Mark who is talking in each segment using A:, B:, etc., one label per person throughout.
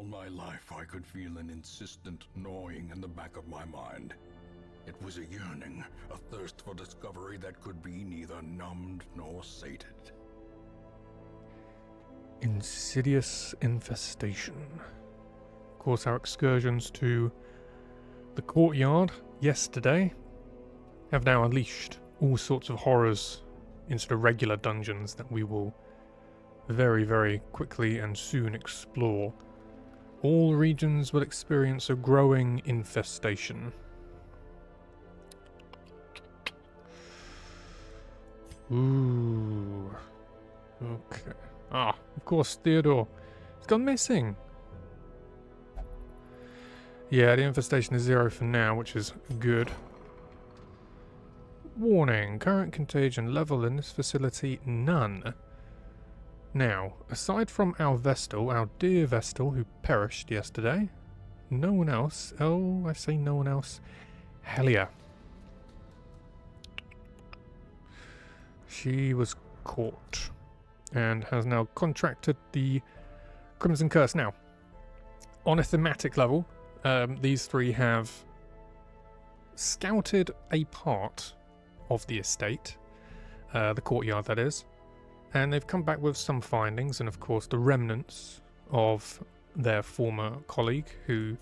A: All my life I could feel an insistent gnawing in the back of my mind. It was a yearning, a thirst for discovery that could be neither numbed nor sated.
B: Insidious infestation. Of course, our excursions to the courtyard yesterday have now unleashed all sorts of horrors into the regular dungeons that we will very, very quickly and soon explore. All regions will experience a growing infestation. Ooh. Okay. Ah, of course, Theodore. He's gone missing. Yeah, the infestation is 0 for now, which is good. Warning, current contagion level in this facility, none. Now, aside from our Vestal, our dear Vestal, who perished yesterday, no one else, oh, I say no one else, Hellion. She was caught and has now contracted the Crimson Curse. Now, on a thematic level, these three have scouted a part of the estate, the courtyard that is, and they've come back with some findings, and of course the remnants of their former colleague who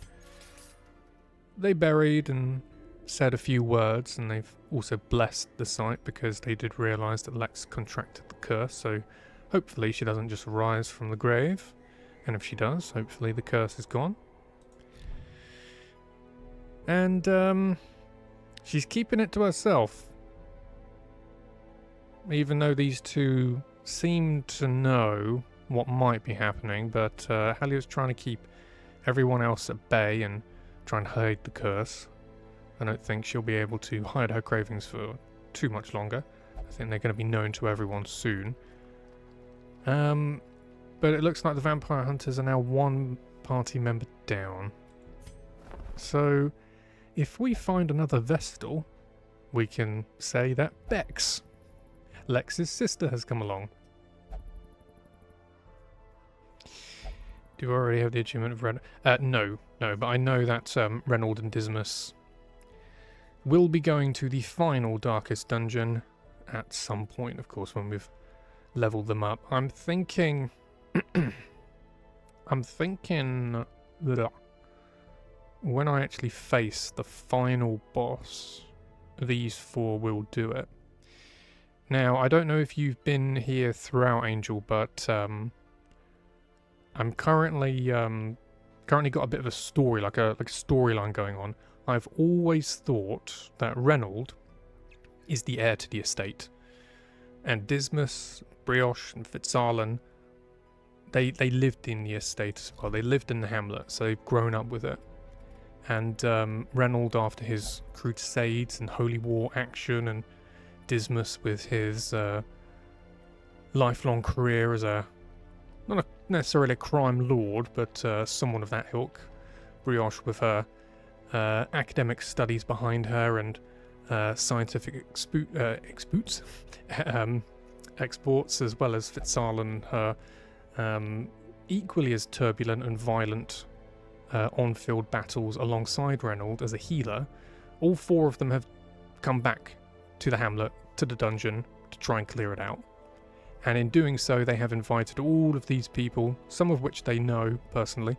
B: they buried and said a few words, and they've also blessed the site because they did realise that Lex contracted the curse, so hopefully she doesn't just rise from the grave, and if she does, hopefully the curse is gone. And she's keeping it to herself, even though these two seem to know what might be happening, but Hallowed's trying to keep everyone else at bay and try and hide the curse. I don't think she'll be able to hide her cravings for too much longer. I think they're going to be known to everyone soon. But it looks like the vampire hunters are now one party member down. So, if we find another Vestal, we can say that Bex, Lex's sister, has come along. Do you already have the achievement of Ren? No, but I know that Reynold and Dismas will be going to the final darkest dungeon at some point, of course, when we've leveled them up. I'm thinking that when I actually face the final boss, these four will do it. Now, I don't know if you've been here throughout, Angel, but I'm currently got a bit of a story, like a storyline going on. I've always thought that Reynold is the heir to the estate, and Dismas, Brioche, and Fitzarlan, they lived in the estate as well. They lived in the hamlet, so they've grown up with it. And Reynold, after his crusades and holy war action, and Dismas with his lifelong career as not necessarily a crime lord, but someone of that ilk. Brioche with her academic studies behind her and scientific exports, as well as Fitzarlan, her equally as turbulent and violent on-field battles alongside Reynold as a healer. All four of them have come back to the hamlet, to the dungeon, to try and clear it out. And in doing so, they have invited all of these people, some of which they know personally,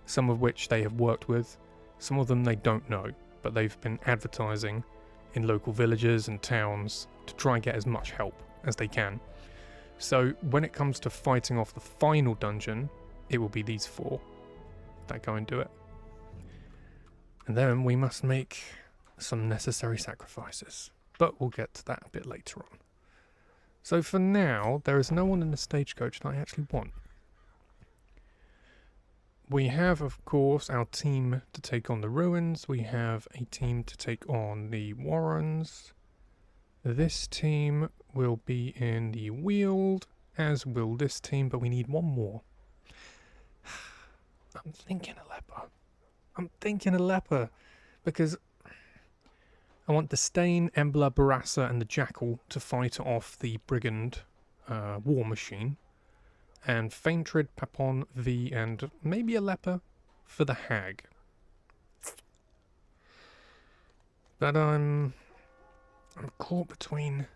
B: some of which they have worked with, some of them they don't know, but they've been advertising in local villages and towns to try and get as much help as they can. So when it comes to fighting off the final dungeon, it will be these four that go and do it. And then we must make some necessary sacrifices, but we'll get to that a bit later on. So for now, there is no one in the stagecoach that I actually want. We have, of course, our team to take on the ruins. We have a team to take on the Warrens. This team will be in the Weald, as will this team, but we need one more. I'm thinking a Leper. Because I want the Stain, Embla, Barassa, and the Jackal to fight off the Brigand war machine. and Faintred, Papon, V, and maybe a Leper for the Hag. But I'm caught between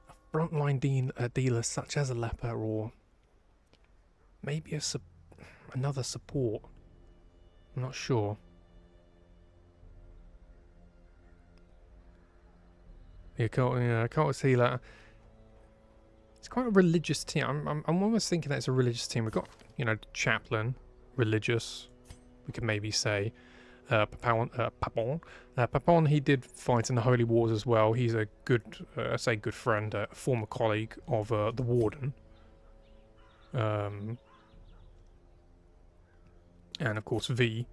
B: a frontline dealer such as a Leper or maybe another support. I'm not sure. The Occultist healer. It's quite a religious team. I'm almost thinking that it's a religious team. We've got, Chaplain, religious. We could maybe say Papon. Papon, he did fight in the Holy Wars as well. He's a good, good friend, a former colleague of the Warden. And of course V.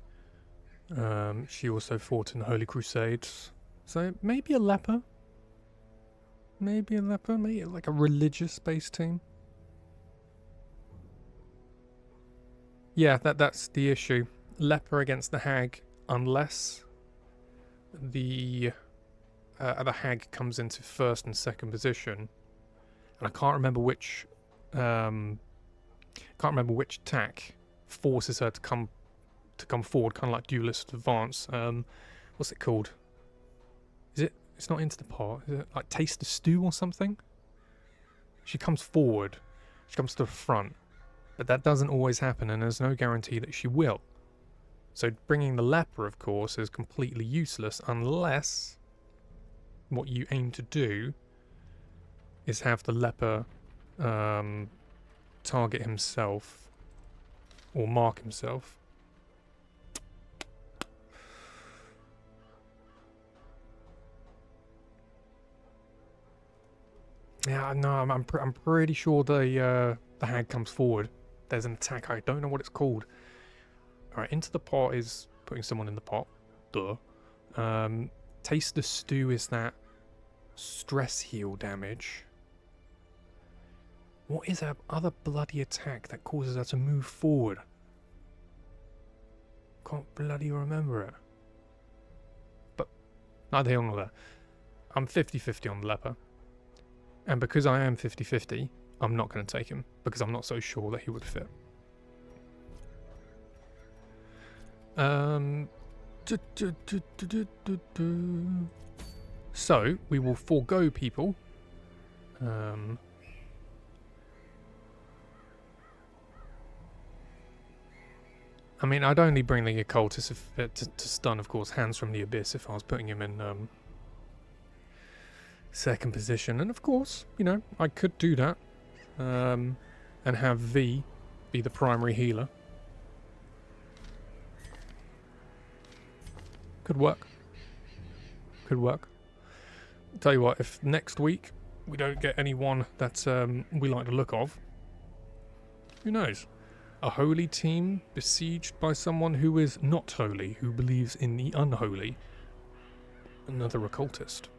B: She also fought in the Holy Crusades. So maybe a Leper. Maybe like a religious-based team. Yeah, that's the issue. Leper against the Hag, unless the Hag comes into first and second position, and I can't remember which attack forces her to come forward, kind of like Duelist Advance. What's it called? It's not Into the Pot. Is it like Taste the Stew or something? She comes forward. She comes to the front. But that doesn't always happen, and there's no guarantee that she will. So bringing the Leper, of course, is completely useless unless what you aim to do is have the Leper target himself or mark himself. Yeah, no, I'm pretty sure the Hag comes forward. There's an attack. I don't know what it's called. All right, Into the Pot is putting someone in the pot. Duh. Taste the Stew is that stress heal damage. What is her other bloody attack that causes her to move forward? Can't bloody remember it. But neither here nor there. I'm 50-50 on the Leper. And because I am 50-50, I'm not going to take him, because I'm not so sure that he would fit. So, we will forego people. I mean, I'd only bring the Occultist to stun, of course, Hands from the Abyss if I was putting him in second position. And of course, I could do that and have V be the primary healer. Could work. Could work. Tell you what, if next week we don't get anyone that we like the look of, who knows? A holy team besieged by someone who is not holy, who believes in the unholy. Another occultist.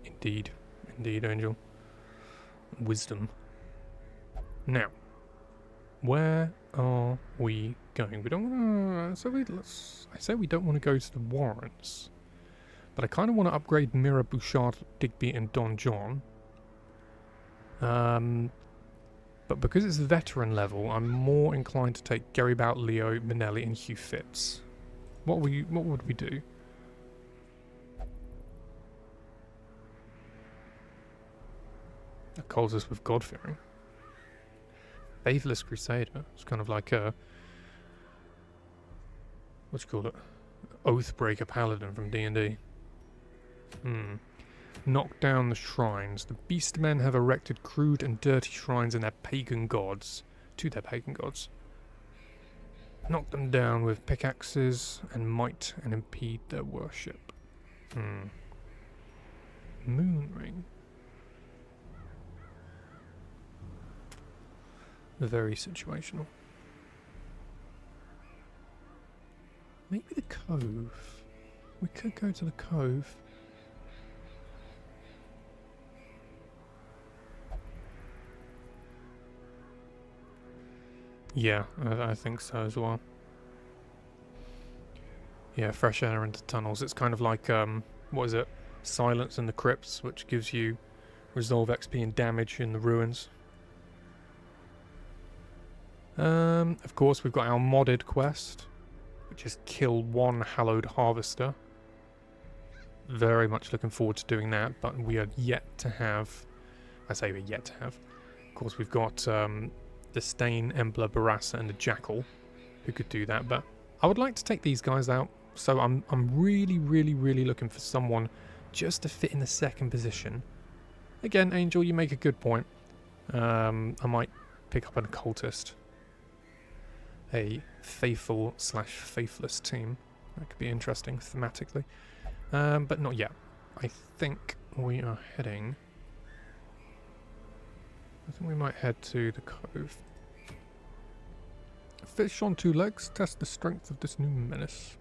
B: Indeed. Indeed, Angel. Wisdom. Now, where are we going? We don't want to... I say we don't want to go to the warrants. But I kind of want to upgrade Mira, Bouchard, Digby, and Don John. But because it's veteran level, I'm more inclined to take Gary Bout, Leo, Minelli, and Hugh Phipps. What would we do? That calls us with God-fearing. Faithless Crusader. It's kind of like a... what do you call it? Oathbreaker Paladin from D&D. Knock down the shrines. The Beastmen have erected crude and dirty shrines in their pagan gods. To their pagan gods. Knock them down with pickaxes and might and impede their worship. Moonring. Very situational. Maybe the Cove. We could go to the Cove. Yeah, I think so as well. Yeah, fresh air into tunnels. It's kind of like, what is it? Silence in the Crypts, which gives you Resolve XP and damage in the ruins. Of course, we've got our modded quest, which is kill 1 Hallowed Harvester. Very much looking forward to doing that, but we are yet to have... I say we're yet to have. Of course, we've got the Stain, Embler, Barassa, and the Jackal, who could do that, but I would like to take these guys out, so I'm really, really, really looking for someone just to fit in the second position. Again, Angel, you make a good point. I might pick up an Occultist. A faithful/faithless team. That could be interesting thematically. But not yet. I think we are heading... I think we might head to the cove. Fish on 2 legs. Test the strength of this new menace.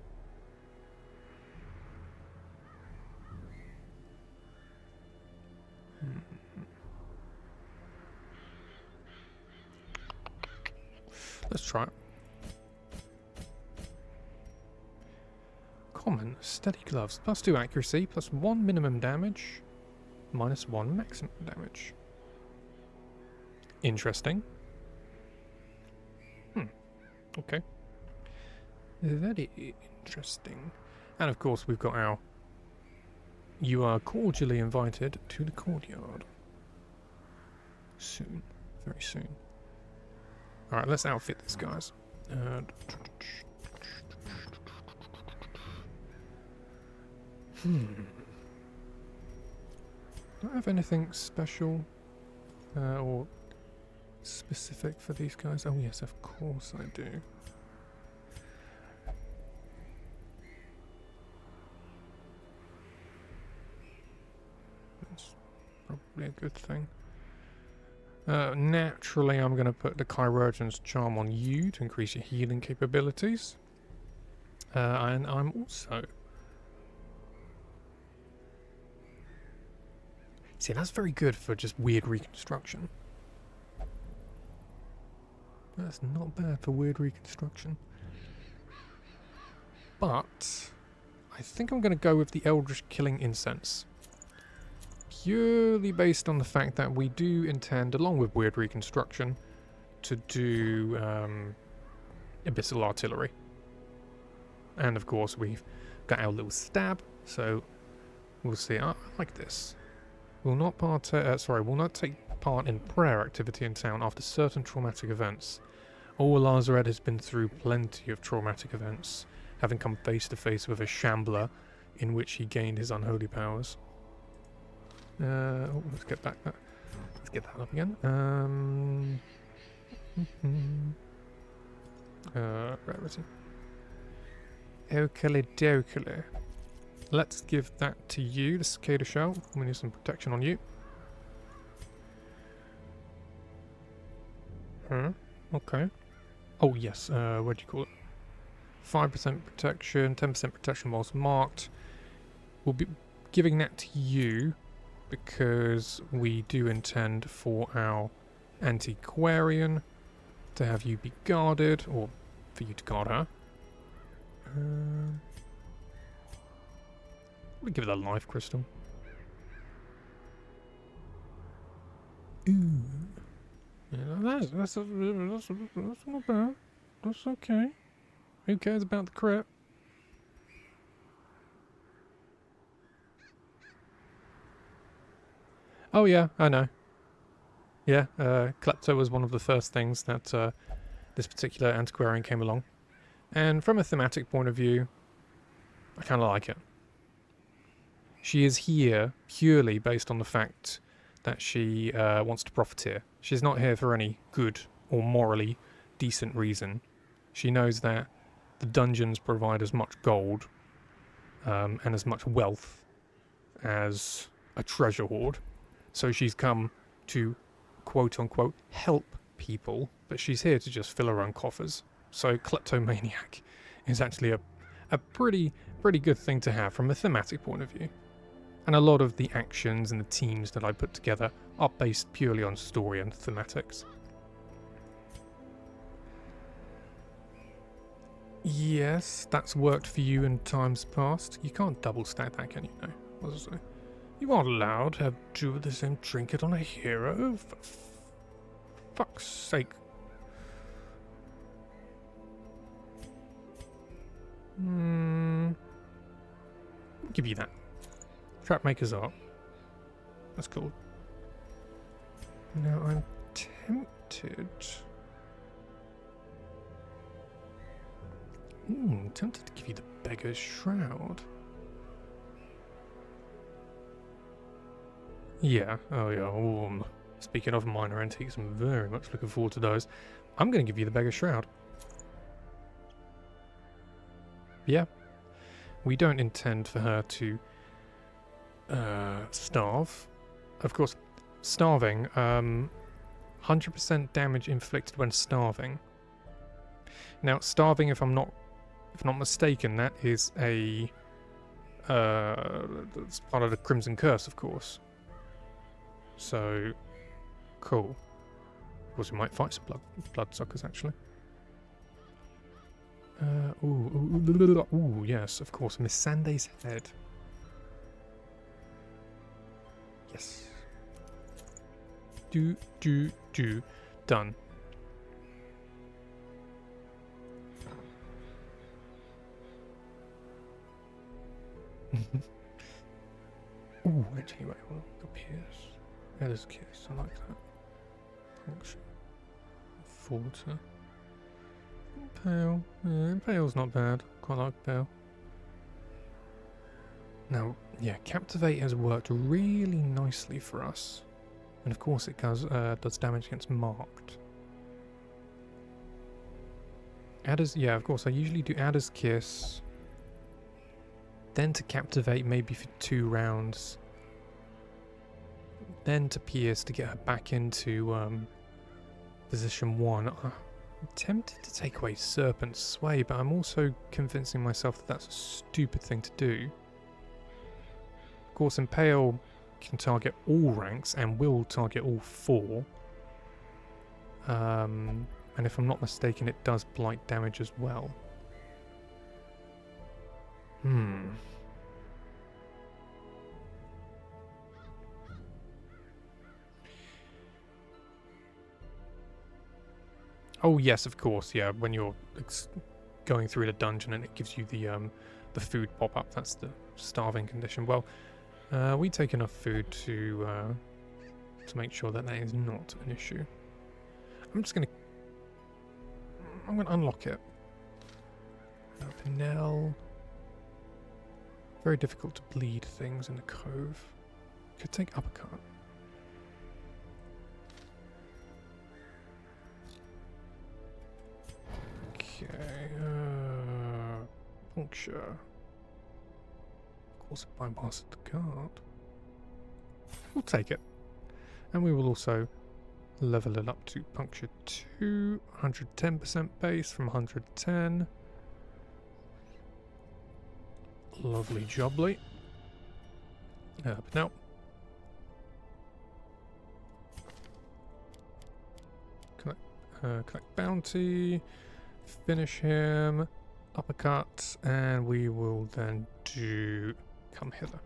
B: Let's try it. Common, steady gloves, +2 accuracy, +1 minimum damage, -1 maximum damage. Interesting. Okay. Very interesting. And of course we've got our... You are cordially invited to the courtyard. Soon. Very soon. Alright, let's outfit these guys. Do I have anything special or specific for these guys? Oh yes, of course I do. That's probably a good thing. Naturally, I'm going to put the Chirurgeon's Charm on you to increase your healing capabilities. And I'm also... See, that's very good for just weird reconstruction. That's not bad for weird reconstruction. But I think I'm going to go with the Eldritch Killing Incense. Purely based on the fact that we do intend, along with weird reconstruction, to do Abyssal Artillery. And of course we've got our little stab, so we'll see. I like this. Will not take part in prayer activity in town after certain traumatic events. All Lazaret has been through plenty of traumatic events, having come face to face with a shambler in which he gained his unholy powers. Let's get back that. Let's get that up again. Rarity. Okily dokily. Let's give that to you, the Cicada Shell. We need some protection on you. Okay. Oh yes, what do you call it? 5% protection, 10% protection whilst marked. We'll be giving that to you because we do intend for our Antiquarian to have you be guarded, or for you to guard her. We'll give it a life crystal. Ooh. Yeah, that's not bad. That's okay. Who cares about the crit? Oh yeah, I know. Yeah, Klepto was one of the first things that this particular Antiquarian came along. And from a thematic point of view, I kind of like it. She is here purely based on the fact that she wants to profiteer. She's not here for any good or morally decent reason. She knows that the dungeons provide as much gold and as much wealth as a treasure hoard. So she's come to, quote-unquote, help people, but she's here to just fill her own coffers. So Kleptomaniac is actually a pretty good thing to have from a thematic point of view. And a lot of the actions and the teams that I put together are based purely on story and thematics. Yes, that's worked for you in times past. You can't double stack that, can you? No. What was I say? You aren't allowed to have two of the same trinket on a hero? For fuck's sake. I'll give you that. Trapmaker's art. That's cool. Now I'm tempted. Tempted to give you the Beggar's Shroud. Yeah, oh yeah. Speaking of minor antiques, I'm very much looking forward to those. I'm going to give you the Beggar's Shroud. Yeah. We don't intend for her to starve. Of course, starving, 100% damage inflicted when starving. Now, starving, if I'm not mistaken, that is a that's part of the Crimson Curse, of course. So, cool. Of course, we might fight some bloodsuckers, actually. Ooh, yes, of course. Miss Sanday's head. Yes. Done. Ooh, actually, wait, hold on. The Pierce. That is a kiss. I like that. Function. Forter. Pale. Yeah, Pale's not bad. Quite like Pale. Now, yeah, Captivate has worked really nicely for us. And of course it does damage against Marked. Adder's, yeah, of course, I usually do Adder's Kiss. Then to Captivate maybe for 2 rounds. Then to Pierce to get her back into position 1. I'm tempted to take away Serpent's Sway, but I'm also convincing myself that that's a stupid thing to do. Of course, Impale can target all ranks and will target all 4. And if I'm not mistaken, it does blight damage as well. Oh yes, of course. Yeah, when you're going through the dungeon and it gives you the food pop up. That's the starving condition. Well, we take enough food to make sure that that is not an issue. I'm gonna unlock it. Pinel. Very difficult to bleed things in the cove. Could take uppercut. Okay. Puncture. Of course, it bypassed the guard. We'll take it. And we will also level it up to puncture 2, 110% base from 110. Lovely jubbly. But now. Collect bounty. Finish him. Uppercut. And we will then do come hither.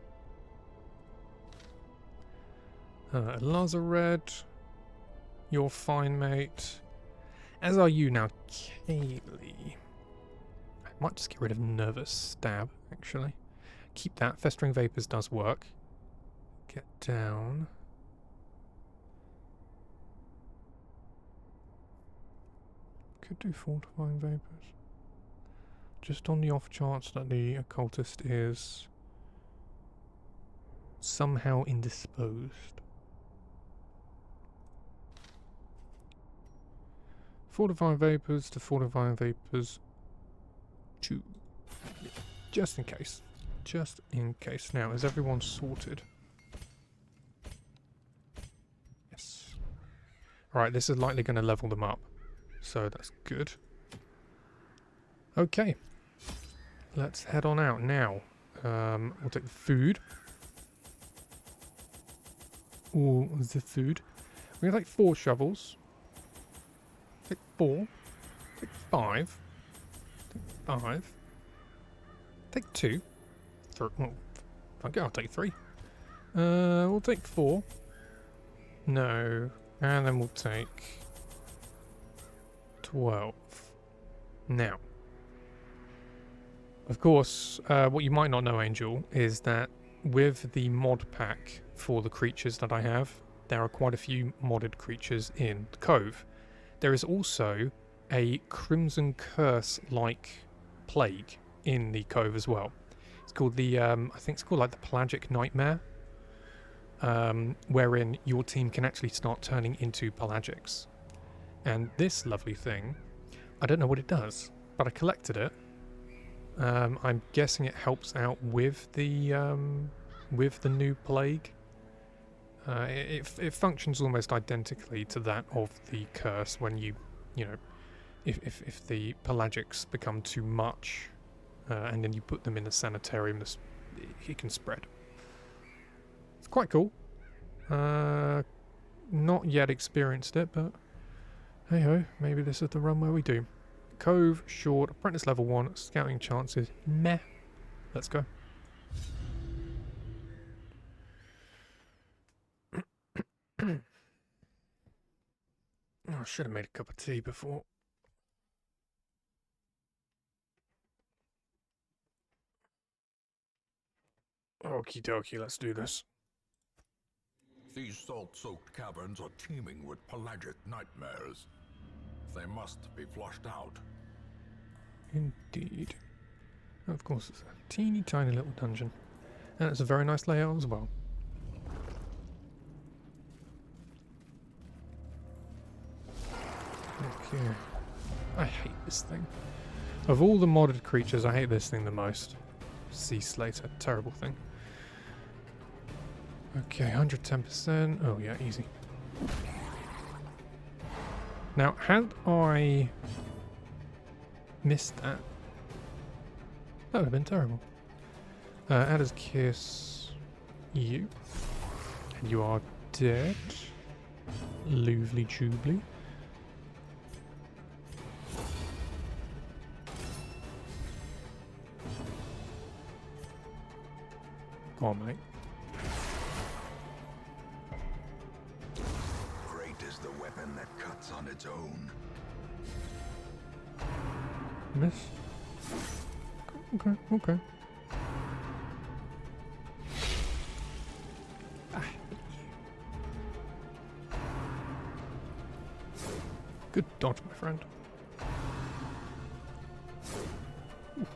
B: Lazaret. You're fine, mate. As are you now, Kaylee. I might just get rid of Nervous Stab, actually. Keep that. Festering Vapors does work. Get down. Could do Fortifying Vapors. Just on the off chance that the Occultist is somehow indisposed. Fortifying Vapors to Fortifying Vapors 2. Just in case. Just in case. Now, is everyone sorted? Yes. Alright, this is likely going to level them up. So that's good. Okay. Let's head on out now. We'll take the food. All the food. We're going to take 4 shovels. Take 4. Take 5. Take 5. Take 2. 3. Well, okay, I'll take 3. We'll take 4. No. And then we'll take 12. Now, of course, what you might not know, Angel, is that with the mod pack for the creatures that I have, there are quite a few modded creatures in the Cove. There is also a Crimson Curse-like plague in the Cove as well. It's called the, I think it's called like the Pelagic Nightmare, wherein your team can actually start turning into pelagics. And this lovely thing, I don't know what it does, but I collected it. I'm guessing it helps out with the new plague. It functions almost identically to that of the curse when you know, if the pelagics become too much, and then you put them in the sanitarium, it can spread. It's quite cool. Not yet experienced it, but hey ho, maybe this is the run where we do. Cove, short, apprentice level 1, scouting chances, meh. Let's go. Oh, I should have made a cup of tea before. Okie dokie, let's do this.
A: These salt-soaked caverns are teeming with pelagic nightmares. They must be flushed out.
B: Indeed. Of course, it's a teeny tiny little dungeon. And it's a very nice layout as well. Okay. I hate this thing. Of all the modded creatures, I hate this thing the most. Sea Slater, terrible thing. Okay, 110%. Oh yeah, easy. Now, had I missed that, that would have been terrible. Adder's Kiss, you. And you are dead. Loovely Jubly. Go on, mate.
A: Great is the weapon that cuts on its own.
B: Miss. Okay, okay. Good dodge, my friend. Oof.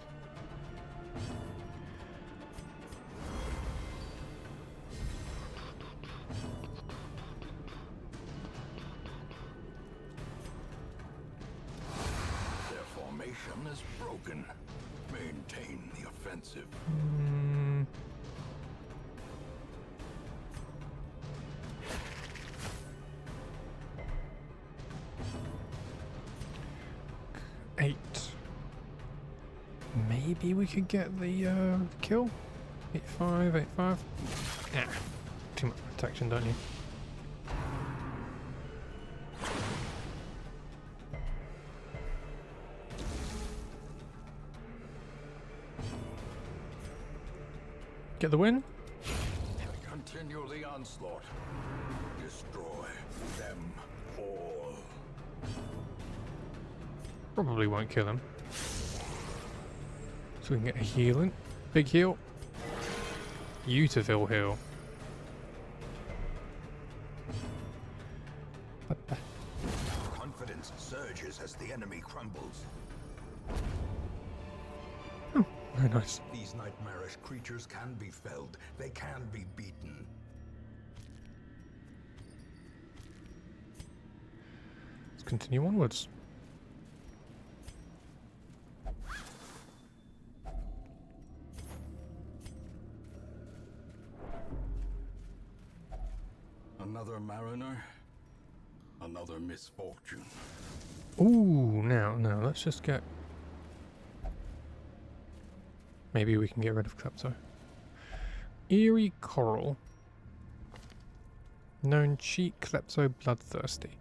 A: Their formation is broken. Maintain the offensive.
B: Maybe we could get the kill. 85, 85. Yeah, too much protection, don't you? Get the win.
A: Continue the onslaught. Destroy them all.
B: Probably won't kill him. So we can get a healing. Big heal. Beautiful heal.
A: Confidence surges as the enemy crumbles.
B: Oh, very nice.
A: These nightmarish creatures can be felled. They can be beaten.
B: Let's continue onwards.
A: Another mariner, another misfortune.
B: Ooh, now, let's just get... Maybe we can get rid of Klepto. Eerie Coral. Known cheat, Klepto, bloodthirsty.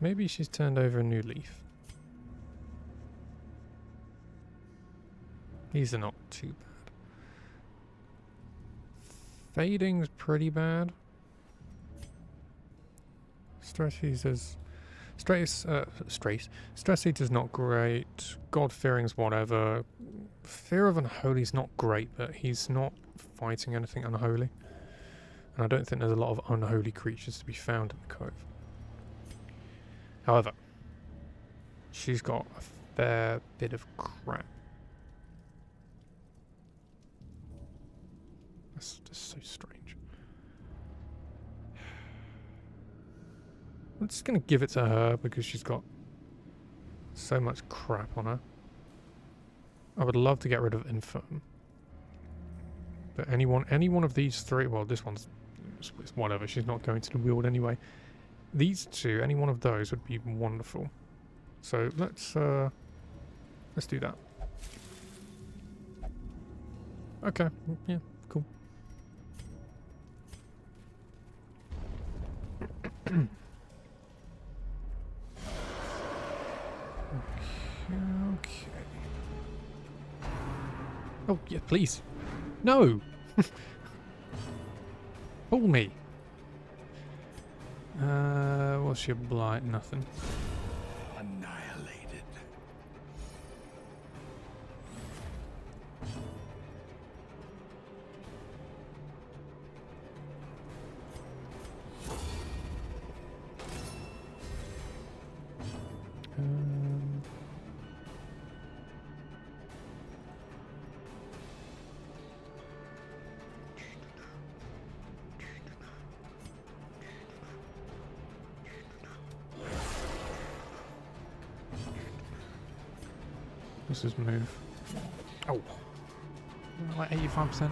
B: Maybe she's turned over a new leaf. These are not too bad. Fading's pretty bad. Stress Eater's not great. God-fearing's whatever. Fear of Unholy's not great, but he's not fighting anything unholy. And I don't think there's a lot of unholy creatures to be found in the cove. However, she's got a fair bit of crap. That's just so strange. I'm just going to give it to her because she's got so much crap on her. I would love to get rid of Infirm. But any one of these three, well, this one's it's whatever, she's not going to the Weald anyway. These two, any one of those would be wonderful. So let's do that. Okay, yeah, cool. Okay. Oh, yeah, please. No! Pull me. What's your blight? Nothing.
A: Annihilated.
B: What's his move? Oh, like 85%.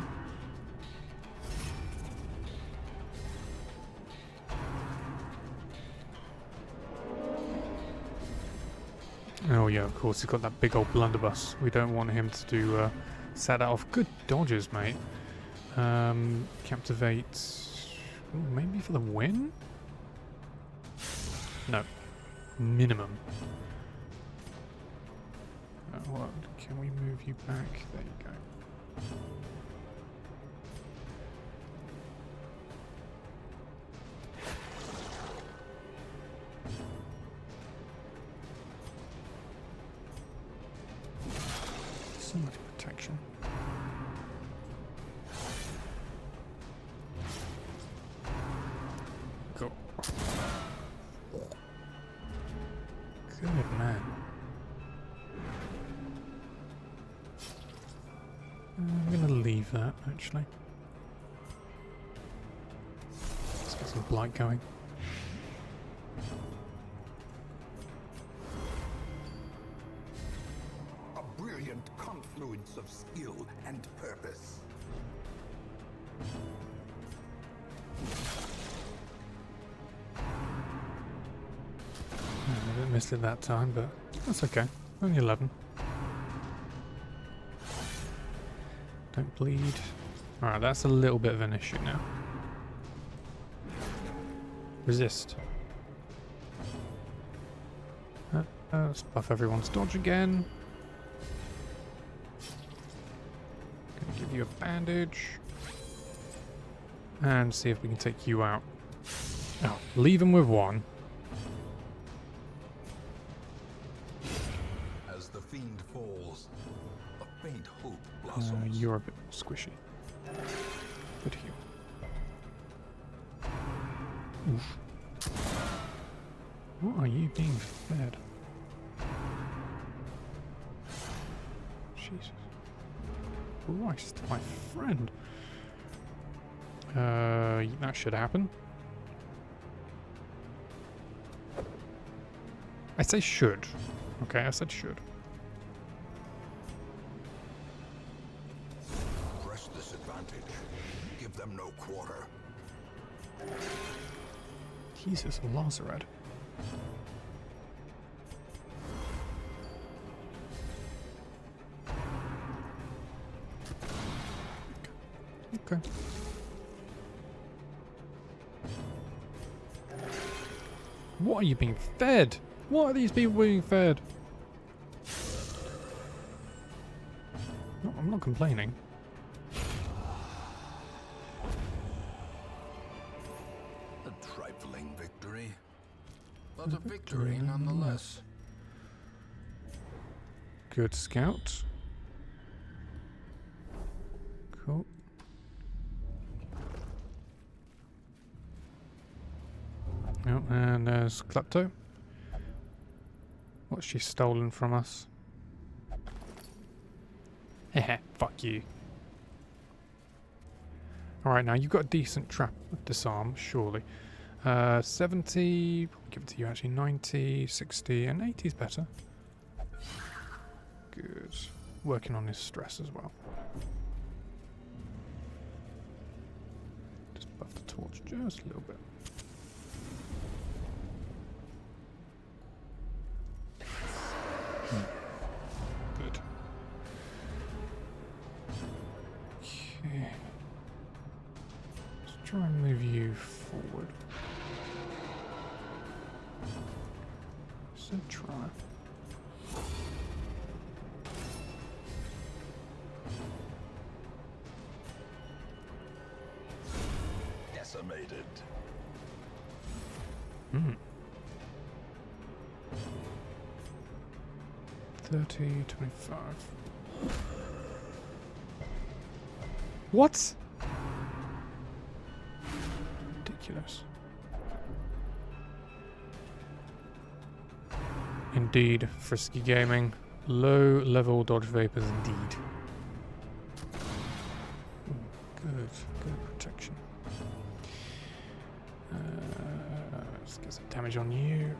B: Oh yeah, of course, he's got that big old blunderbuss. We don't want him to do set that off. Good dodges, mate. Captivate. Ooh, maybe for the win? No. Minimum. What? Can we move you back? There you go. So much protection. Go. Good man. I'm going to leave that, actually. Let's get some blight going.
A: A brilliant confluence of skill and purpose.
B: I didn't miss it that time, but that's okay. Only 11. Don't bleed. Alright, that's a little bit of an issue now. Resist. Let's buff everyone's dodge again. Gonna give you a bandage. And see if we can take you out. Oh, leave him with one.
A: As the fiend falls, a faint hope blossoms.
B: You're a bit squishy. Good heal. Oof. What are you being fed? Jesus. Christ, my friend. That should happen. I say should. Okay, I said should.
A: Press this advantage. Give them no quarter.
B: Jesus, Lazared. Okay. What are you being fed? What are these people being fed? No, I'm not complaining.
A: but a victory nonetheless.
B: Good scout. Cool. Oh, and there's Klepto. What's she stolen from us? Heh, fuck you. Alright, now you've got a decent trap disarm, surely. 70, give it to you actually, 90, 60, and 80 is better. Good. Working on his stress as well. Just buff the torch just a little bit. Good. Okay. Let's try and move you forward. So try.
A: Decimated.
B: Hmm. 30, 25. What? Ridiculous. Indeed, frisky gaming. Low level dodge vapors indeed. Good, good protection. Let's get some damage on you.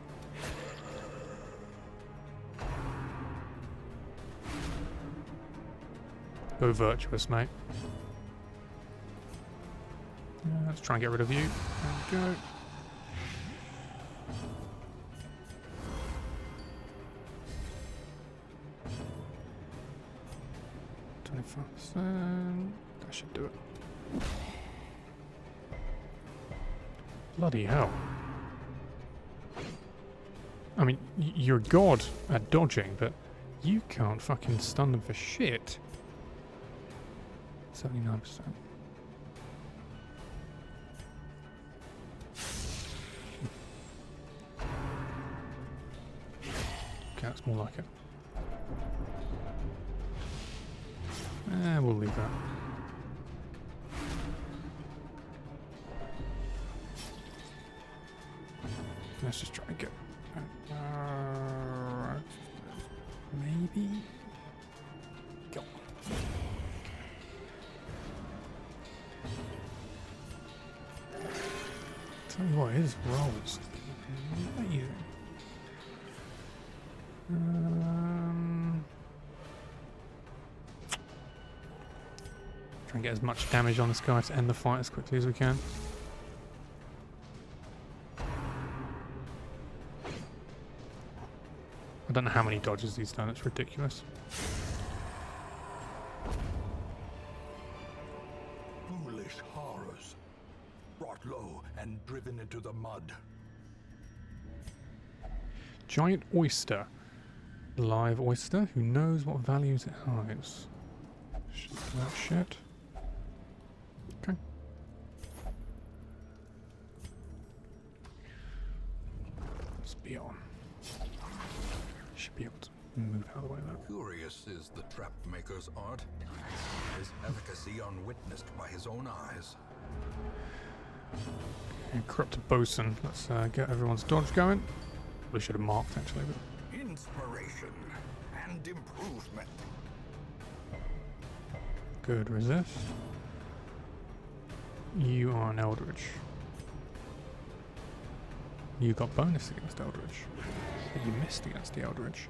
B: Go virtuous, mate. Let's try and get rid of you. There we go. That should do it. Bloody hell. I mean, you're god at dodging, but you can't fucking stun them for shit. 79%. Okay, that's more like it. We'll leave that. Let's just try and get... maybe? Go on. Tell you what, his rolls amazing. Try and get as much damage on this guy to end the fight as quickly as we can. I don't know how many dodges he's done, it's ridiculous.
A: Foolish horrors. Brought low and driven into the mud.
B: Giant oyster. Live oyster. Who knows what values it hides? That shit. Okay. Let's be on. Should be able to move out of the way now.
A: Curious is the trap maker's art. His efficacy unwitnessed by his own eyes.
B: And corrupted bosun. Let's get everyone's dodge going. We should have marked actually, but
A: Inspiration and improvement.
B: good. Resist. You are an Eldritch. You got bonus against Eldritch. But you missed against the Eldritch.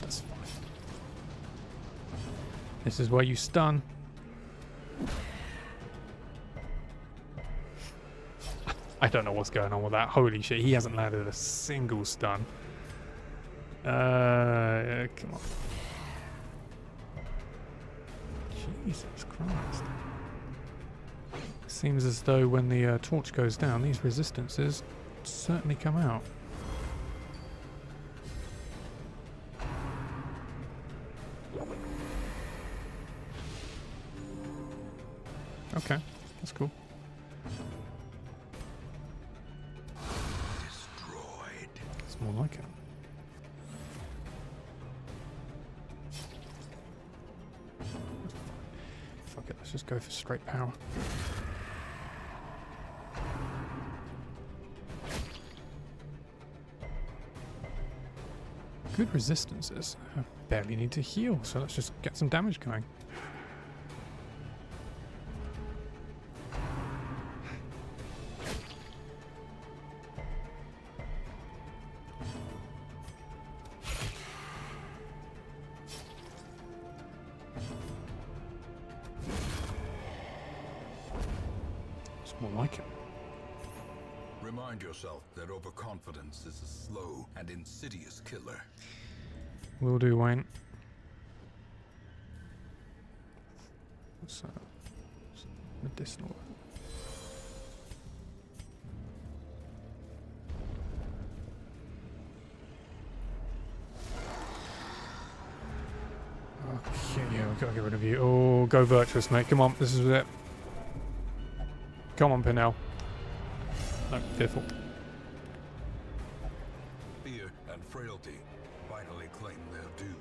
B: That's fine. This is where you stun. I don't know what's going on with that. Holy shit, he hasn't landed a single stun. Come on. Jesus Christ. Seems as though when the torch goes down, these resistances certainly come out. Okay, that's cool.
A: Destroyed.
B: It's more like it. Fuck it, let's just go for straight power. Good resistances. I barely need to heal, so let's just get some damage going. It's more like it.
A: Remind yourself that overconfidence is a slow and insidious killer.
B: Will do, Wayne. What's that? It's medicinal. Okay, yeah, we gotta get rid of you. Oh, go virtuous, mate. Come on, this is it. Come on, Pinnell. No, fearful.
A: Fear and frailty finally claim their due.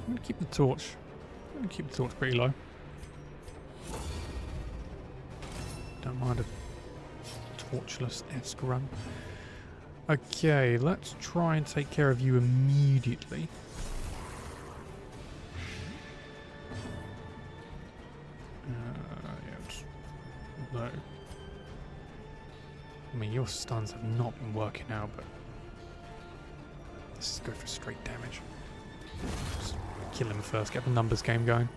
B: I'm gonna keep the torch. I'm gonna keep the torch pretty low. Don't mind a torchless-esque run. Okay, let's try and take care of you immediately. No. I mean, your stuns have not been working out, but let's just go for straight damage. Just kill him first, get the numbers game going.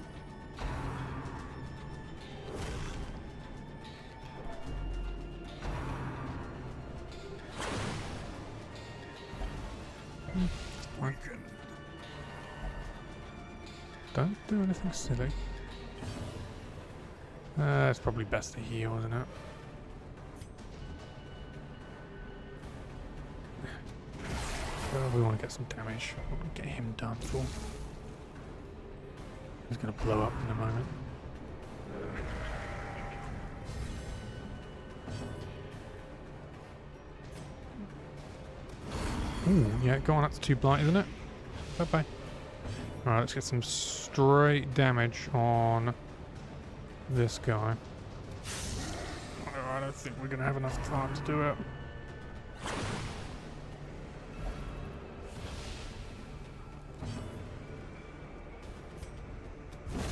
A: Weakened.
B: Don't do anything silly. It's probably best to heal, isn't it? We want to get some damage. We want to get him done for. He's going to blow up in a moment. Ooh, yeah, go on, that's 2 blight, isn't it? Bye-bye. Alright, let's get some straight damage on this guy. Oh, I don't think we're going to have enough time to do it.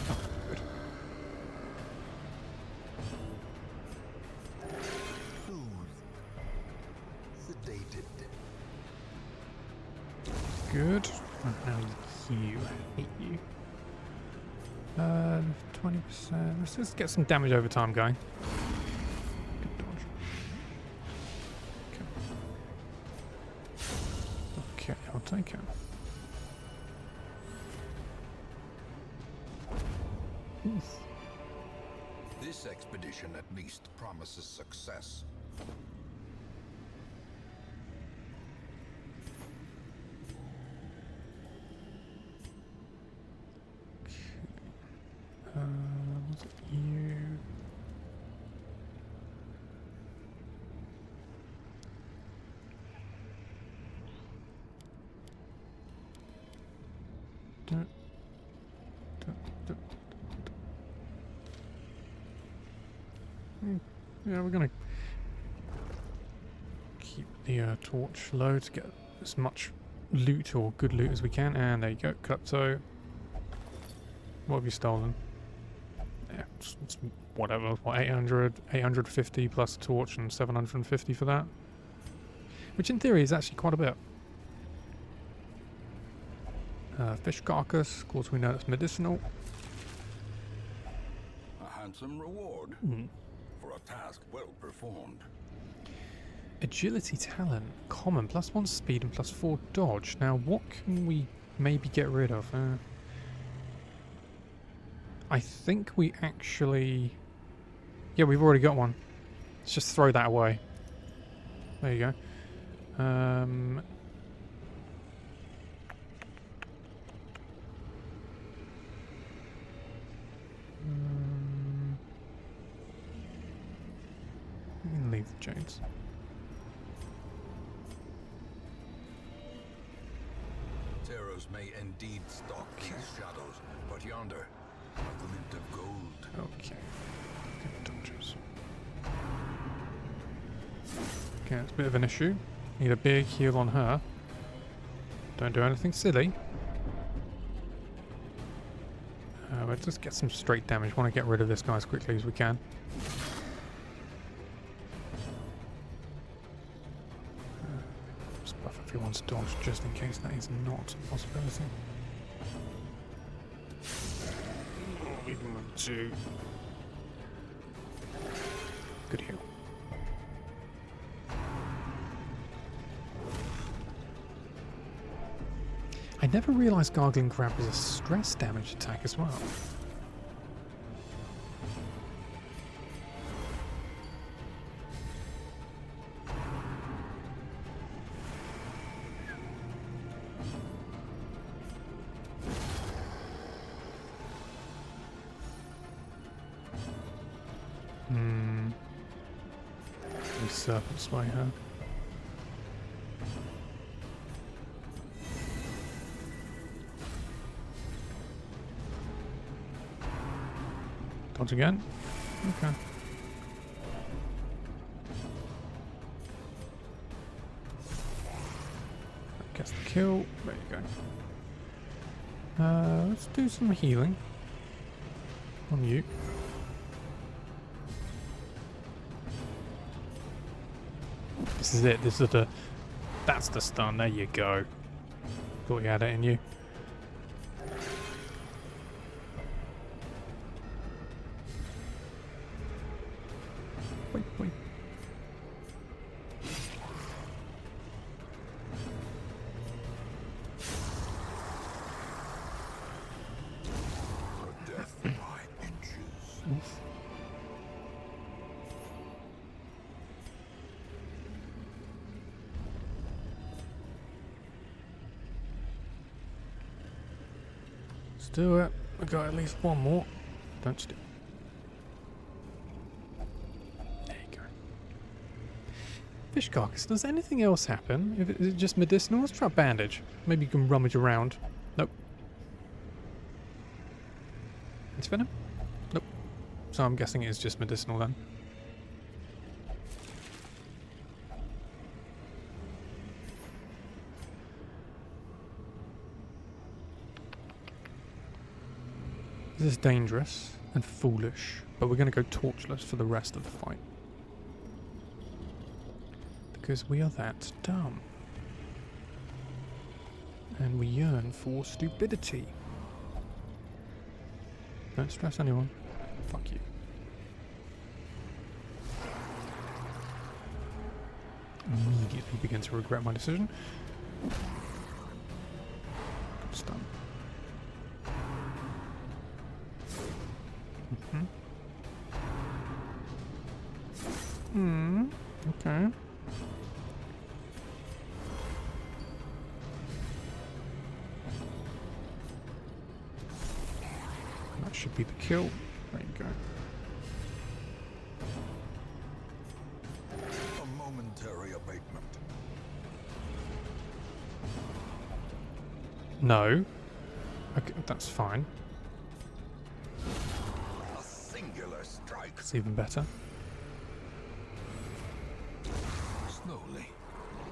B: Oh, good.
A: Sedated.
B: Good. Now you. Hate you. 20%. Let's just get some damage over time going. Good dodge. Okay. Okay, I'll take it. Oof.
A: This expedition at least promises success.
B: Was it you? Yeah, we're gonna keep the torch low to get as much loot or good loot as we can. And there you go, Klepto. What have you stolen? Yeah, it's whatever. What, 800, 850 plus a torch and 750 for that? Which in theory is actually quite a bit. Fish carcass, of course we know it's medicinal.
A: A handsome reward for a task well performed.
B: Agility talent, common, +1 speed and +4 dodge. Now what can we maybe get rid of? I think we actually... Yeah, we've already got one. Let's just throw that away. There you go. Jades.
A: Terrors may indeed stalk these shadows, but yonder, a glint of gold.
B: Okay. Good dodges. Okay, it's a bit of an issue. Need a big heal on her. Don't do anything silly. Let's just get some straight damage. Want to get rid of this guy as quickly as we can. Just buff everyone's dodge just in case that is not a possibility. We want to. Good heal. I never realised Gargling Grab was a stress damage attack as well. These serpents sway her. Dodge again. Okay. That gets the kill. There you go. Let's do some healing on you. This is it. This is the. That's the stun. There you go. Thought you had it in you. Wait.
A: Death by inches.
B: Oof. Let's do it. I got at least one more. Don't steal. Fish carcass. Does anything else happen? Is it just medicinal? Let's try bandage. Maybe you can rummage around. Nope. It's venom? Nope. So I'm guessing it is just medicinal then. This is dangerous and foolish, but we're going to go torchless for the rest of the fight. Because we are that dumb. And we yearn for stupidity. Don't stress anyone. Fuck you. Immediately begin to regret my decision. Stun. Okay. That should be the kill. There you go.
A: A momentary abatement.
B: No. Okay, that's fine.
A: A singular strike.
B: It's even better.
A: Slowly,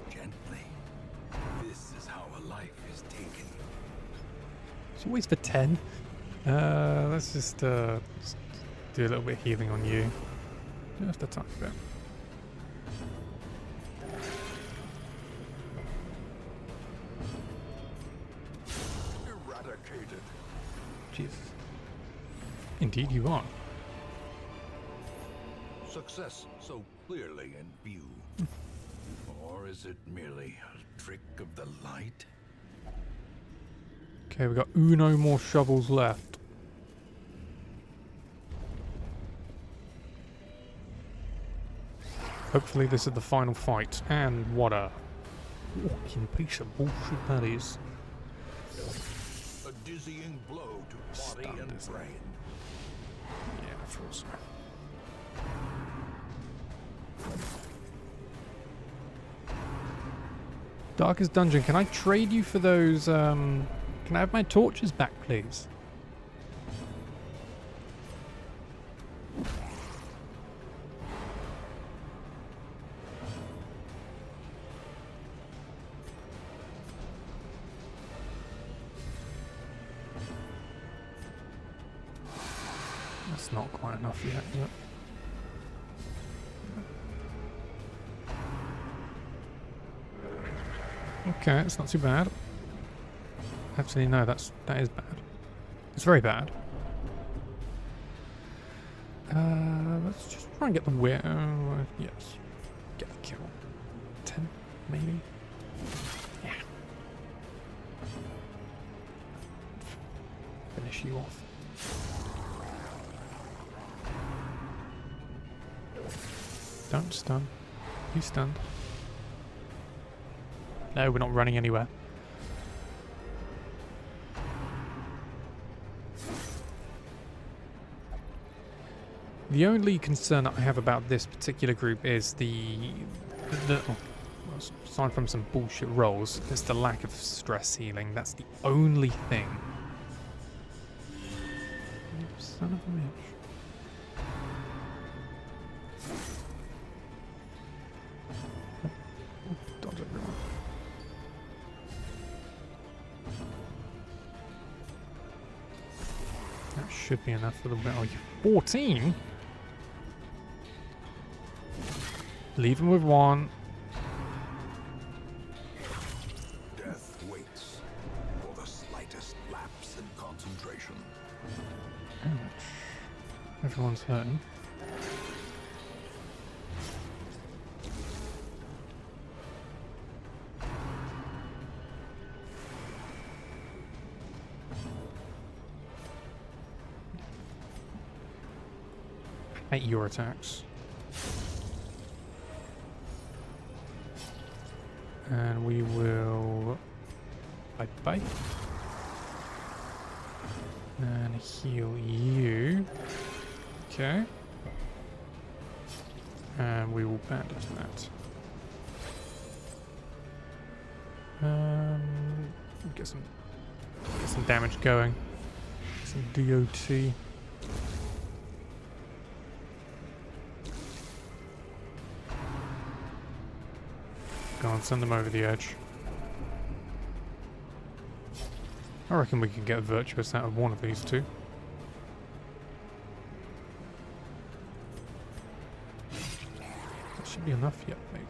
A: gently. This is how a life is taken.
B: It's always for 10. Let's just do a little bit of healing on you. Just a tiny bit.
A: Eradicated.
B: Jesus. Indeed you are.
A: Success so clearly in view. Or is it merely a trick of the light?
B: Okay, we've got uno more shovels left. Hopefully this is the final fight. And what a walking piece of bullshit that is.
A: A dizzying blow to body
B: Stunned,
A: and
B: isn't it?
A: brain.
B: Yeah, I thought so. Darkest Dungeon, can I trade you for those, can I have my torches back, please? That's not quite enough yet, is it? Okay, it's not too bad. Actually, no, that is bad. It's very bad. Let's just try and get the yes. Get the kill. 10, maybe? Yeah. Finish you off. Don't stun. You stunned. No, we're not running anywhere. The only concern that I have about this particular group is aside from some bullshit rolls, it's the lack of stress healing. That's the only thing. You son of a bitch. Dodge everyone. That should be enough for the bit. Oh, you're 14? Leave him with one.
A: Death waits for the slightest lapse in concentration.
B: Ouch. Everyone's hurting. I hate your attacks. And we will bye. And heal you. Okay. And we will bandage that. Get some damage going. Some DOT. Go on, send them over the edge. I reckon we can get virtuous out of one of these two. That should be enough. Yep, there you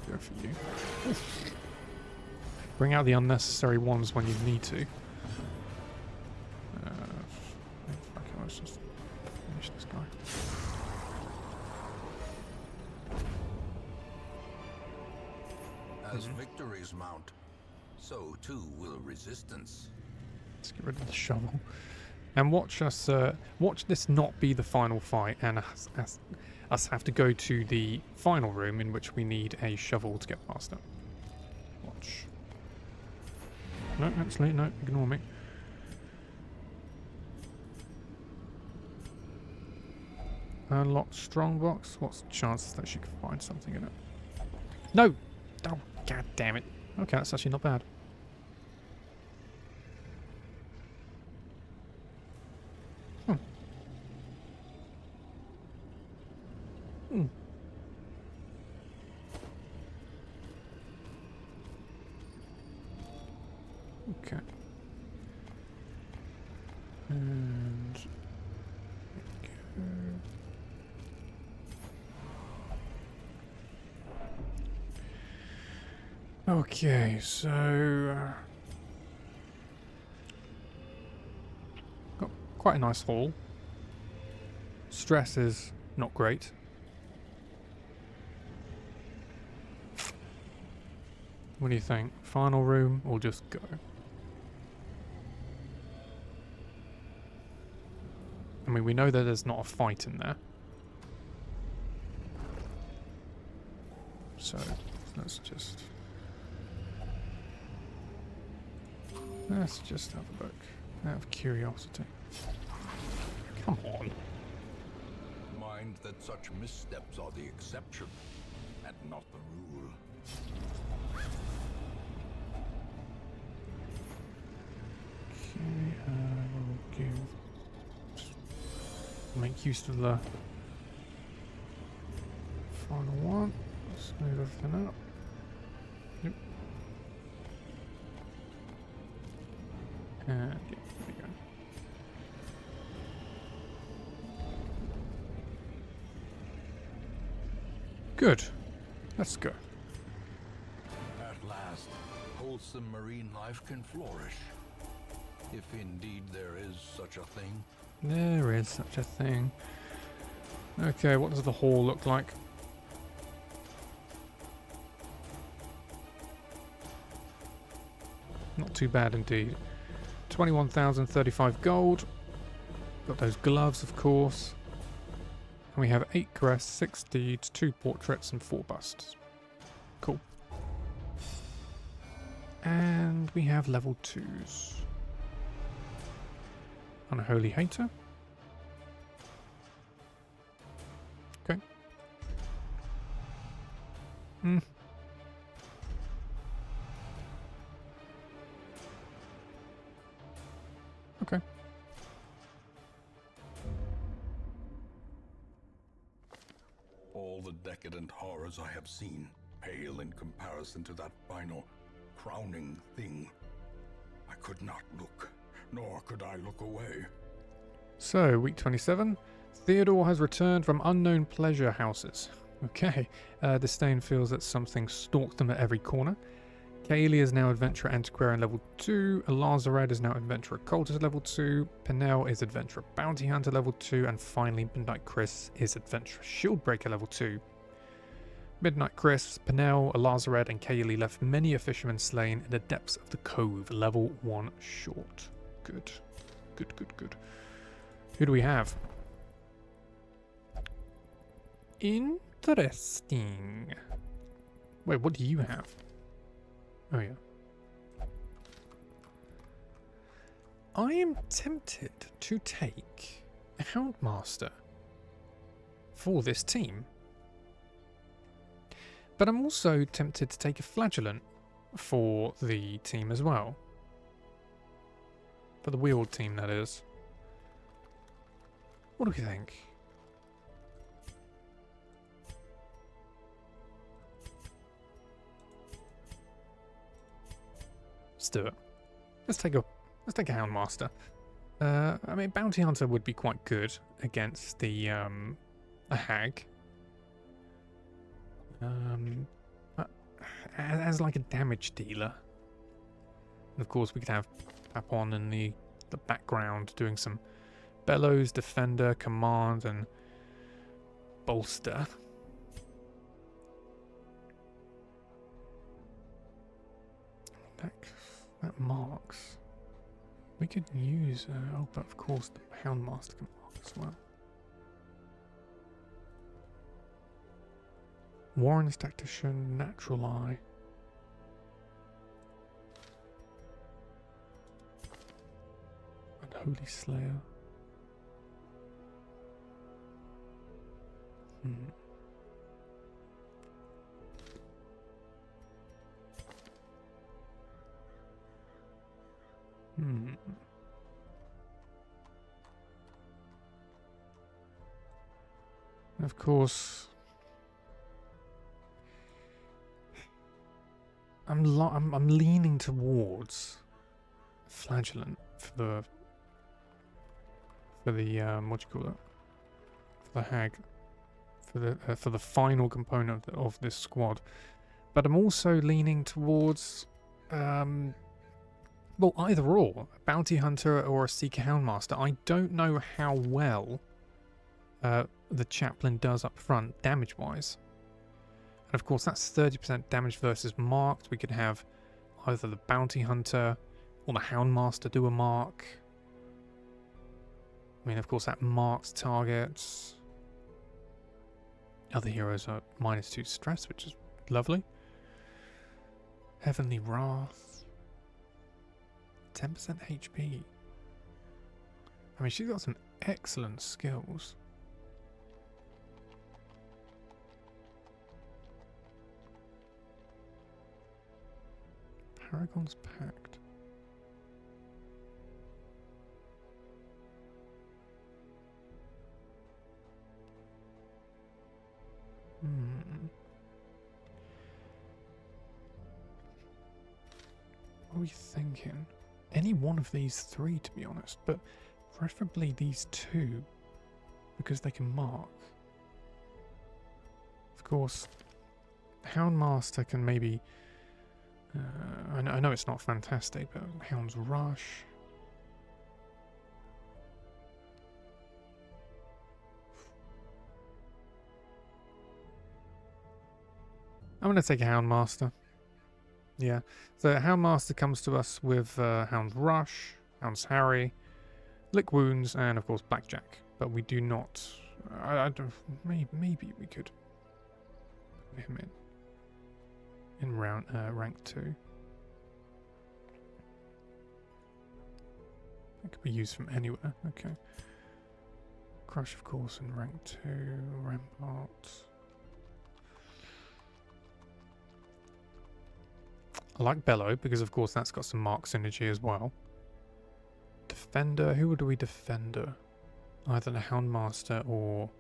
B: go. Go for you. Bring out the unnecessary ones when you need to. Let's just finish this guy.
A: As victories mount, so too will resistance.
B: Let's get rid of the shovel. And watch us, watch this not be the final fight and us have to go to the final room in which we need a shovel to get past it. Watch. No, actually, no, ignore me. Unlocked strongbox. What's the chances that she could find something in it? No! Oh, god damn it. Okay, that's actually not bad. Okay. And okay, so got quite a nice haul. Stress is not great. What do you think? Final room or just go? I mean, we know that there's not a fight in there. So, let's just have a look. Out of curiosity. Come on.
A: find that such missteps are the exception and not the rule.
B: Okay, make use of the final one. Smooth everything up. Yep. And yeah, there we go. Good. Let's go.
A: At last, wholesome marine life can flourish. If indeed there is such a thing.
B: There is such a thing. Okay, what does the hall look like? Not too bad indeed. 21,035 gold. Got those gloves, of course. And we have 8 crests, 6 deeds, 2 portraits, and 4 busts. Cool. And we have level 2s. Unholy Hater. Okay. Okay.
A: All the decadent horrors I have seen pale in comparison to that final, crowning thing. I could not look, nor could I look away.
B: So, week 27. Theodore has returned from unknown pleasure houses. Okay. Disdain feels that something stalked them at every corner. Kaylee is now Adventurer Antiquarian level 2. Lazared is now Adventurer Cultist level 2. Penel is Adventurer Bounty Hunter level 2. And finally, Midnight Chris is Adventurer Shieldbreaker level 2. Midnight Chris, Penel, Lazared, and Kaylee left many a fisherman slain in the depths of the cove, level 1 short. Good. Good, good, good. Who do we have? Interesting. Wait, what do you have? Oh, yeah. I am tempted to take a Houndmaster for this team. But I'm also tempted to take a Flagellant for the team as well. For the wheeled team, that is. What do we think? Let's do it. Let's take a Houndmaster. I mean, Bounty Hunter would be quite good against the a hag. As like a damage dealer. And of course, we could have Papon in the background doing some bellows, defender, command, and bolster. That marks. We could use. Oh, but of course, the Houndmaster can mark as well. Warren's Tactician, Natural Eye. And Holy Slayer. Of course, I'm leaning towards Flagellant for the what do you call it? For the hag, for the final component of this squad, but I'm also leaning towards well, either or, a Bounty Hunter or a Seeker Houndmaster. I don't know how well the Chaplain does up front, damage-wise. And of course, that's 30% damage versus marked. We could have either the Bounty Hunter or the Houndmaster do a mark. I mean, of course, that marks targets. Other heroes are -2 stress, which is lovely. Heavenly Wrath. 10% HP. I mean, she's got some excellent skills. Paragon's Pact. What are we thinking? Any one of these three, to be honest, but preferably these two, because they can mark. Of course, Houndmaster can maybe... I know it's not fantastic, but Hound's Rush... I'm going to take a Houndmaster. Yeah, so Houndmaster comes to us with Hound's Rush, Hound's Harry, Lick Wounds, and of course Blackjack. But we do not... I don't... Maybe we could put him in round rank 2. That could be used from anywhere. Okay. Crush, of course, in rank 2. Rampart. I like Bellow because, of course, that's got some mark synergy as well. Defender. Who would we defender? Either the Houndmaster or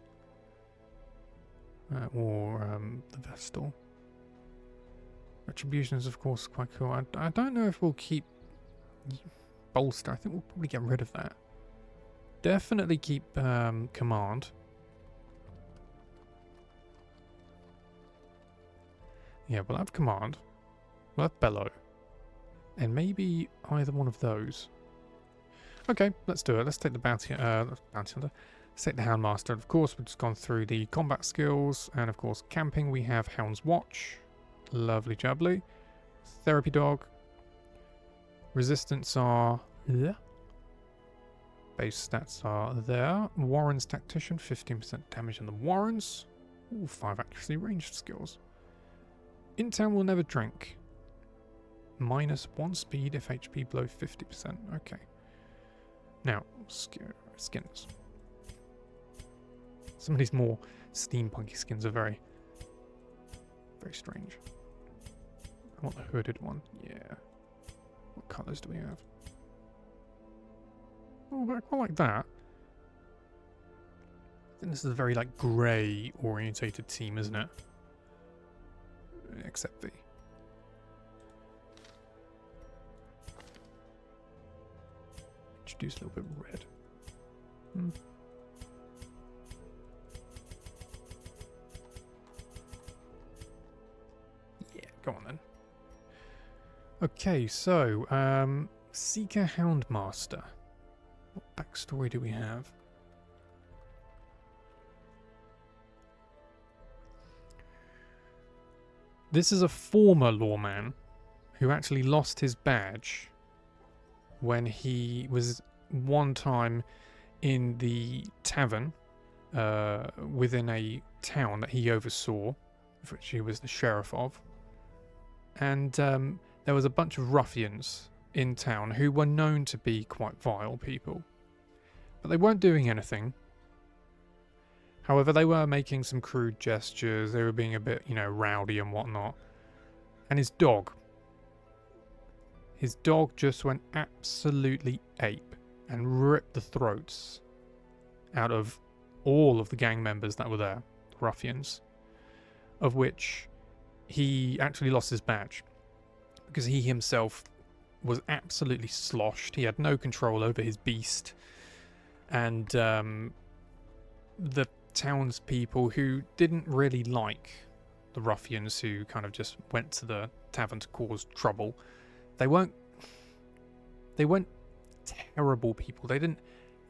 B: the Vestal. Retribution is, of course, quite cool. I don't know if we'll keep Bolster. I think we'll probably get rid of that. Definitely keep Command. Yeah, we'll have Command. We'll have Bellow. And maybe either one of those. Okay, let's do it. Let's take the Bounty Hunter. Let's take the Houndmaster. Of course, we've just gone through the combat skills. And of course, camping, we have Hound's Watch. Lovely jubbly. Therapy Dog. Resistance are there. Base stats are there. Warren's Tactician, 15% damage on the Warrens. Ooh, 5 accuracy ranged skills. In town will never drink. -1 speed if HP below 50%. Okay. Now, skins. Some of these more steampunky skins are very, very strange. I want the hooded one. Yeah. What colours do we have? Oh, I quite like that. I think this is a very, like, grey orientated team, isn't it? Except the... Introduce a little bit of red. Yeah, go on then. Okay, so, Seeker Houndmaster. What backstory do we have? This is a former lawman who actually lost his badge when he was one time in the tavern within a town that he oversaw, which he was the sheriff of. And there was a bunch of ruffians in town who were known to be quite vile people. But they weren't doing anything. However, they were making some crude gestures. They were being a bit, rowdy and whatnot. And his dog just went absolutely ape and ripped the throats out of all of the gang members that were there, the ruffians, of which he actually lost his badge because he himself was absolutely sloshed. He had no control over his beast. And the townspeople who didn't really like the ruffians who kind of just went to the tavern to cause trouble, they weren't terrible people. They didn't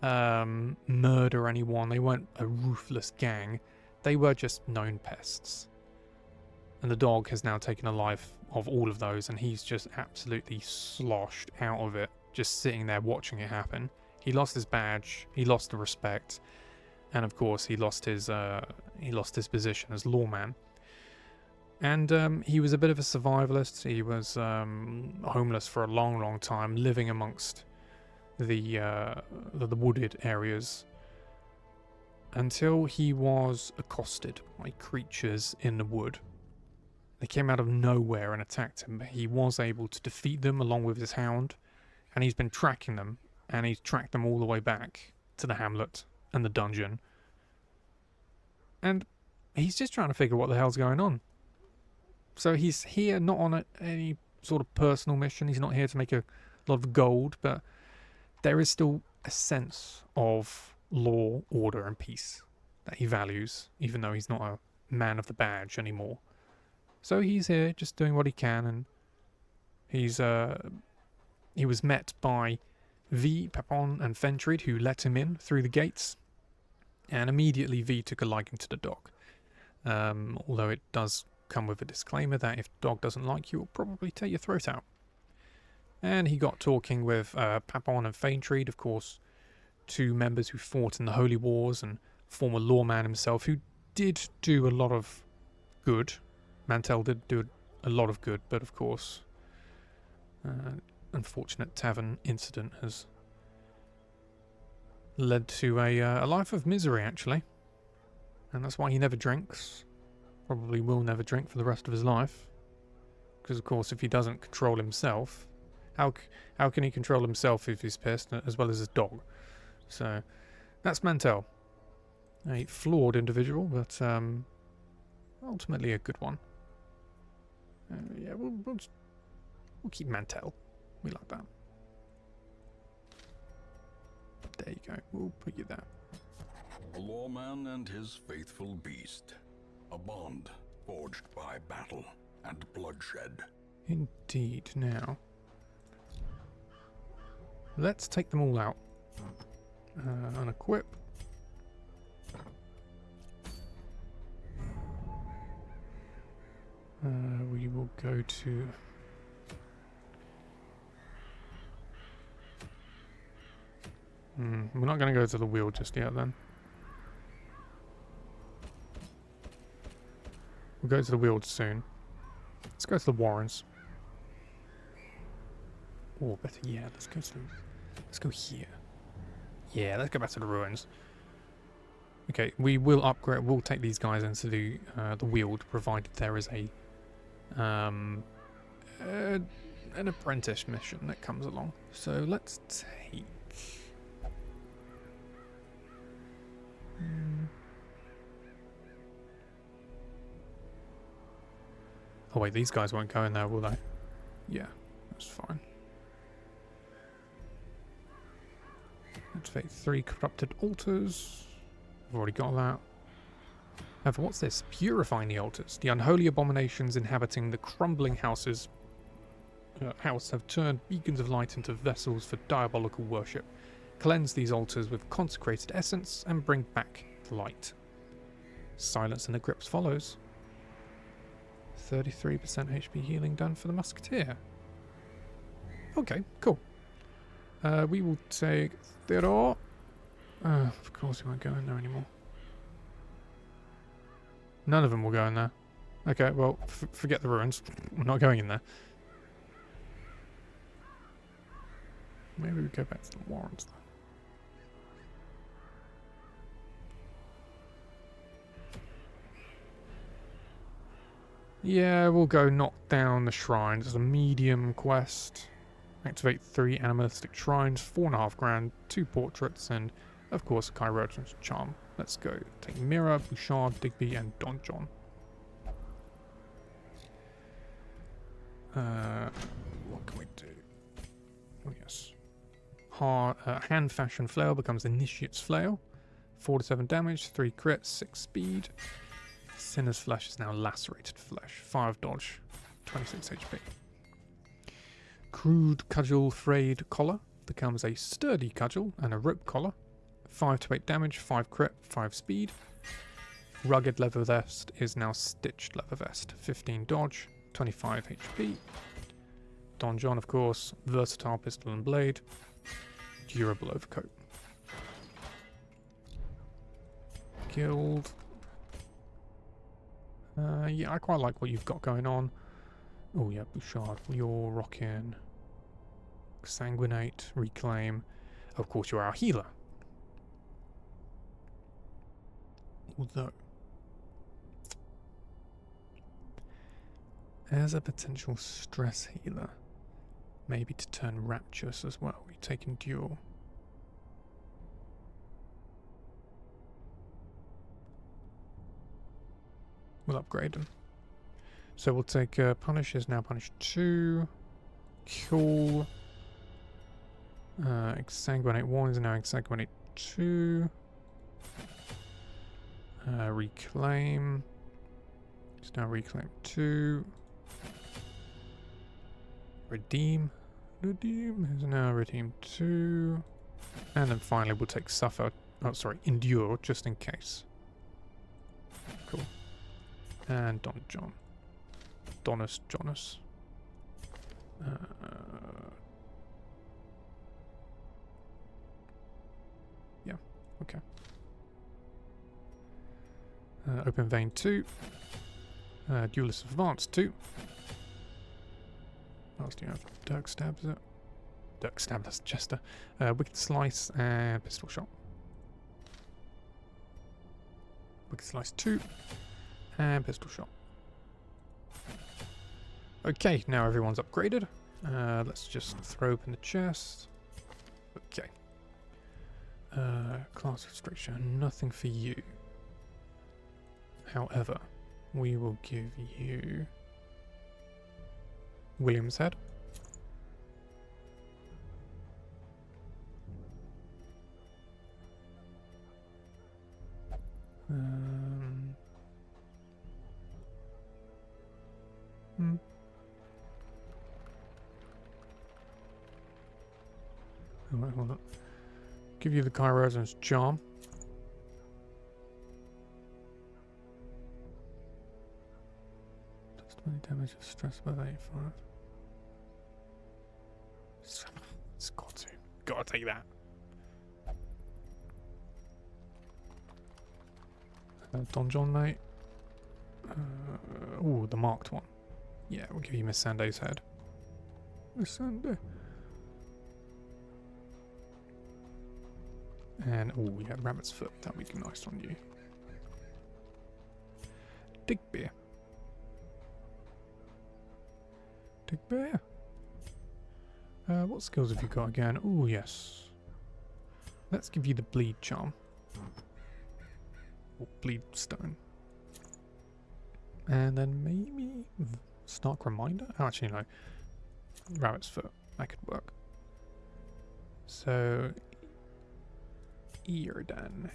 B: murder anyone. They weren't a ruthless gang. They were just known pests. And the dog has now taken a life of all of those, and he's just absolutely sloshed out of it, just sitting there watching it happen. He lost his badge, he lost the respect, and of course he lost his position as lawman. And he was a bit of a survivalist. He was homeless for a long, long time, living amongst the wooded areas until he was accosted by creatures in the wood. They came out of nowhere and attacked him, but he was able to defeat them along with his hound, and he's been tracking them, and he's tracked them all the way back to the hamlet and the dungeon. And he's just trying to figure what the hell's going on. So he's here not on any sort of personal mission. He's not here to make a lot of gold, but there is still a sense of law, order, and peace that he values, even though he's not a man of the badge anymore. So he's here just doing what he can, and he was met by V, Papon, and Fentrid, who let him in through the gates, and immediately V took a liking to the dog. Although it does come with a disclaimer that if the dog doesn't like you, it'll probably tear your throat out. And he got talking with Papon and Fentrid, of course, two members who fought in the Holy Wars, and former lawman himself, who did do a lot of good. Mantell did do a lot of good, but of course, unfortunate tavern incident has led to a life of misery, actually. And that's why he never drinks. Probably will never drink for the rest of his life. Because, of course, if he doesn't control himself, how can he control himself if he's pissed, as well as his dog? So, that's Mantell. A flawed individual, but ultimately a good one. Yeah, we'll keep Mantell. We like that. There you go. We'll put you there.
A: A lawman and his faithful beast. A bond forged by battle and bloodshed.
B: Indeed. Now, let's take them all out. Unequip. We will go to... we're not going to go to the wheel just yet then. We'll go to the wheel soon. Let's go to the Warrens. Or better, yeah, let's go here. Yeah, let's go back to the ruins. Okay, we will upgrade. We'll take these guys into the Weald, provided there is an apprentice mission that comes along. So let's take. Oh wait, these guys won't go in there, will they? Yeah, that's fine. Activate 3 corrupted altars. I've already got that. However, what's this? Purifying the altars. The unholy abominations inhabiting the crumbling houses have turned beacons of light into vessels for diabolical worship. Cleanse these altars with consecrated essence and bring back light. Silence and the grips follows. 33% HP healing done for the musketeer. Okay, cool. We will take Theodore. Of course, we won't go in there anymore. None of them will go in there. Okay, well, forget the ruins. We're not going in there. Maybe we go back to the Warrens then. Yeah, we'll go knock down the shrines. It's a medium quest. Activate 3 animalistic shrines, 4.5 grand, 2 portraits, and of course a Chirurgeon's charm. Let's go. Take Mira, Bouchard, Digby, and Don John. What can we do? Oh yes. Hand fashion flail becomes Initiate's flail. 4 to 7 damage, 3 crits, 6 speed. Sinner's flesh is now lacerated flesh. 5 dodge, 26 HP. Crude cudgel frayed collar becomes a sturdy cudgel and a rope collar. 5 to 8 damage, 5 crit, 5 speed. Rugged leather vest is now stitched leather vest. 15 dodge, 25 HP. Don John, of course, versatile pistol and blade. Durable overcoat. Guild. Yeah, I quite like what you've got going on. Oh yeah, Bouchard, you're rocking. Sanguinate, Reclaim. Of course, you're our healer. Although, as a potential stress healer. Maybe to turn rapturous as well. We take endure. We'll upgrade them. So we'll take punish is now punish 2. Cool. Exsanguinate 1 is now exsanguinate 2. Reclaim. It's now reclaim 2. Redeem. Redeem is now redeem 2. And then finally we'll take suffer. Oh, sorry, endure just in case. Cool. And Don John. Donus Jonas. Yeah, okay. Open Vein 2. Duelist Advance 2. What else do you have? Dirk Stab, is it? Dirk Stab, that's Jester. Wicked Slice and Pistol Shot. Wicked Slice 2 and Pistol Shot. Okay, now everyone's upgraded. Let's just throw open the chest. Okay. Class restriction, nothing for you. However, we will give you William's Head. Alright, hold on. Give you the Chirosan's Charm. Does 20 damage of stress above 85. It's got to. Gotta take that. Don John, mate. Ooh, the marked one. Yeah, we'll give you Miss Sanday's head. Miss Sanday. And, oh, yeah, Rabbit's Foot. That'll be nice on you. Dig Bear. Dig Bear. What skills have you got again? Oh, yes. Let's give you the Bleed Charm. Or Bleed Stone. And then maybe Stark Reminder? Oh, actually, no. Rabbit's Foot. That could work. So, Eardan,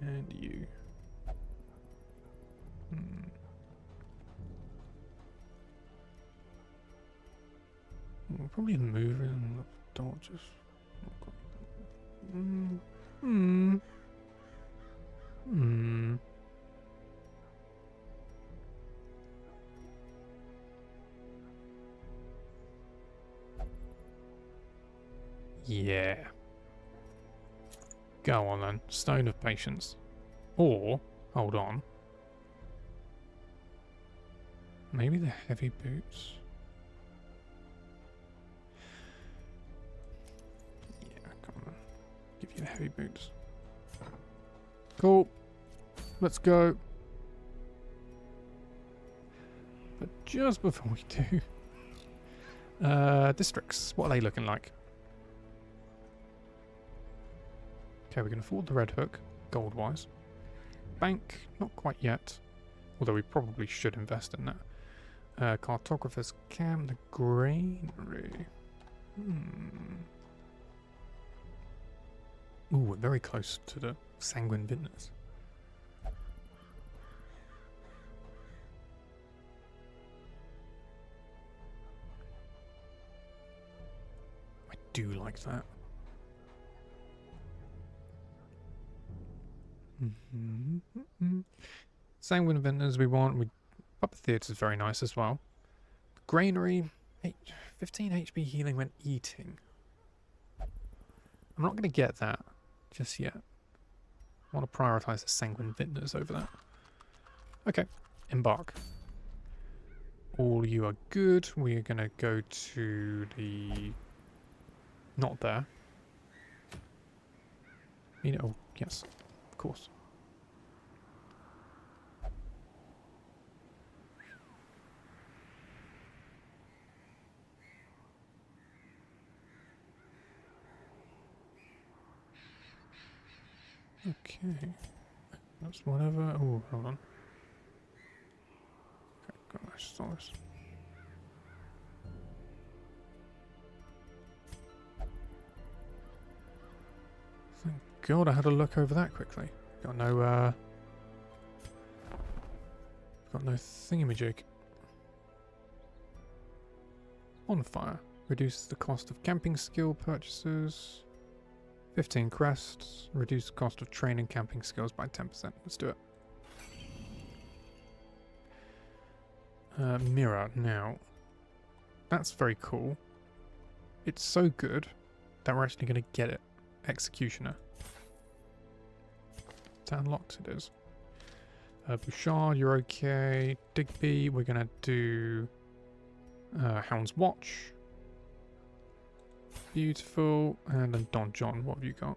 B: and you. Probably the mover and the dodges. Yeah. Go on then. Stone of Patience. Or, hold on. Maybe the heavy boots. Yeah, come on. Give you the heavy boots. Cool. Let's go. But just before we do, districts. What are they looking like? Okay, we can afford the Red Hook, gold-wise. Bank, not quite yet. Although we probably should invest in that. Cartographer's Camp, the Granary. Ooh, we're very close to the Sanguine Vintners. I do like that. Sanguine Vintners we want. Puppet Theatre is very nice as well. Granary, 15 HP healing when eating. I'm not going to get that just yet. I want to prioritise the Sanguine Vintners over that. Okay, embark. All you are good. We are going to go to the... Not there. You know, yes, of course. Okay. That's whatever. Oh, hold on. Okay, got my stars. Thank God I had a look over that quickly. Got no thingamajig. Bonfire. Reduce the cost of camping skill purchases. 15 crests. Reduce the cost of training camping skills by 10%. Let's do it. Mirror. Now, that's very cool. It's so good that we're actually going to get it. Executioner. It's unlocked, it is. Bouchard, you're okay. Digby, we're going to do Hound's Watch. Beautiful. And then Don John, what have you got?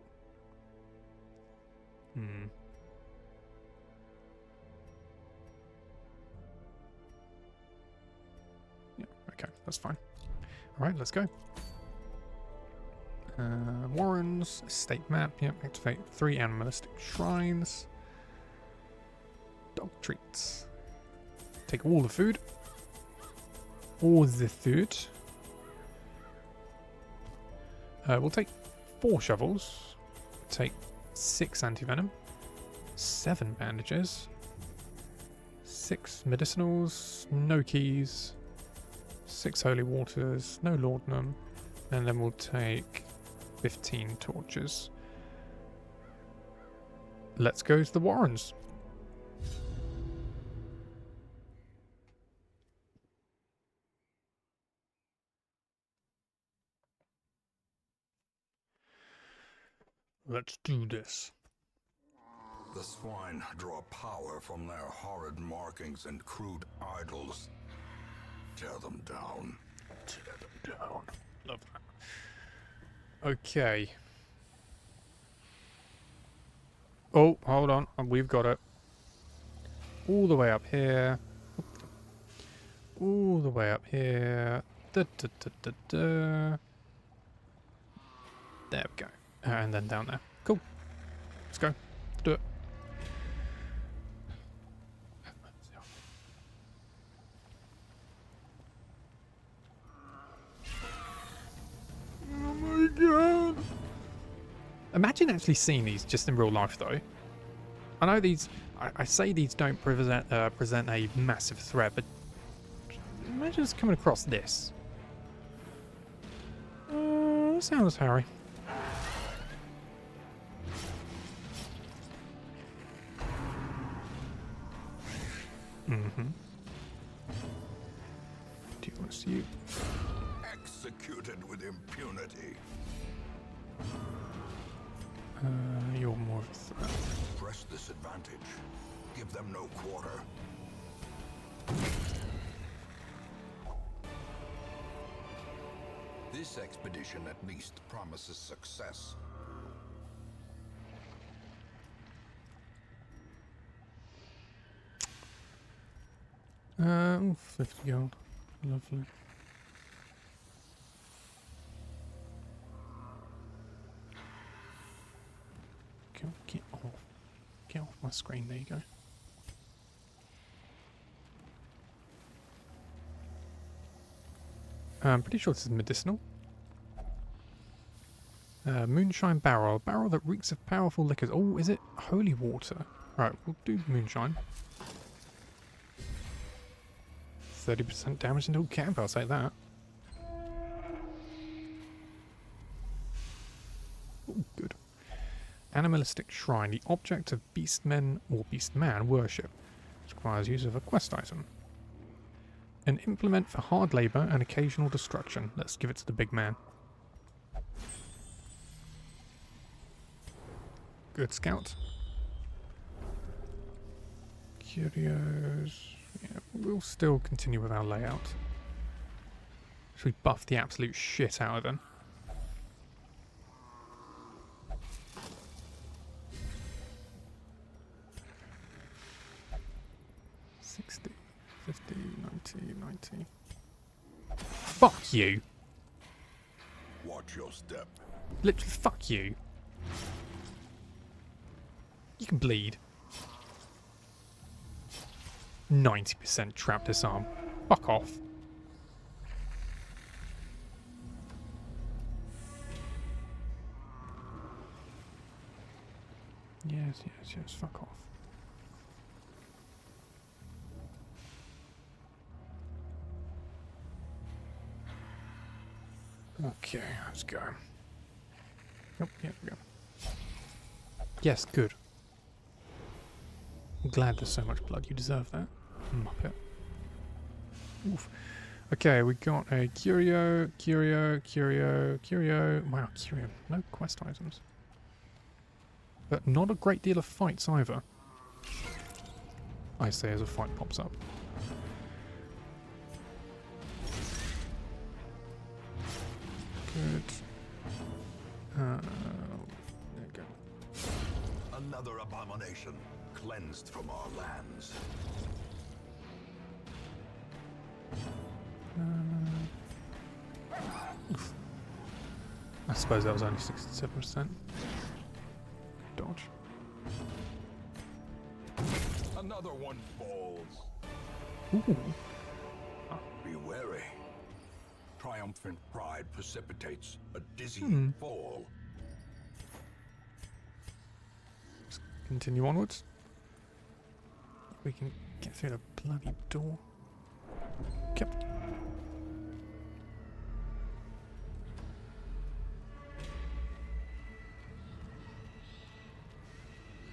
B: Yeah, okay, that's fine. Alright, let's go. Warrens, estate map, yep, activate 3 animalistic shrines. Dog treats. Take all the food. All the food. We'll take 4 shovels. Take 6 anti-venom. 7 bandages. 6 medicinals. No keys. 6 holy waters. No laudanum. And then we'll take 15 torches. Let's go to the Warrens. Let's do this.
A: The swine draw power from their horrid markings and crude idols. Tear them down.
B: Tear them down. Love that. Okay. Oh, hold on. We've got it. All the way up here. All the way up here. Da, da, da, da, da. There we go. And then down there. Cool. Let's go. Do it. Oh my god. Imagine actually seeing these just in real life though. I know these, I say these don't present a massive threat, but imagine us coming across this. Sounds Harry. Do you want to see you?
A: Executed with impunity.
B: You're more of a threat.
A: Press this advantage. Give them no quarter. This expedition at least promises success.
B: 50 gold. Lovely. Get off my screen. There you go. I'm pretty sure this is medicinal. Moonshine barrel. A barrel that reeks of powerful liquors. Oh, is it holy water? Right, we'll do moonshine. 30% damage until camp, I'll say that. Ooh, good. Animalistic shrine. The object of beastmen or beastman worship. This requires use of a quest item. An implement for hard labour and occasional destruction. Let's give it to the big man. Good scout. Curios. Yeah, we'll still continue with our layout. Should we buff the absolute shit out of them? $60, $50, $90. Fuck you.
A: Watch your step.
B: Literally, fuck you. You can bleed. 90% trap disarm. Fuck off. Yes, yes, yes, fuck off. Okay, let's go. Oh, yeah, we go. Yes, good. I'm glad there's so much blood. You deserve that, Muppet. Oof. Okay, we got a curio. Wow, curio. No quest items. But not a great deal of fights either. I say as a fight pops up. Good. There you go.
A: Another abomination cleansed from our lands.
B: I suppose that was only 67%. Dodge.
A: Another one falls.
B: Ooh.
A: Be wary. Triumphant pride precipitates a dizzying fall.
B: Let's continue onwards. We can get through the bloody door. Yep.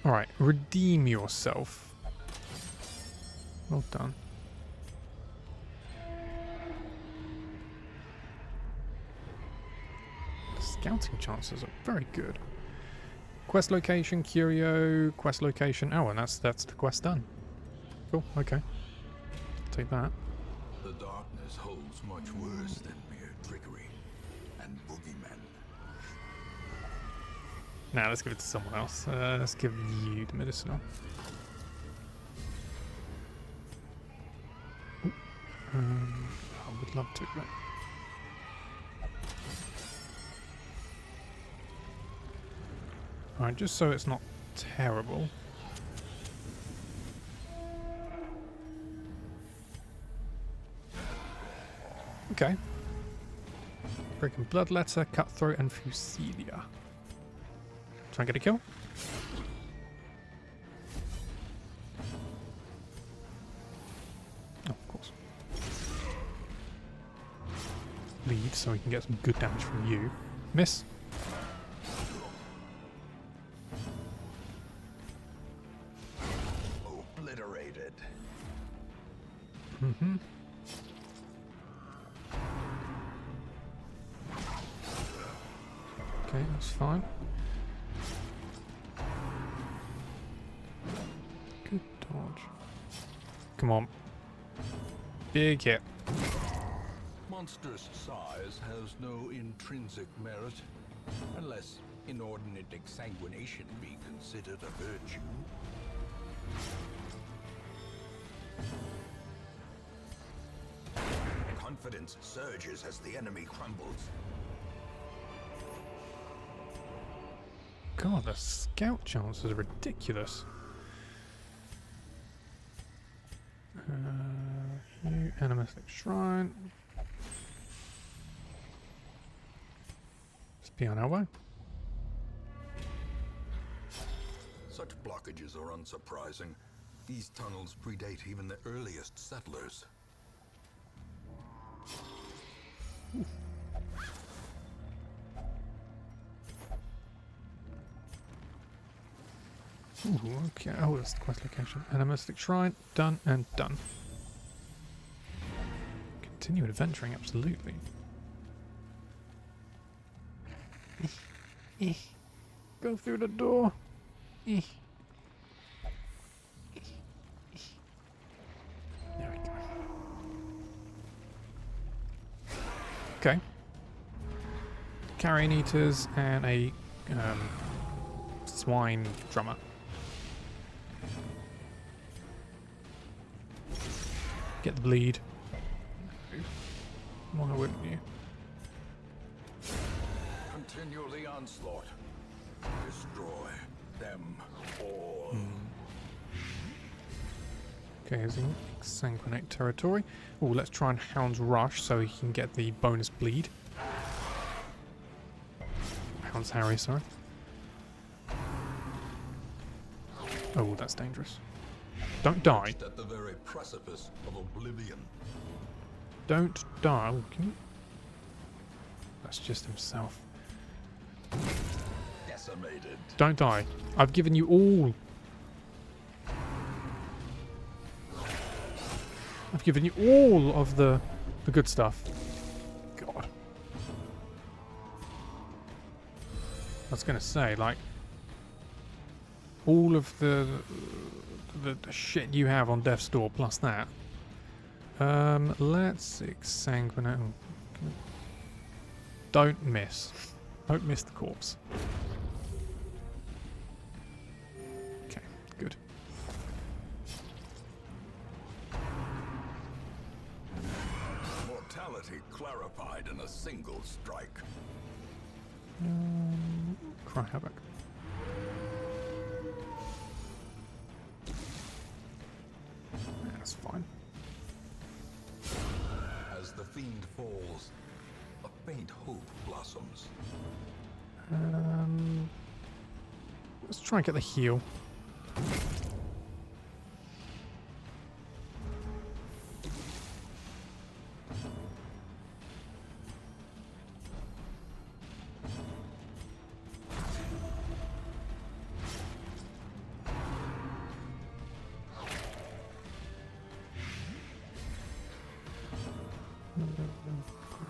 B: Alright, redeem yourself. Well done. The scouting chances are very good. Quest location, curio, quest location. Oh, and that's the quest done. Cool, okay. Take that.
A: The darkness holds much worse than mere trickery and boogeymen.
B: Now let's give it to someone else. Let's give you the medicinal. Ooh. I would love to, but... Alright, just so it's not terrible. Okay. Breaking Bloodletter, Cutthroat, and Fusilia. Try and get a kill. Oh, of course. Leave so we can get some good damage from you. Miss.
A: Obliterated.
B: Mm-hmm. Okay, that's fine. Good dodge. Come on. Big hit.
A: Monstrous size has no intrinsic merit, unless inordinate exsanguination be considered a virtue. Confidence surges as the enemy crumbles.
B: God, the scout chances are ridiculous. New animistic shrine. Let's be on our way.
A: Such blockages are unsurprising. These tunnels predate even the earliest settlers.
B: Ooh, okay. Oh, that's the quest location. Animistic shrine. Done and done. Continue adventuring, absolutely. Go through the door. There we go. Okay. Carrion eaters and a swine drummer. Get the bleed. Why wouldn't you?
A: Continue the onslaught. Destroy. them all.
B: Okay, he's in Sanguinate territory. Oh, let's try and Hound's Rush so he can get the bonus bleed. Hound's Harry, sorry. Oh, that's dangerous. Don't die.
A: At the very precipice of oblivion.
B: Don't die. Oh, can you... That's just himself.
A: Decimated.
B: Don't die. I've given you all. I've given you all of the good stuff. God. I was going to say, like, all of the shit you have on Death's Door plus that. Let's exsanguinate. Don't miss. Don't miss the corpse. Okay, good.
A: Mortality clarified in a single strike.
B: Cry havoc. That's fine.
A: As the fiend falls, a faint hope blossoms.
B: Let's try and get the heal.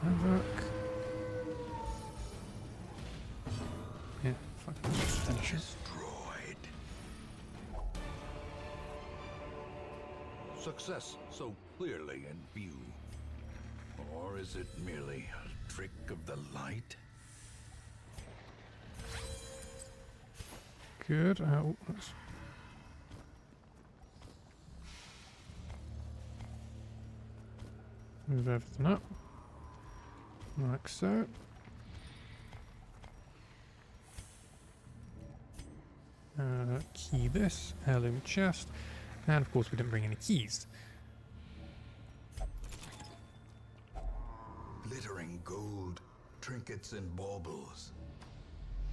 B: Havoc. Yeah, fucking just finish it.
A: Destroyed. Success so clearly in view. Or is it merely a trick of the light?
B: Good. Oh, that's... Move everything up. Like so. Key this. Heirloom chest. And of course we didn't bring any keys.
A: Glittering gold, trinkets and baubles.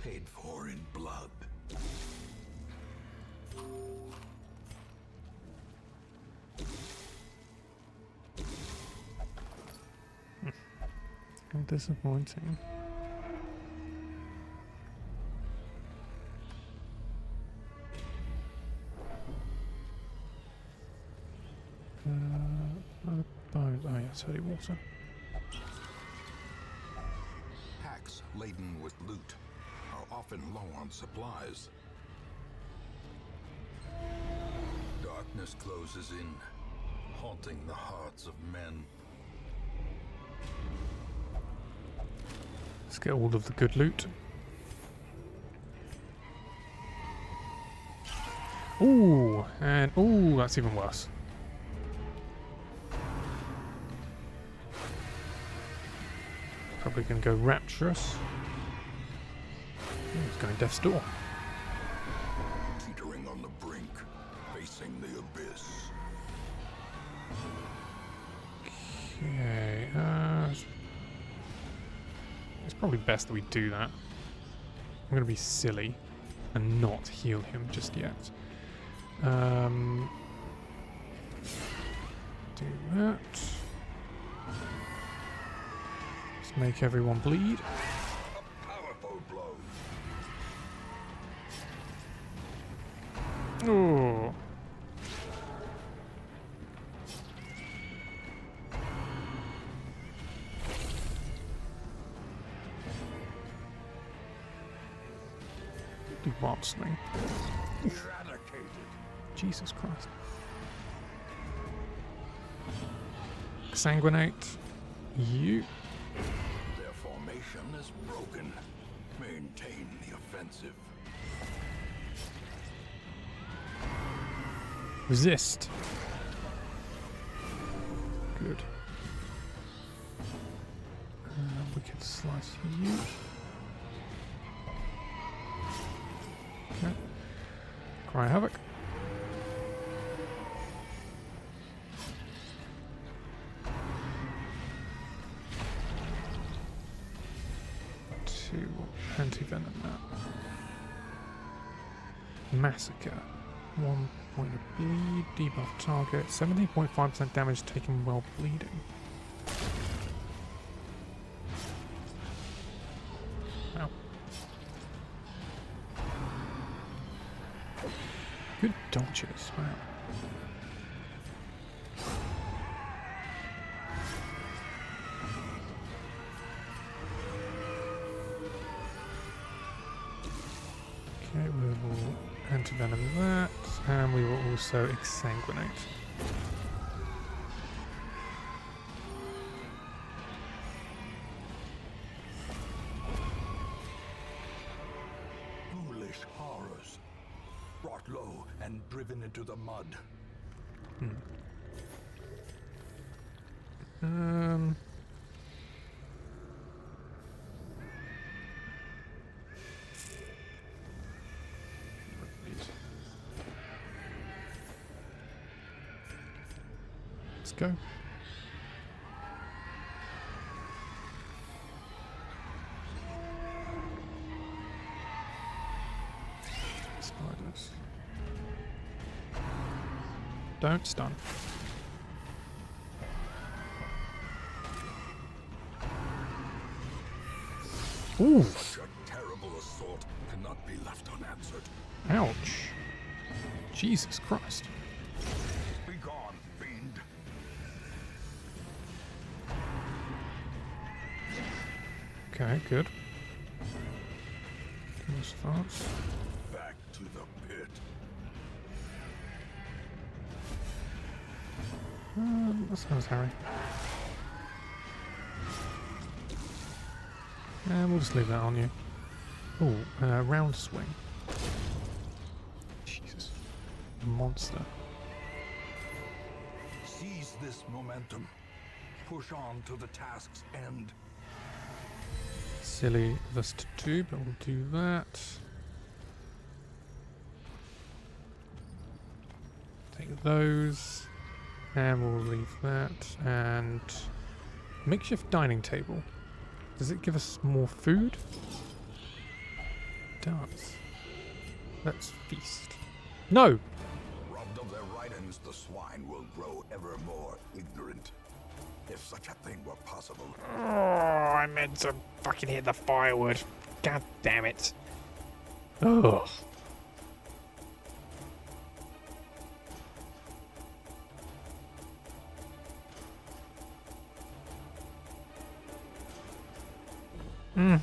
A: Paid for in blood.
B: How disappointing. Bones. Oh yeah, it's holy water.
A: Packs laden with loot are often low on supplies. Darkness closes in, haunting the hearts of men.
B: Let's get all of the good loot. Ooh, and ooh, that's even worse. Probably gonna go rapturous. He's going Death's Door.
A: Teetering on the brink, facing the abyss.
B: Okay, it's probably best that we do that. I'm going to be silly and not heal him just yet. Do that. Let's make everyone bleed.
A: A powerful blow.
B: Oh. Wild swing.
A: Eradicated.
B: Jesus Christ. Sanguinate. You.
A: Their formation is broken. Maintain the offensive.
B: Resist. Good. We can slice you. Okay. Cry Havoc. Two anti-venom that. Massacre. 1 point of bleed, debuff target, 17.5% damage taken while bleeding. Ow. Good dodges, wow. Okay, we will anti-venom that, and we will also exsanguinate.
A: Foolish horrors, brought low and driven into the mud.
B: Let's go. Spiders. Don't stun. Ooh.
A: Such a terrible assault cannot be left unanswered.
B: Ouch. Jesus Christ.
A: Be gone, fiend.
B: Okay, good. Kills fast.
A: Back to the pit.
B: That sounds Harry. We'll just leave that on you. Oh, round swing. Jesus. Monster.
A: Seize this momentum. Push on to the task's end.
B: Silly of us to do, but we'll do that. Take those. And we'll leave that. And makeshift dining table. Does it give us more food? It does. Let's feast. No!
A: Robbed of their right ends, the swine will grow ever more ignorant. If such a thing were possible.
B: Oh, I meant to fucking hit the firewood. God damn it. Oh. Hmm.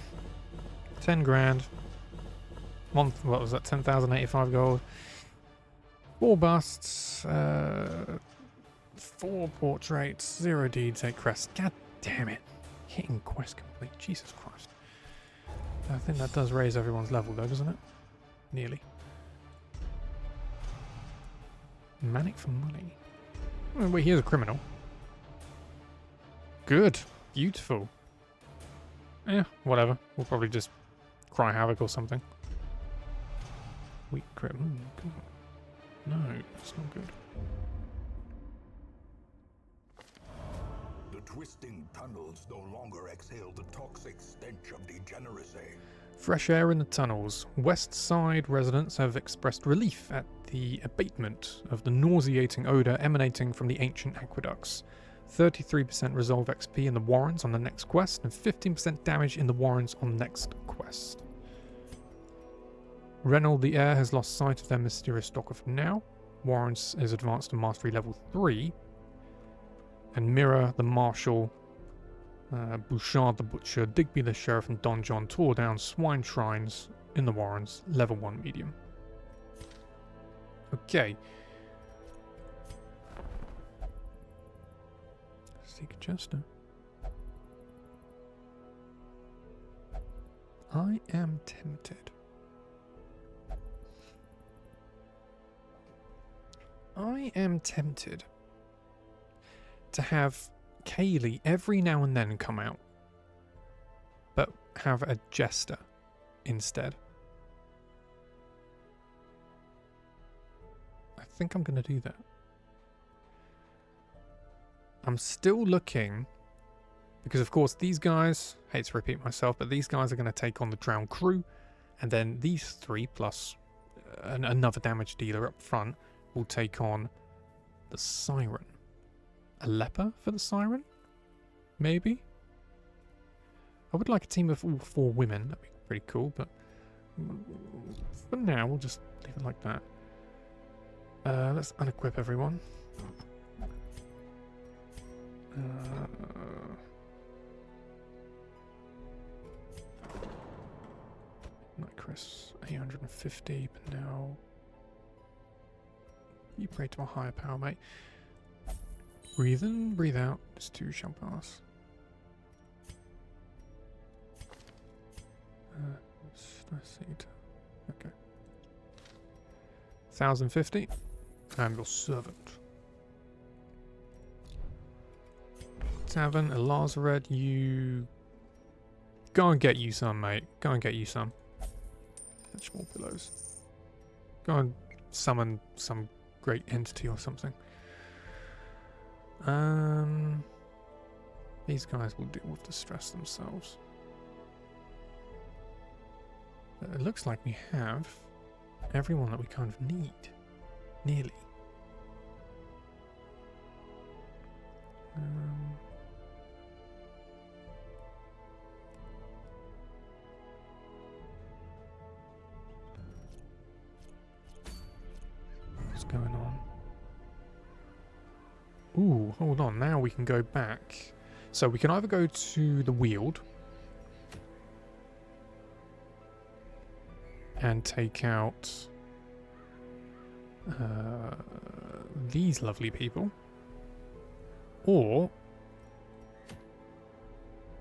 B: 10 grand. What was that? 10,085 gold. 4 busts. 4 portraits. 0 deeds. 8 crests. God damn it. Hitting quest complete. Jesus Christ. I think that does raise everyone's level though, doesn't it? Nearly. Manic for money. Oh, wait, here's a criminal. Good. Beautiful. Yeah, whatever. We'll probably just cry havoc or something. Weak crit. Good. No, that's not good.
A: The twisting tunnels no longer exhale the toxic stench of degeneracy.
B: Fresh air in the tunnels. West Side residents have expressed relief at the abatement of the nauseating odour emanating from the ancient aqueducts. 33% resolve XP in the Warrens on the next quest, and 15% damage in the Warrens on the next quest. Reynold the Heir has lost sight of their mysterious stalker for now. Warrens is advanced to Mastery level 3. And Mirror the Marshal, Bouchard the Butcher, Digby the Sheriff, and Don John tore down swine shrines in the Warrens, level 1 medium. Okay. Seek Jester. I am tempted. I am tempted to have Kaylee every now and then come out, but have a Jester instead. think I'm going to do that. I'm still looking, because of course these guys, hate to repeat myself, but these guys are going to take on the drowned crew, and then these three plus another damage dealer up front will take on the Siren. A Leper for the Siren? Maybe? I would like a team of all 4 women, that'd be pretty cool, but for now we'll just leave it like that. Let's unequip everyone. Night Chris, 850, but now you pray to a higher power, mate. Breathe in, breathe out, this too shall pass. Okay. 1050. I'm your servant. Tavern, Elazared, you... Go and get you some, mate. Go and get you some. Fetch more pillows. Go and summon some great entity or something. These guys will deal with the stress themselves. But it looks like we have everyone that we kind of need. Nearly. What's going on? Ooh, hold on. Now we can go back. So we can either go to the Weald and take out these lovely people, or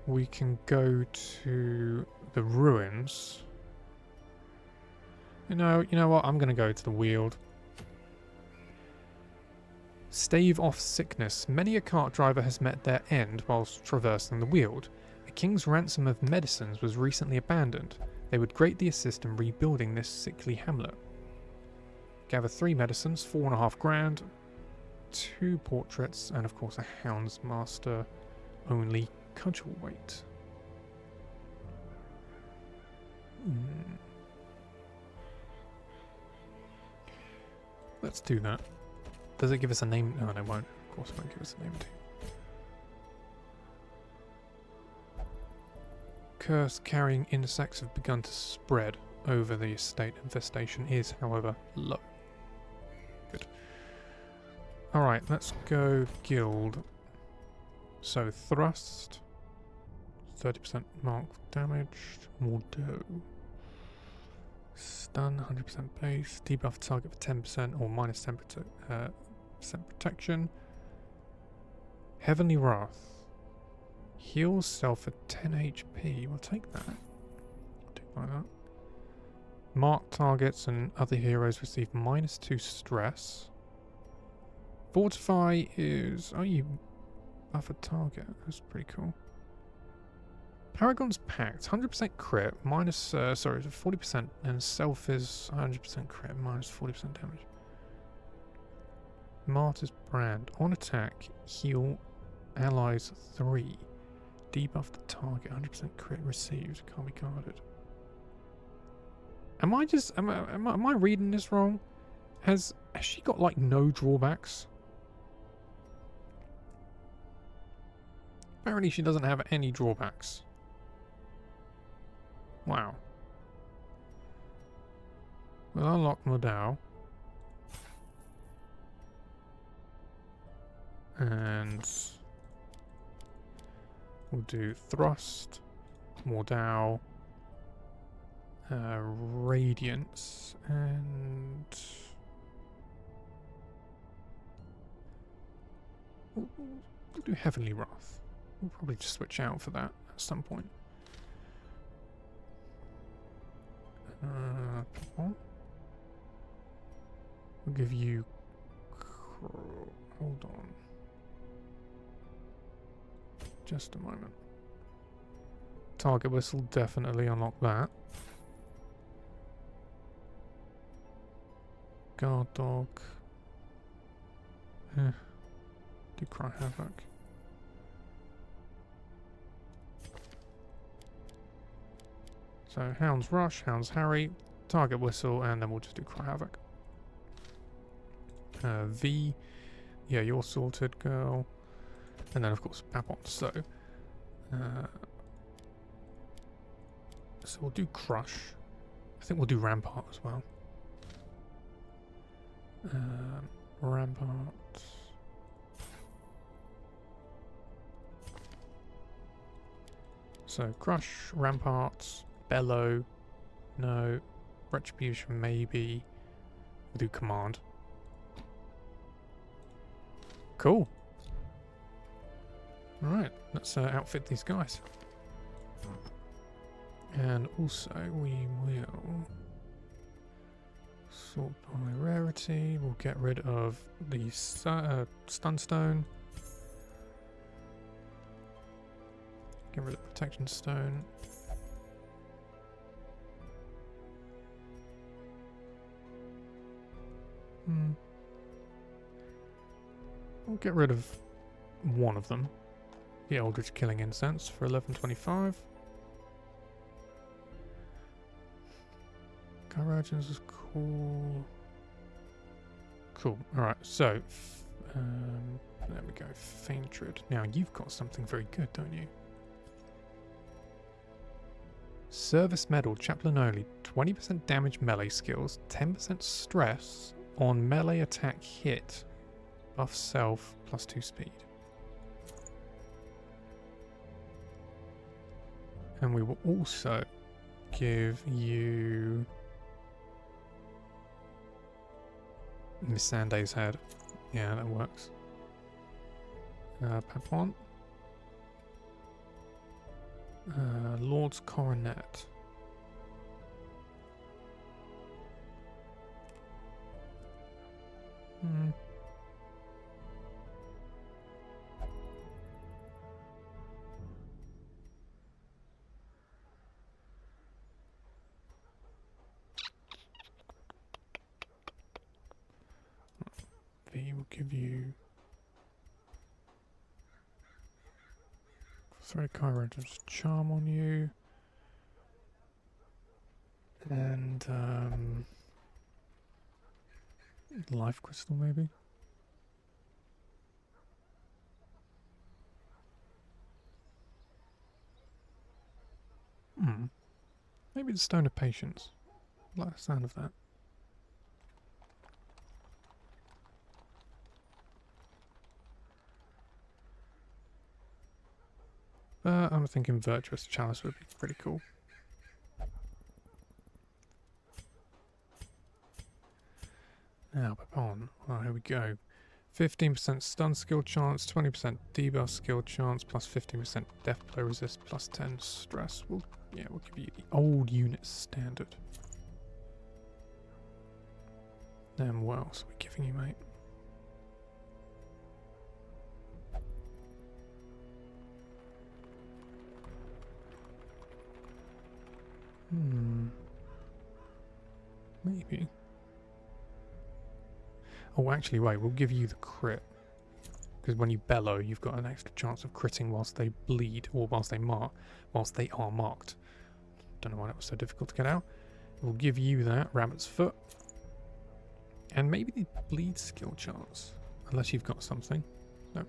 B: we can go to the ruins. You know what? I'm going to go to the Weald. Stave off sickness. Many a cart driver has met their end whilst traversing the Weald. A king's ransom of medicines was recently abandoned. They would greatly assist in rebuilding this sickly hamlet. Gather 3 medicines, 4.5 grand, 2 portraits, and of course a Hound's Master only cudgel weight. Let's do that. Does it give us a name? No, it won't. Of course it won't give us a name too. Curse carrying insects have begun to spread over the estate. Infestation is, however, low. Good. Alright, let's go guild. So, thrust. 30% mark damage. Mordeaux. Stun, 100% base. Debuff target for 10% or minus 10% protection. Heavenly Wrath. Heals self for 10 HP. We'll take that. I'll take like that. Marked targets and other heroes receive minus 2 stress. Fortify is... Oh, you buff a target. That's pretty cool. Paragon's Pact. 100% crit. Minus... sorry, 40%. And self is 100% crit. Minus 40% damage. Martyr's Brand. On attack, heal allies 3. Debuff the target. 100% crit received. Can't be guarded. Am I just... Am I reading this wrong? Has she got, like, no drawbacks? Apparently she doesn't have any drawbacks. Wow. We'll unlock Mordeaux. And we'll do Thrust, Mordeaux, Radiance, and we'll do Heavenly Wrath. We'll probably just switch out for that at some point. We'll give you... Hold on. Just a moment. Target Whistle, definitely unlock that. Guard Dog. Do Cry Havoc. So Hound's Rush, Hound's Harry, Target Whistle, and then we'll just do Cry Havoc. V, yeah, you're sorted, girl. And then of course Papon. So we'll do Crush. I think we'll do Rampart as well. Rampart. So Crush, Rampart, Bellow, no, Retribution maybe. We'll do Command. Cool. Alright, let's outfit these guys. And also we will sort by rarity. We'll get rid of the Stunstone. Get rid of Protection Stone. We'll get rid of one of them. The Eldritch Killing Incense for 1125. Convergence is cool. Cool. Alright, so there we go. Faintred. Now you've got something very good, don't you? Service Medal, Chaplain only. 20% damage melee skills, 10% stress on melee attack hit. Buff self, +2 speed. And we will also give you Miss Sanday's head. Yeah, that works. Papon. Lord's Coronet. V will give you throw Chiro's charm on you, and life crystal maybe. Maybe the Stone of Patience. I like the sound of that. I'm thinking Virtuous Chalice would be pretty cool. Now, Papon. Oh, here we go. 15% stun skill chance, 20% debuff skill chance, plus 15% death blow resist, plus 10 stress. We'll give you the old unit standard. Then what else are we giving you, mate? Maybe. Oh, actually, wait, we'll give you the crit. Because when you bellow, you've got an extra chance of critting whilst they bleed, or whilst they are marked. Don't know why that was so difficult to get out. We'll give you that, Rabbit's Foot. And maybe the bleed skill chance. Unless you've got something. No.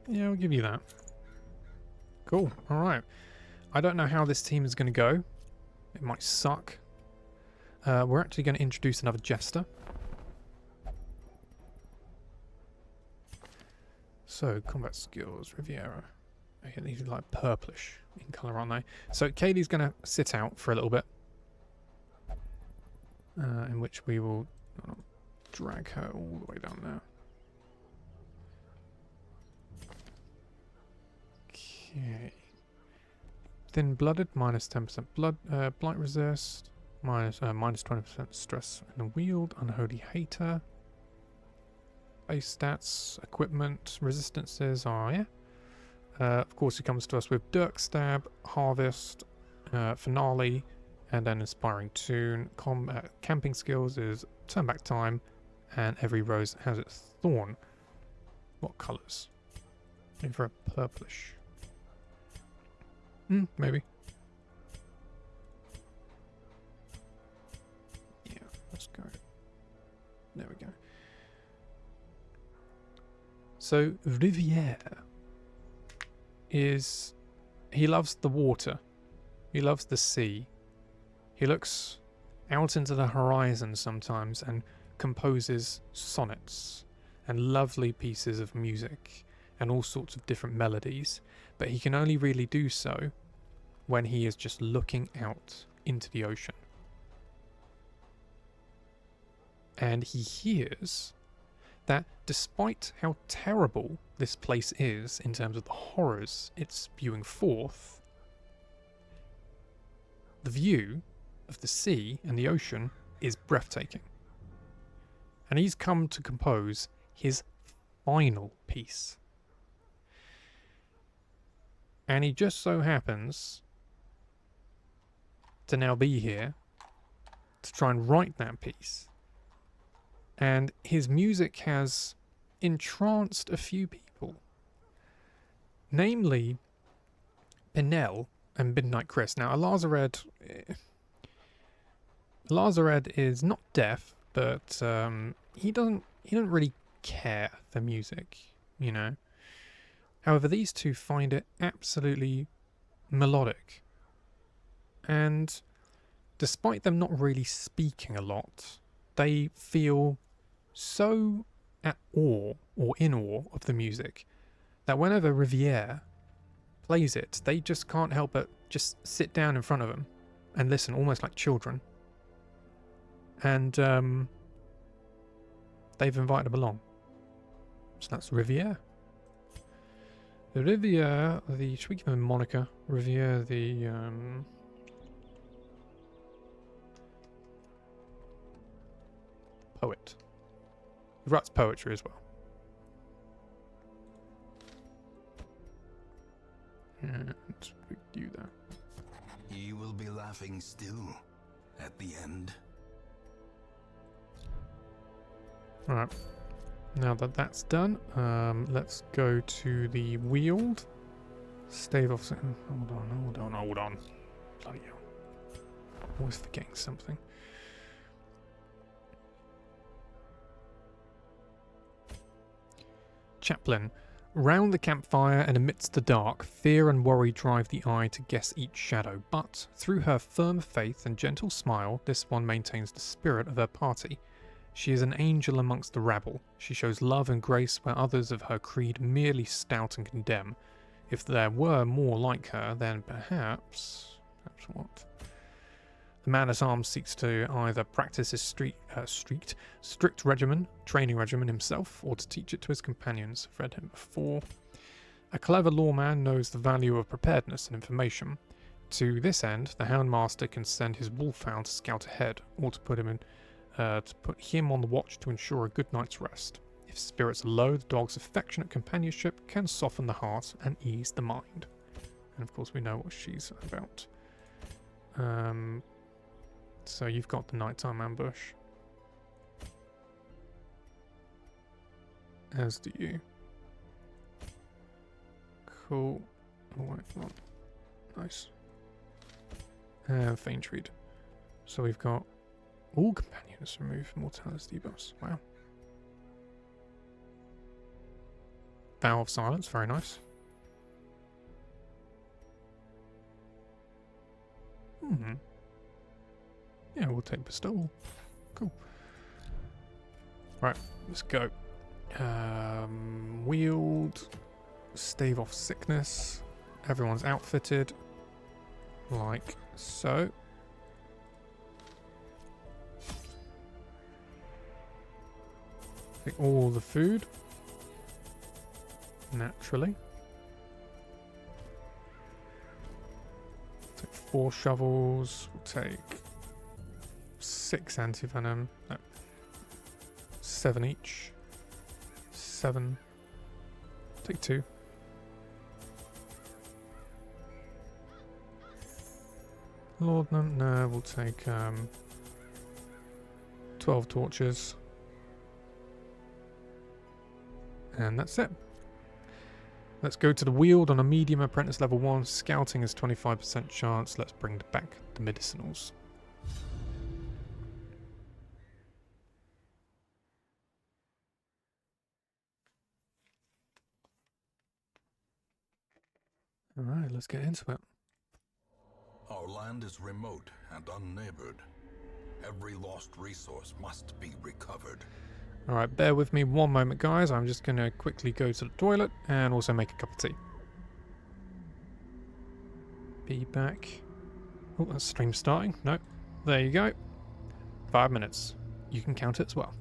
B: Yeah, I'll give you that. Cool. Alright. I don't know how this team is going to go. It might suck. We're actually going to introduce another Jester. So, combat skills, Riviera. Okay, these are like purplish in colour, aren't they? So, Kaylee's going to sit out for a little bit. In which we will drag her all the way down there. Okay. Thin-blooded, minus 10% blood, blight resist, minus 20% stress in the wield, unholy hater. Base stats, equipment, resistances are, Of course, he comes to us with Dirk Stab, Harvest, Finale, and then Inspiring Tune. Combat camping skills is Turn Back Time, and every rose has its thorn. What colours? Maybe for a purplish. Maybe. Yeah, let's go. There we go. So, Riviere is... He loves the water. He loves the sea. He looks out into the horizon sometimes and composes sonnets and lovely pieces of music and all sorts of different melodies, but he can only really do so when he is just looking out into the ocean. And he hears that despite how terrible this place is in terms of the horrors it's spewing forth, the view of the sea and the ocean is breathtaking. And he's come to compose his final piece. And he just so happens to now be here to try and write that piece. And his music has entranced a few people. Namely, Pinel and Midnight Chris. Now, Lazared is not deaf, but he doesn't really care for music, you know. However, these two find it absolutely melodic. And despite them not really speaking a lot, they feel so at awe or in awe of the music that whenever Riviere plays it, they just can't help but just sit down in front of him and listen, almost like children. And they've invited him along. So that's Riviere. The Riviere, should we give him a moniker? Riviere, poet. He writes poetry as well. And we do that.
C: He will be laughing still at the end.
B: Alright. Now that that's done, let's go to the Wield. Stave off. Hold on. Bloody hell. Always forgetting something. Chaplain. Round the campfire and amidst the dark, fear and worry drive the eye to guess each shadow, but through her firm faith and gentle smile, this one maintains the spirit of her party. She is an angel amongst the rabble. She shows love and grace where others of her creed merely stout and condemn. If there were more like her, then perhaps what? The man-at-arms seeks to either practice his strict training regimen himself, or to teach it to his companions. I've read him before. A clever lawman knows the value of preparedness and information. To this end, the Houndmaster can send his wolfhound to scout ahead, or to put him on the watch to ensure a good night's rest. If spirits are low, the dog's affectionate companionship can soften the heart and ease the mind. And of course we know what she's about. So you've got the nighttime ambush. As do you. Cool. Oh, wait, come on. Nice. And Faint Read. So we've got all companions remove mortality debuffs. Wow. Vow of Silence, very nice. Yeah, we'll take Vestal. Cool. Right, let's go. Wield. Stave off sickness. Everyone's outfitted. Like so. Take all the food. Naturally. Take 4 shovels. We'll take 6 anti-venom. No. 7 each. 7. Take 2. Laudanum, no, we'll take 12 torches. And that's it. Let's go to the Wield on a medium apprentice level 1. Scouting is 25% chance. Let's bring back the medicinals. Alright, let's get into it.
A: Our land is remote and unneighbored. Every lost resource must be recovered.
B: Alright, bear with me one moment, guys. I'm just going to quickly go to the toilet and also make a cup of tea. Be back. Oh, that's stream starting. No, there you go. 5 minutes. You can count it as well.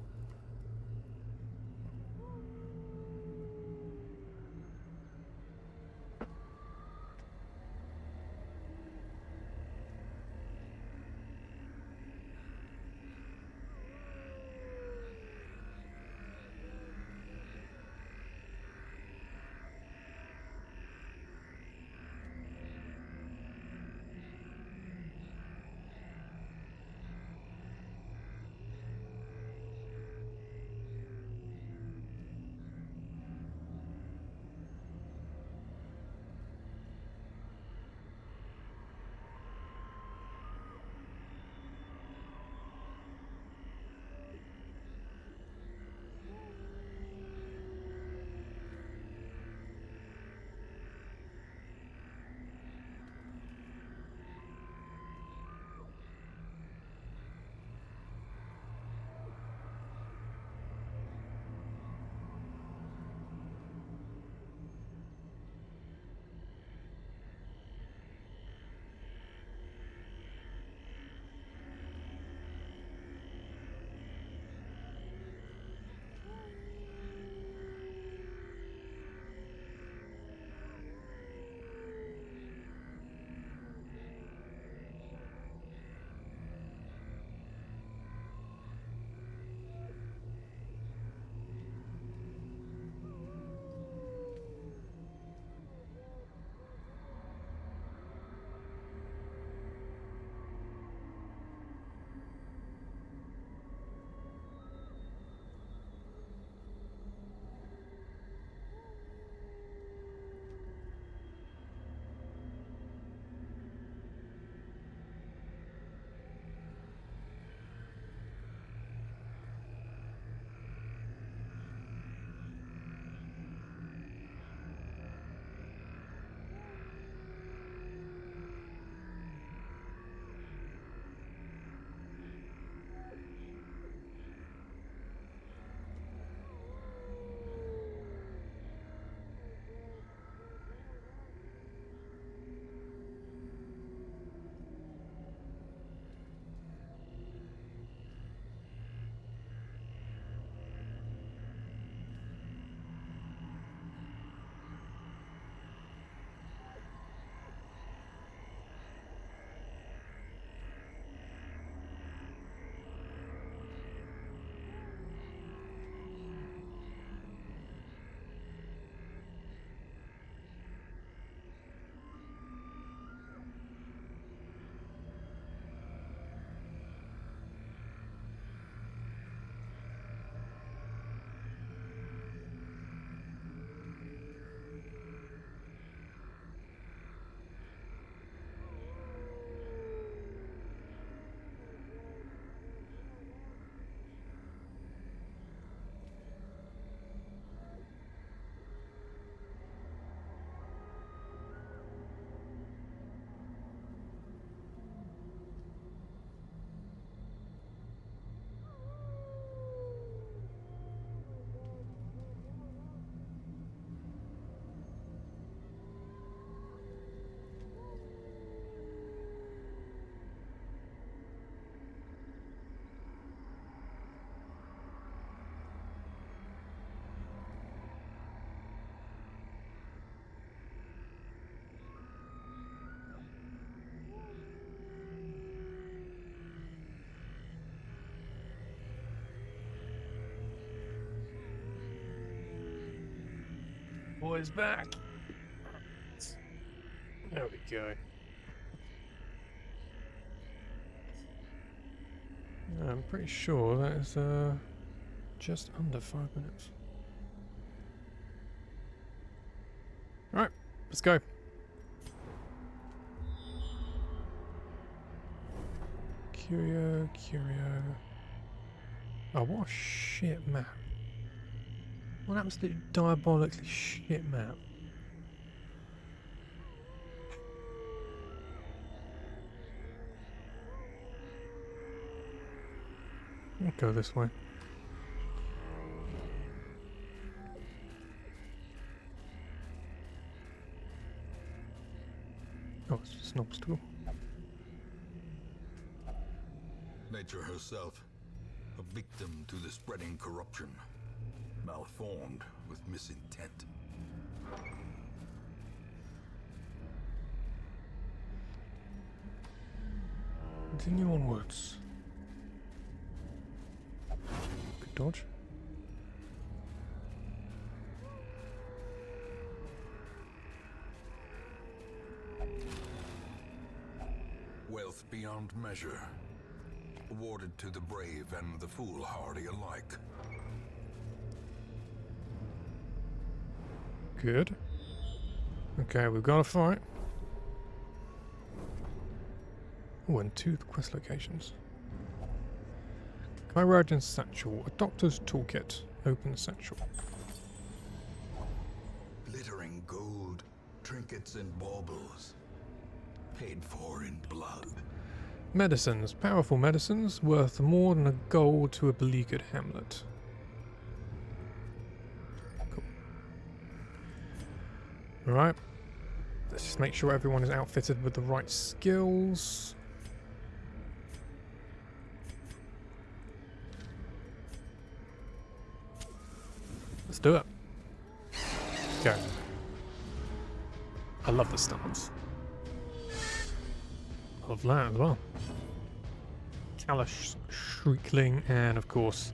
B: Boys back. There we go. Yeah, I'm pretty sure that is just under 5 minutes. Alright, let's go. Curio. Oh, what a shit map. What an absolutely diabolically shit map. I'll go this way. Oh, it's just an obstacle.
A: Nature herself, a victim to the spreading corruption, malformed with misintent.
B: Continue onwards. Good dodge.
A: Wealth beyond measure, awarded to the brave and the foolhardy alike.
B: Good. Okay, we've got a fight. Oh, and 2 quest locations. Chirurgeon's Satchel. A doctor's toolkit. Open satchel.
A: Glittering gold, trinkets and baubles, paid for in blood.
B: Medicines. Powerful medicines worth more than a gold to a beleaguered hamlet. Cool. Alright. Let's just make sure everyone is outfitted with the right skills. Let's do it. Go. I love the stuns. Love that as well. Callous Shriekling, and of course,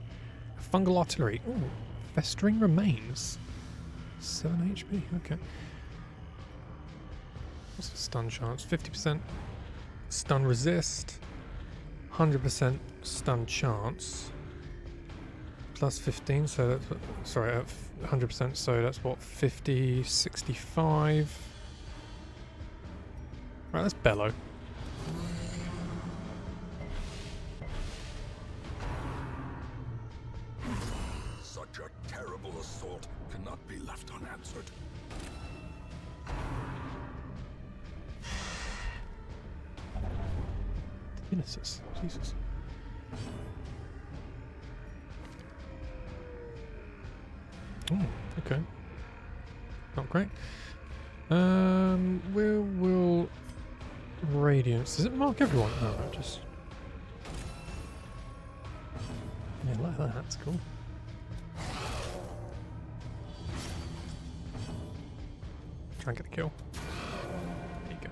B: Fungal Artillery. Ooh, Festering Remains. 7 HP, okay. What's the stun chance? 50% stun resist, 100% stun chance, plus 15, so that's, sorry, 100%, so that's what, 50, 65. Right, let's bellow.
A: Such a terrible assault cannot be left unanswered.
B: Genesis, Jesus. Oh, okay. Not great. We'll Radiance. Does it mark everyone? No, no, just. Yeah, like that. That's cool. Try and get a kill. There you go.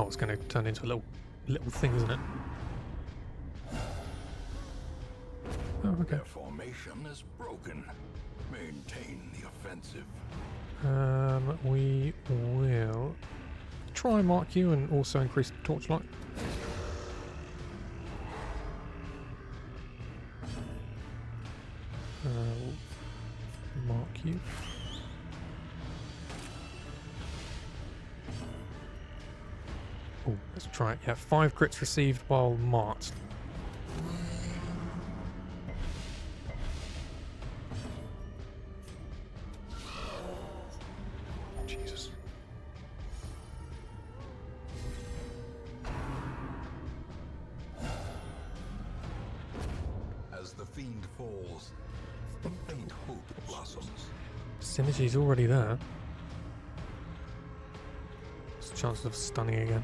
B: Oh, it's going to turn into a little thing, isn't it? Oh, okay.
A: Their formation is broken. Maintain the offensive.
B: We will try and mark you and also increase the torchlight. Mark you. Oh, let's try it. Yeah, 5 crits received while marked. Jesus.
A: As the fiend falls, a faint hope blossoms.
B: Synergy's already there. There's a chance of stunning again.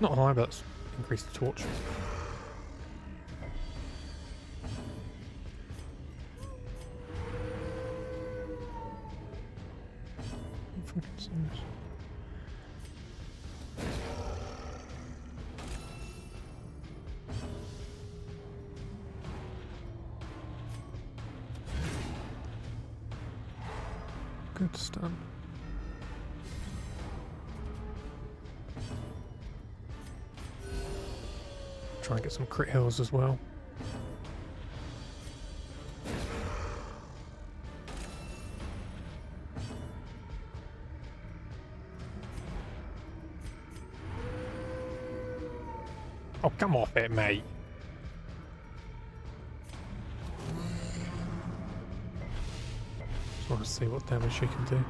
B: Not high, but let's increase the torch. Good stun. Try and get some crit hills as well. Oh, come off it, mate. Just want to see what damage she can do.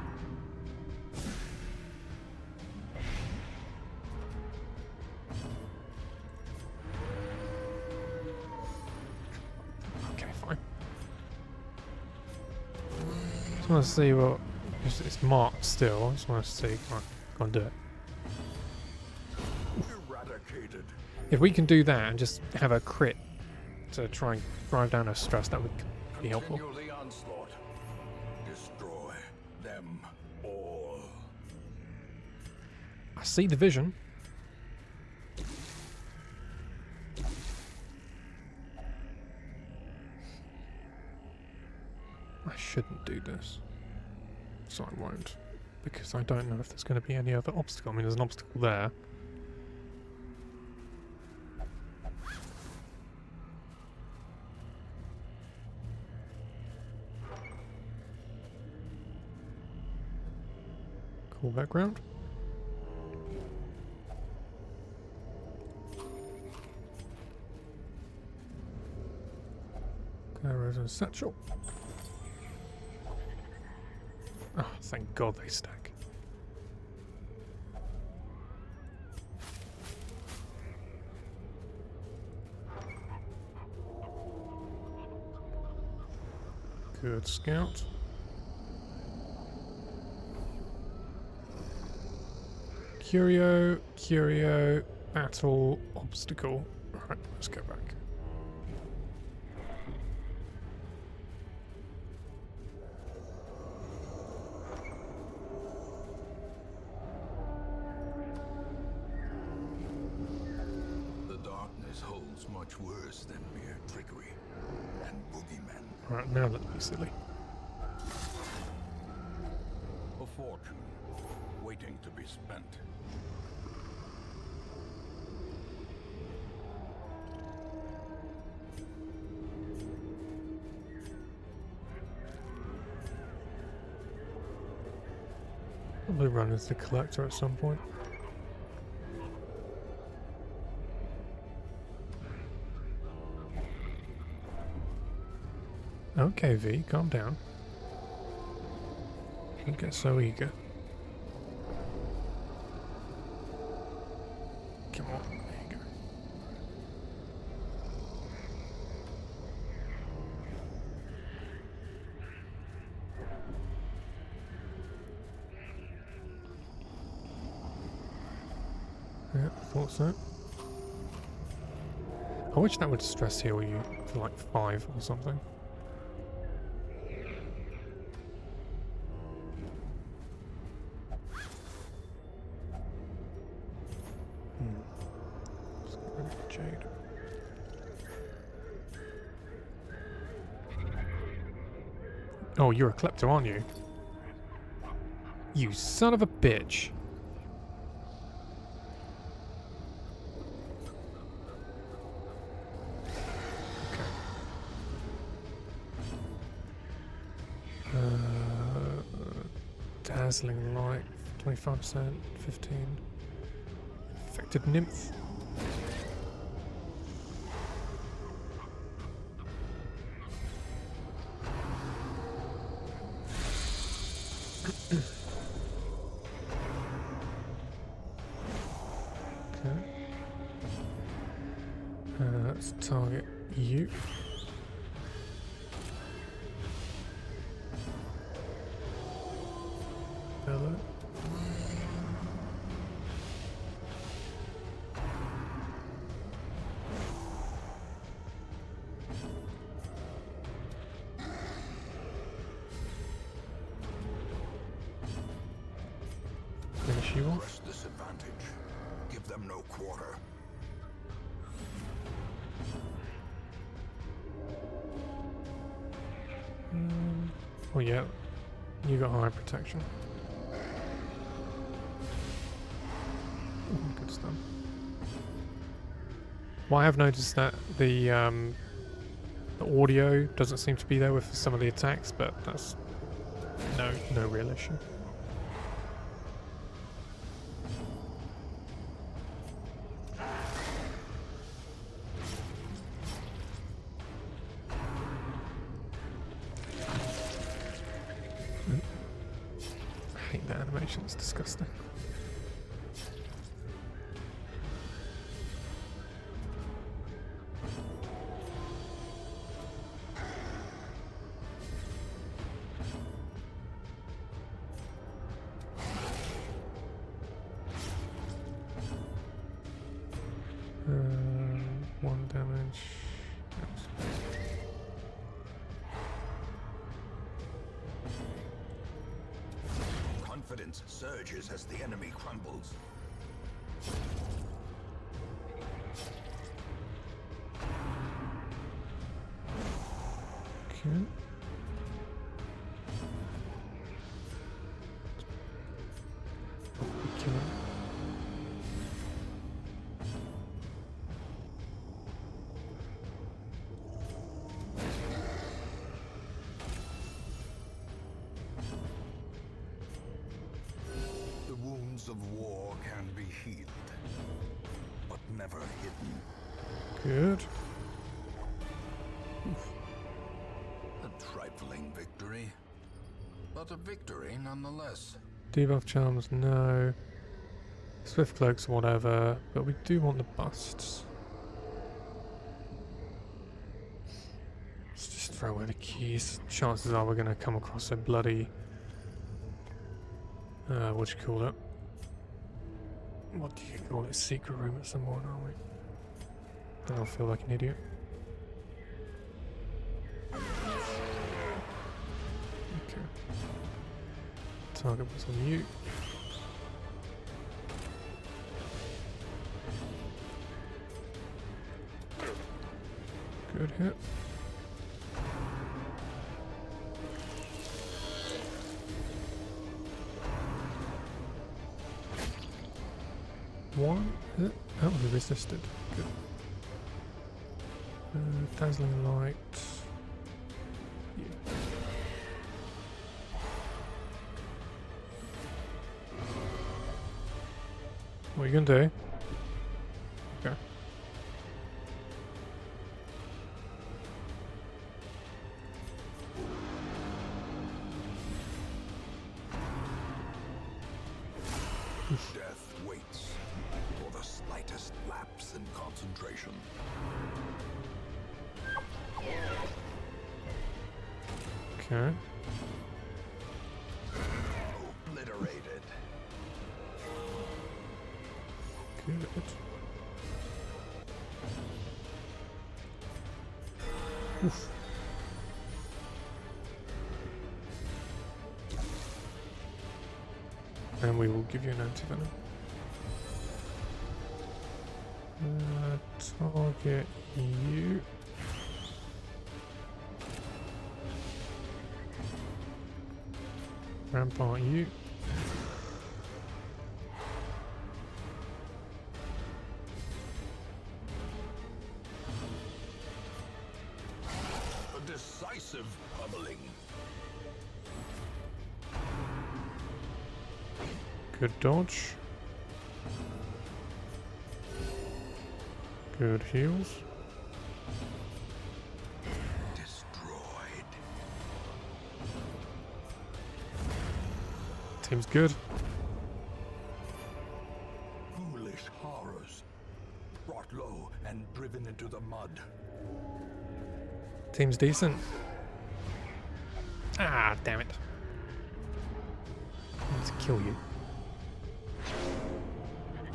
B: Okay, fine. Just want to see what... It's marked still. I just want to see. Can't do it.
A: Eradicated.
B: If we can do that and just have a crit to try and drive down her stress, that would be helpful.
A: Continue the onslaught. Destroy them all.
B: I see the vision. I shouldn't do this. So I won't. Because I don't know if there's going to be any other obstacle. I mean, there's an obstacle there. Cool background. There is a satchel. Oh, thank God they stack. Good scout. Curio, battle, obstacle. Alright, let's go back.
C: The darkness holds much worse than mere trickery and boogeymen.
B: Alright, now let's be silly.
A: A fortune waiting to be spent.
B: Probably run as the collector at some point. Okay, V, calm down. Don't get so eager. Come on, there you go. Yeah, I thought so. I wish that would stress heal you for like 5 or something. Let's get rid of the jade. Oh, you're a klepto, aren't you? You son of a bitch. Dazzling light, 25%, 15. Infected nymph. Okay. Let's target you. Pallet. Finish you off.
C: Press this advantage. Give them no quarter.
B: Oh yeah, you got high protection. Ooh, good stuff. Well, I have noticed that the audio doesn't seem to be there with some of the attacks, but that's no real issue. It's disgusting. One damage.
C: Confidence surges as the enemy crumbles.
B: Okay. Kill him.
C: The wounds of war can be healed, but never hidden.
B: Good.
C: A trifling victory, but a victory nonetheless.
B: Debuff charms, no. Swift cloaks, whatever. But we do want the busts. Let's just throw away the keys. Chances are we're going to come across a bloody... what do you call it? What do you call it? Secret room at some point, aren't we? Then I'll feel like an idiot. Okay. Target was on you. Good hit. One hit. Oh, we resisted. Good. Dazzling light. Yeah. What are you gonna do? Okay.
C: Death waits for the slightest lapse in concentration.
B: Okay.
C: Obliterated.
B: Good. Oof. And we will give you an antivenom. Target you. Rampart you.
C: A decisive pummeling.
B: Good dodge. Good heals.
C: Destroyed.
B: Team's good.
C: Foolish horrors. Brought low and driven into the mud.
B: Team's decent. Ah, damn it. Let's kill you.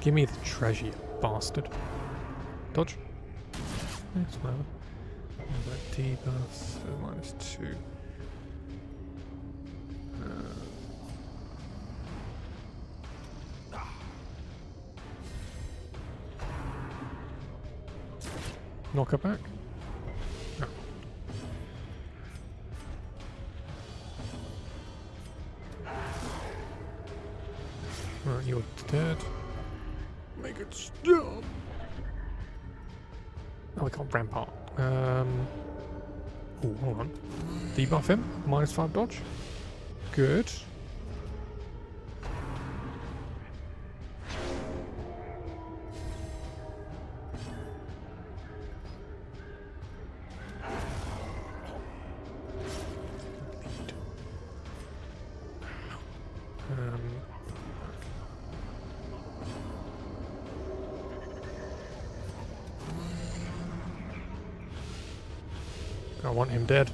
B: Give me the treasure, you bastard. Dodge. Yes, whatever. That debuffs, -2. Knock her back. No. Right, you're dead. Make it stop. Oh, we can't rampart. Oh, hold on. Debuff him. -5 dodge. Good. I want him dead.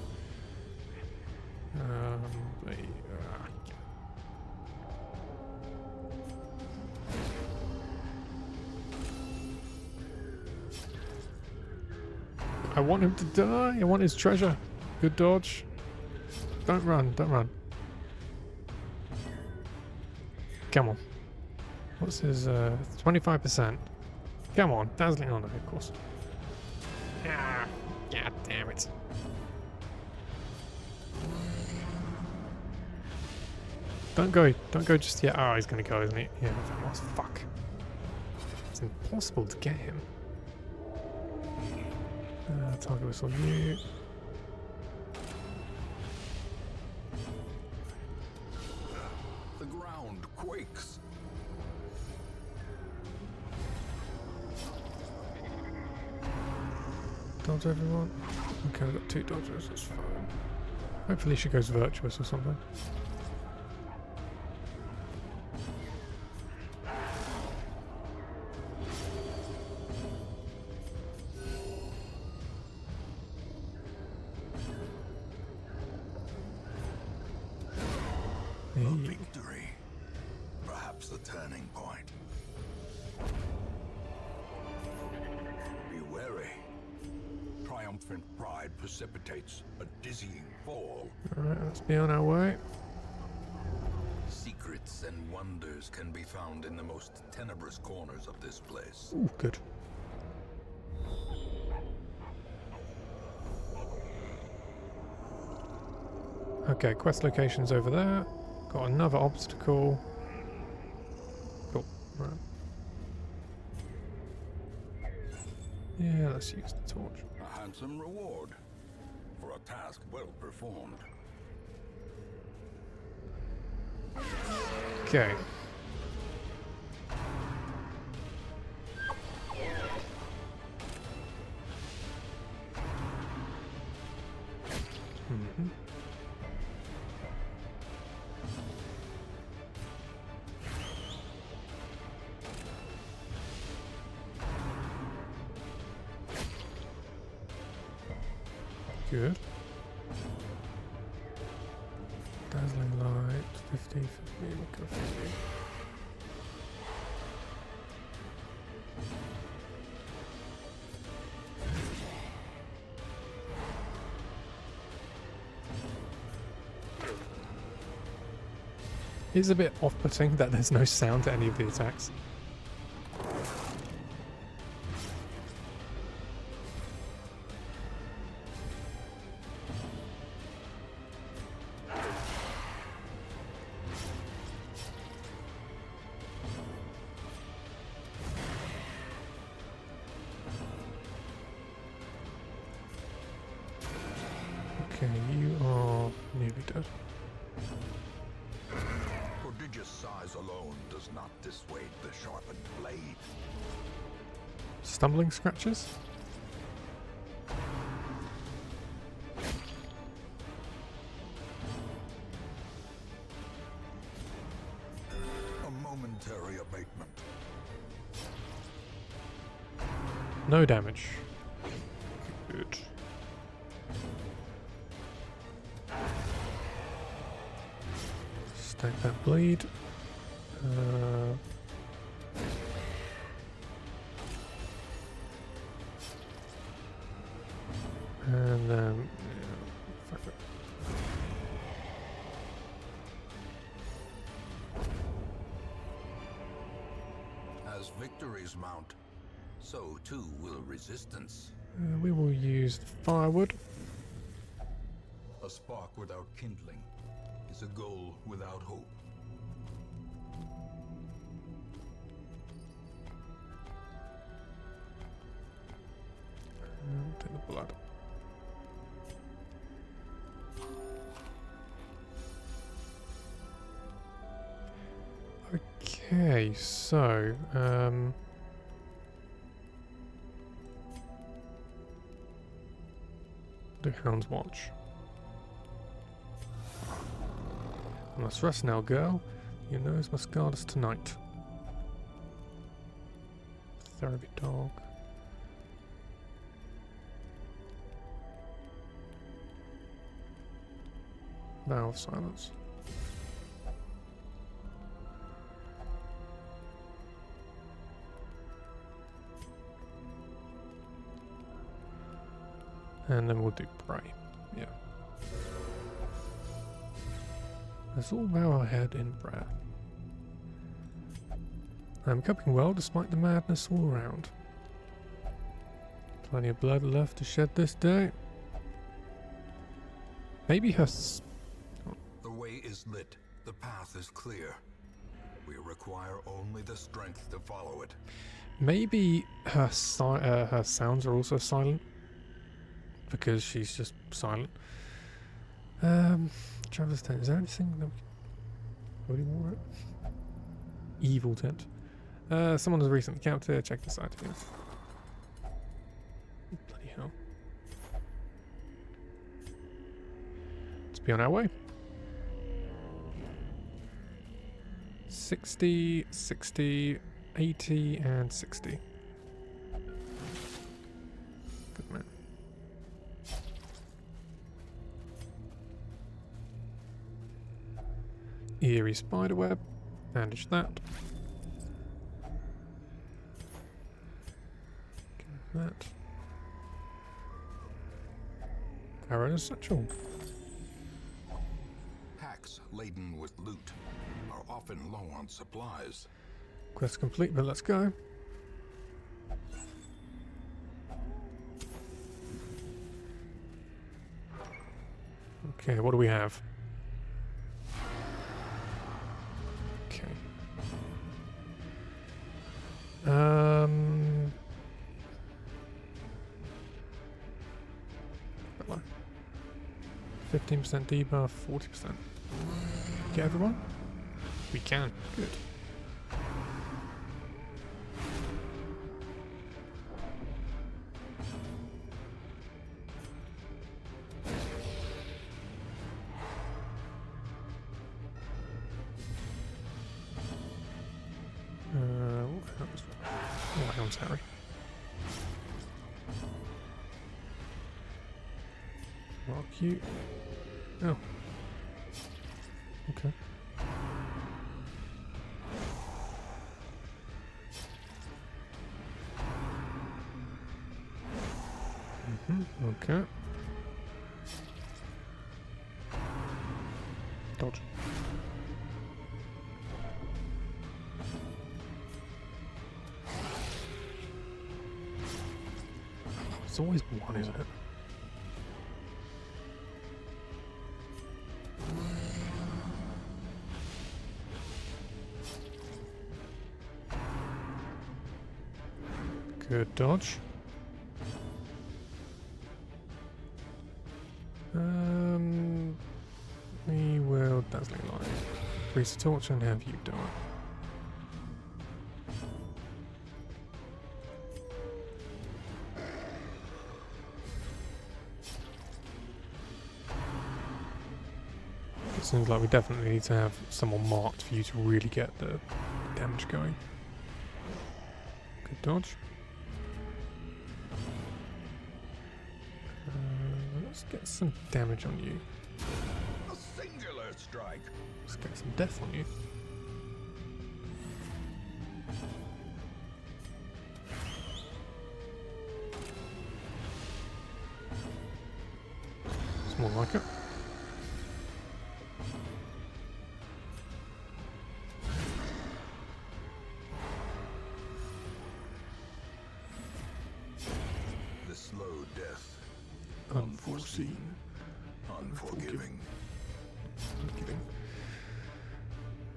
B: I want him to die. I want his treasure. Good dodge. Don't run. Don't run. Come on. What's his 25%? Come on. Dazzling honor, of course. Ah, god damn it. Don't go just yet. Oh, he's gonna go, isn't he? Yeah, what? Fuck. It's impossible to get him. Target whistle you.
C: The ground quakes.
B: Dodge everyone. Okay, I've got 2 dodgers, that's fine. Hopefully she goes virtuous or something.
C: A victory. Perhaps the turning point. Be wary.
A: Triumphant pride precipitates a dizzying fall.
B: Alright, let's be on our way.
C: Secrets and wonders can be found in the most tenebrous corners of this place.
B: Ooh, good. Okay, quest location's over there. Got another obstacle. Cool. Right. Yeah, let's use the torch.
A: A handsome reward for a task well performed.
B: Okay. Mm-hmm. Good. Dazzling light, 50, 50, go 50. It's a bit off-putting that there's no sound to any of the attacks. Okay, you are nearly dead.
C: Prodigious size alone does not dissuade the sharpened blade.
B: Stumbling scratches?
C: A momentary abatement.
B: No damage. Good. Stack that bleed. And then... yeah, fuck it.
C: As victories mount, so too will resistance.
B: We will use firewood.
C: A spark without kindling is a goal without hope.
B: Take the blood. Okay, so the Hound's Watch. I must rest now, girl. Your nose must guard us tonight. Therapy dog. Vow of silence. And then we'll do pray. Yeah. Let's all bow our head in prayer. I'm coping well despite the madness all around. Plenty of blood left to shed this day. Maybe her...
C: The way is lit. The path is clear. We require only the strength to follow it.
B: Maybe her sounds are also silent. Because she's just silent. Traveler's tent. Is there anything that we can... Holy water? Evil tent. Someone was recently captured. Check this out. Bloody hell. Let's be on our way. 60, 60, 80, and 60. Good man. Eerie spiderweb. Bandage that. That. Arrow's satchel.
C: Packs laden with loot are often low on supplies.
B: Quest complete, but let's go. Okay, what do we have? Okay. 15% debuff, 40%. Get everyone? We can. Good. What else, Harry? Mark you. Oh. Okay. Okay. Dodge. It's always one, isn't it? Good dodge. We will Dazzling Light. Freeze the torch and have you die. It seems like we definitely need to have someone marked for you to really get the damage going. Good dodge. Let's get some damage on you.
C: A singular strike.
B: Let's get some death on you. It's more like it.
C: The slow death.
B: Unforeseen.
C: Unforgiving.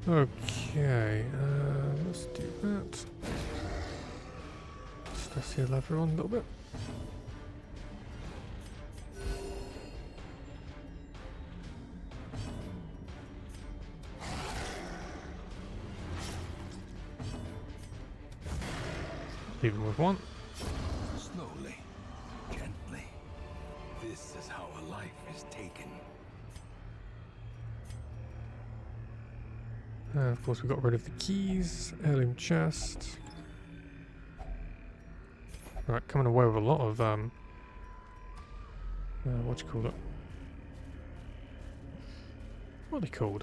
B: Okay, let's do that. Stress heal everyone a little bit. Even with one.
C: Slowly, gently. This is how a life is taken.
B: Of course, we got rid of the keys, heirloom chest. Right, coming away with a lot of what do you call it? What are they called?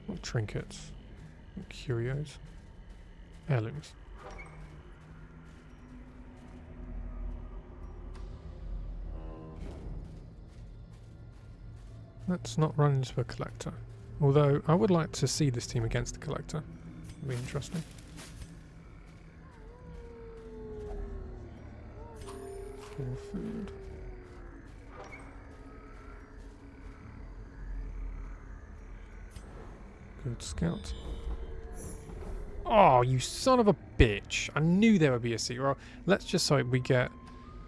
B: What trinkets? What curios? Heirlooms. Let's not run into a collector. Although, I would like to see this team against the collector. It'd be interesting. For food. Good scout. Oh, you son of a bitch. I knew there would be a secret. Well, let's just hope we get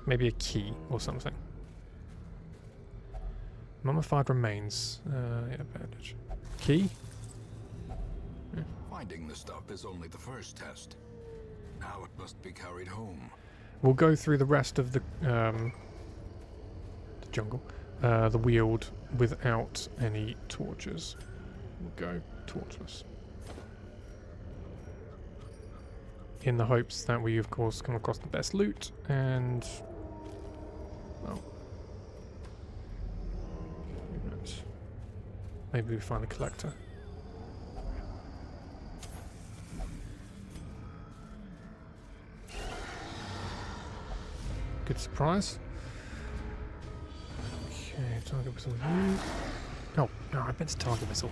B: maybe a key or something. Mummified remains. Yeah, bandage. Key? Yeah.
C: Finding the stuff is only the first test. Now it must be carried home.
B: We'll go through the rest of the jungle, the Weald, without any torches. We'll go torchless. In the hopes that we, of course, come across the best loot and... well... maybe we find a collector. Good surprise. Okay, target missile. Oh, no, I meant to target missile.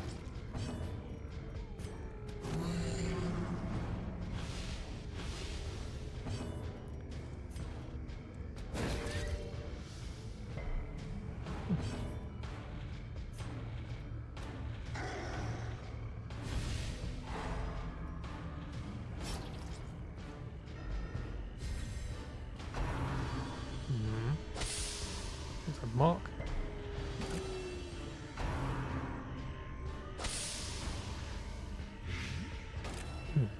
B: Mark.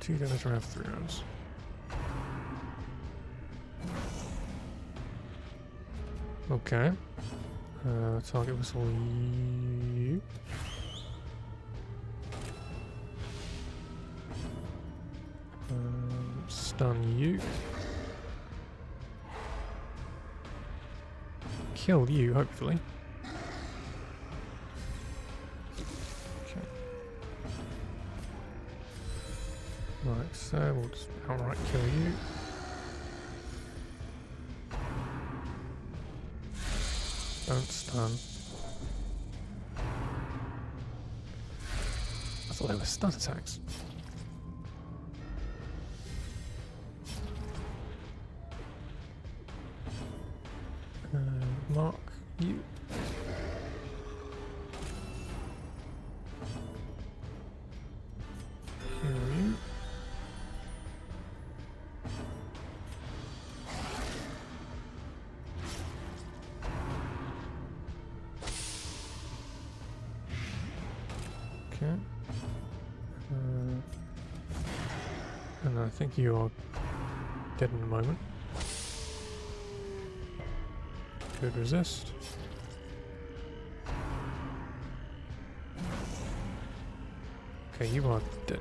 B: 2 damage around 3 rounds. Okay. Target was all you. Stun you. Kill you, hopefully. Okay. Right, so we'll just outright kill you. Don't stun. I thought they were stun attacks. Mark you. Kill you. Okay. And I think you are dead in a moment. Good resist. Okay, you are dead.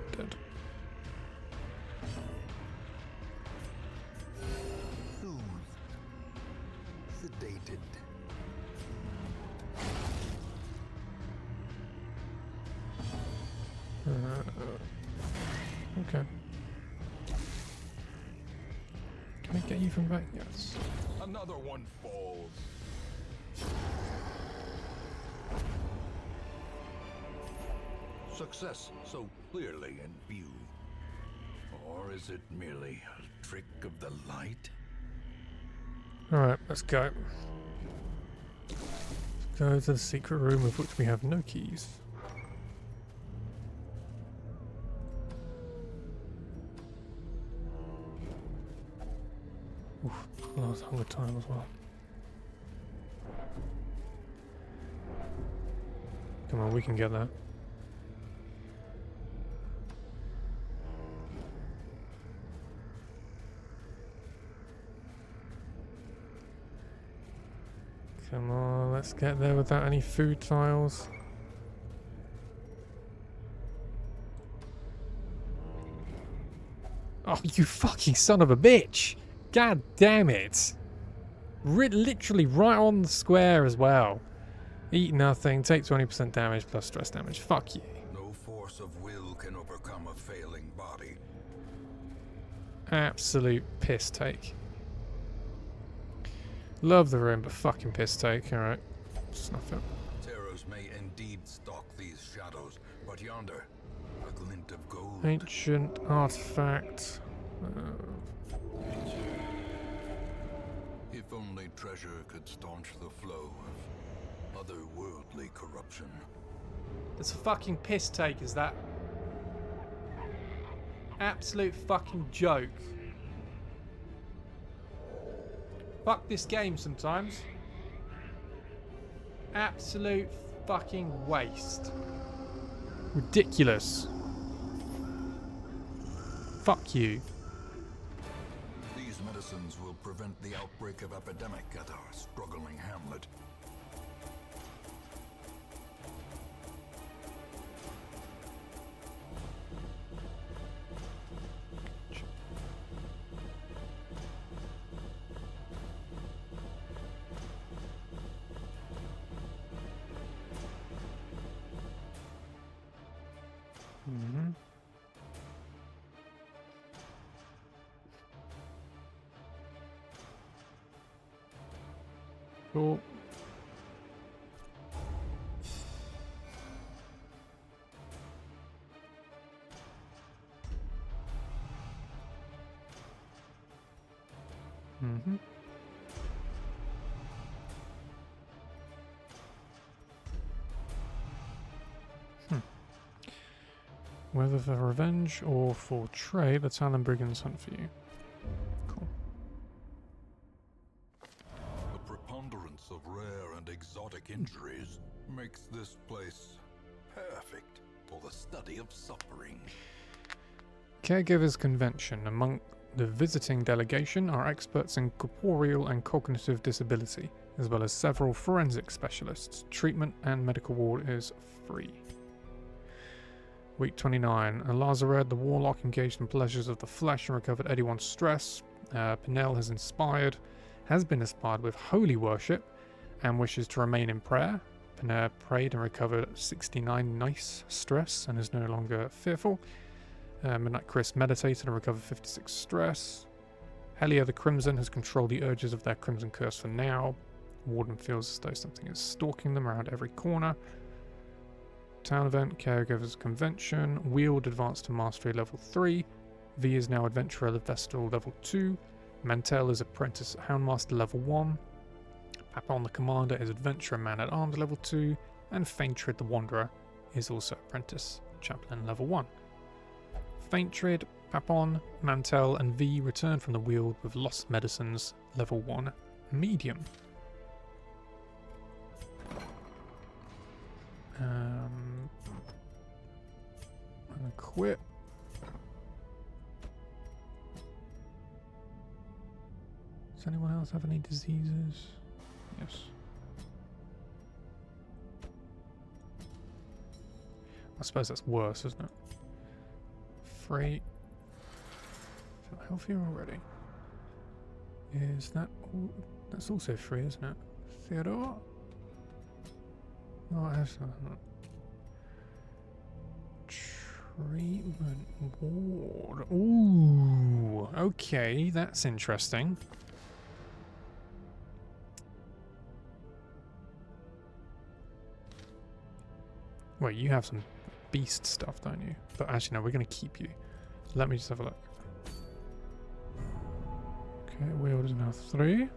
C: Soothed. Sedated.
B: Okay. Can I get you from back? Yes.
C: Another one falls. Success so clearly in view. Or is it merely a trick of the light?
B: Alright, let's go. Go to the secret room of which we have no keys. Oof, last hunger time as well. Come on, we can get that. Come on, let's get there without any food tiles. Oh, you fucking son of a bitch! God damn it! Literally right on the square as well. Eat nothing, take 20% damage plus stress damage. Fuck you.
C: No force of will can overcome a failing body.
B: Absolute piss take. Love the room, but fucking piss take. Alright. Snuff it.
C: Terrors may indeed stalk these shadows, but yonder, a glint of gold.
B: Ancient artifact.
C: If only treasure could staunch the flow of otherworldly corruption.
B: It's a fucking piss take, is that? Absolute fucking joke. Fuck this game sometimes. Absolute fucking waste. Ridiculous. Fuck you.
C: These medicines will prevent the outbreak of epidemic at our struggling hamlet.
B: Mm-hmm. Cool. Mm-hmm. Whether for revenge or for trade, the Talon Brigands hunt for you. Cool.
C: The preponderance of rare and exotic injuries makes this place perfect for the study of suffering.
B: Caregivers Convention. Among the visiting delegation are experts in corporeal and cognitive disability, as well as several forensic specialists. Treatment and medical ward is free. Week 29. Lazared, the warlock, engaged in pleasures of the flesh and recovered 81 stress. Pinel has been inspired with holy worship and wishes to remain in prayer. Pinel prayed and recovered 69 nice stress and is no longer fearful. Midnight Chris meditated and recovered 56 stress. Hellion the Crimson has controlled the urges of their Crimson Curse for now. Warden feels as though something is stalking them around every corner. Town event, Caregivers Convention. Wield advanced to Mastery level 3. V is now Adventurer of Vestal level 2. Mantel is Apprentice Houndmaster level 1. Papon the Commander is Adventurer Man at Arms level 2. And Faintred the Wanderer is also Apprentice Chaplain level 1. Faintred, Papon, Mantel, and V return from the Wield with Lost Medicines level 1 medium. And equip. Does anyone else have any diseases? Yes. I suppose that's worse, isn't it? Free. Feel healthier already. Is that all? That's also free, isn't it? Theodore? Oh, I have some. Treatment ward. Ooh, okay, that's interesting. Wait, you have some beast stuff, don't you? But actually, no, we're going to keep you. Let me just have a look. Okay, wield is now 3.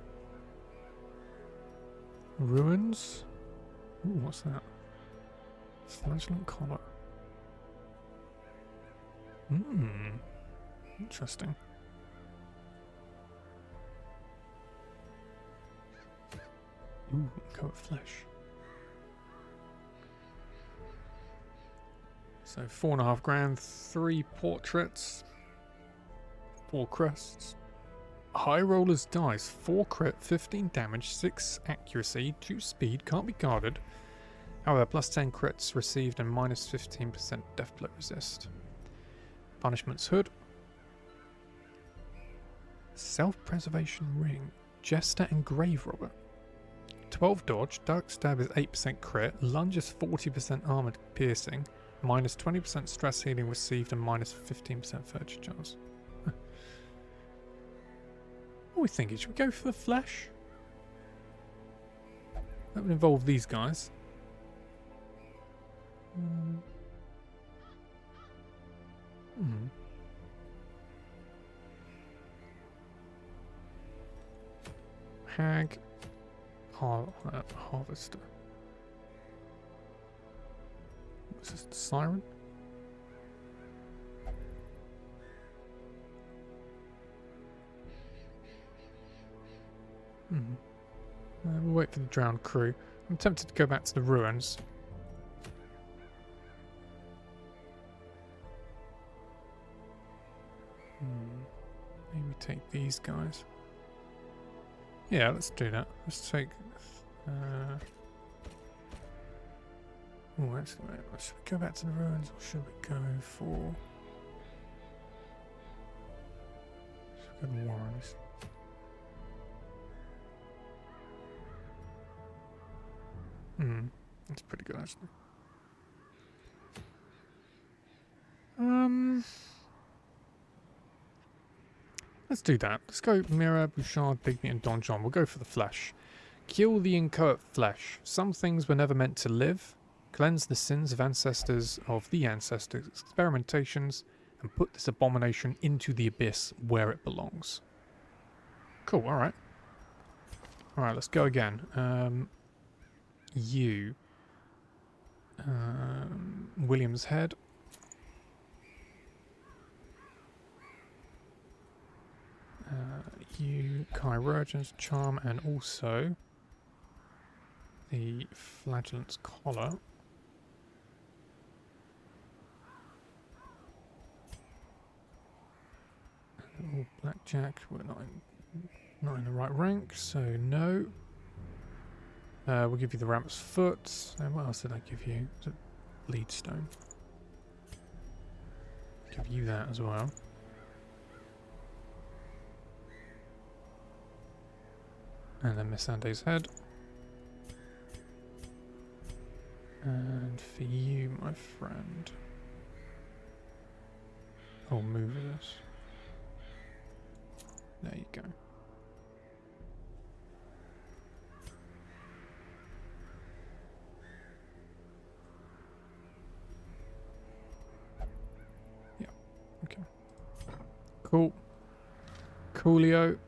B: Ruins. Ooh, what's that? Flagellant collar. Interesting. Ooh, coat flesh. So 4.5 grand, 3 portraits, 4 crests. High rollers dice, 4 crit, 15 damage, 6 accuracy, 2 speed, can't be guarded. However, plus 10 crits received and minus 15% death blow resist. Punishment's hood. Self-preservation ring. Jester and grave robber. 12 dodge, dark stab is 8% crit, lunge is 40% armored piercing, minus 20% stress healing received, and minus 15% further chance. What are we thinking? Should we go for the flesh? That would involve these guys. Hag. Harvester. What's this? Siren? We'll wait for the drowned crew. I'm tempted to go back to the ruins. Maybe take these guys. Yeah, let's do that. Let's take... oh, actually, wait, should we go back to the ruins or should we go for... Should we go to Warrens? That's pretty good, actually. Let's do that. Let's go Mira, Bouchard, Bigby, and Don John. We'll go for the flesh. Kill the inchoate flesh. Some things were never meant to live. Cleanse the sins of ancestors of the ancestors' experimentations, and put this abomination into the abyss where it belongs. Cool. All right. All right. Let's go again. You. William's head. You, Chirurgeon's charm, and also the Flagellant's collar. Oh, Blackjack, we're not in the right rank, so no. We'll give you the Ramp's Foot. And what else did I give you? Was it Bleedstone? Give you that as well. And then Miss Sande's head. And for you, my friend. Oh, move this. There you go. Yeah, okay. Cool. Coolio.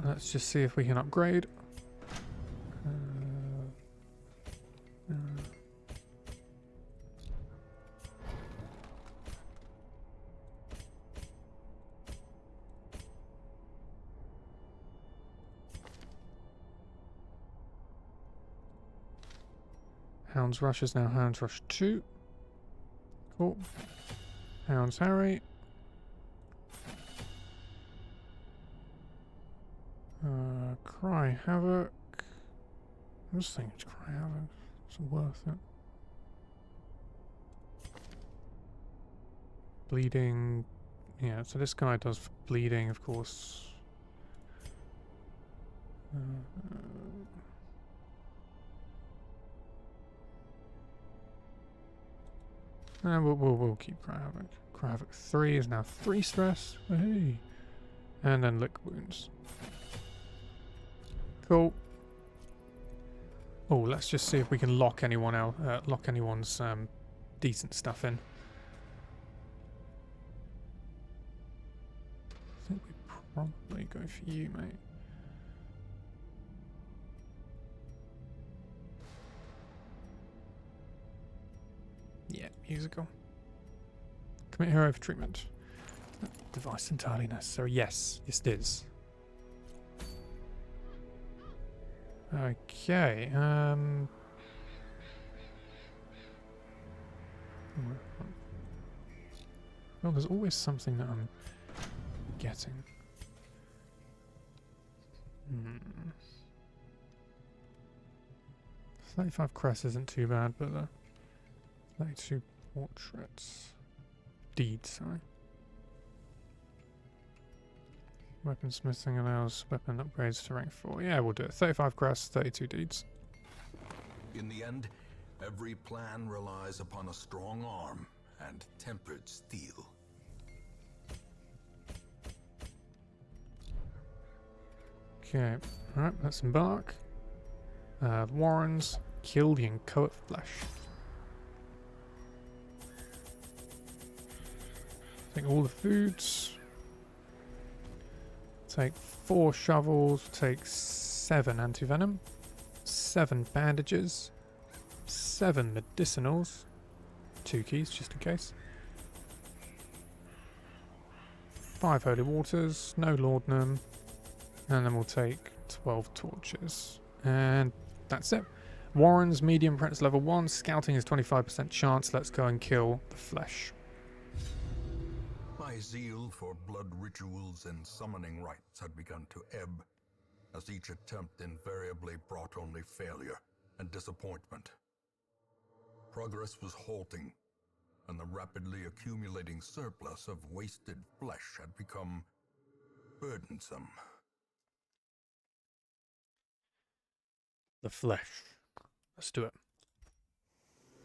B: Let's just see if we can upgrade. Hound's Rush is now Hound's Rush 2. Cool. Hound's Harry. Cry Havoc. I'm just thinking it's Cry Havoc. It's worth it. Bleeding. Yeah, so this guy does bleeding, of course. And we'll keep Cry Havoc. Cry Havoc 3 is now 3 stress. Hey. And then Lick Wounds. Cool. Oh, let's just see if we can lock anyone out. Lock anyone's decent stuff in. I think we probably go for you, mate. Yeah, musical. Commit hero for treatment. Device entirely necessary. Yes, yes it is. Okay, well, there's always something that I'm getting. 35 crest isn't too bad, but 32 portraits. Deeds, sorry. Weaponsmithing allows weapon upgrades to rank 4. Yeah, we'll do it. 35 quests, 32 deeds.
C: In the end, every plan relies upon a strong arm and tempered steel.
B: Okay, alright, let's embark. Warrens, kill the Inchoate flesh. Take all the foods. Take 4 shovels, take 7 antivenom, 7 bandages, 7 medicinals, 2 keys just in case, 5 holy waters, no laudanum, and then we'll take 12 torches. And that's it. Warren's medium apprentice level 1, scouting is 25% chance. Let's go and kill the flesh.
C: My zeal for blood rituals and summoning rites had begun to ebb, as each attempt invariably brought only failure and disappointment. Progress was halting, and the rapidly accumulating surplus of wasted flesh had become burdensome.
B: The flesh. Let's do it.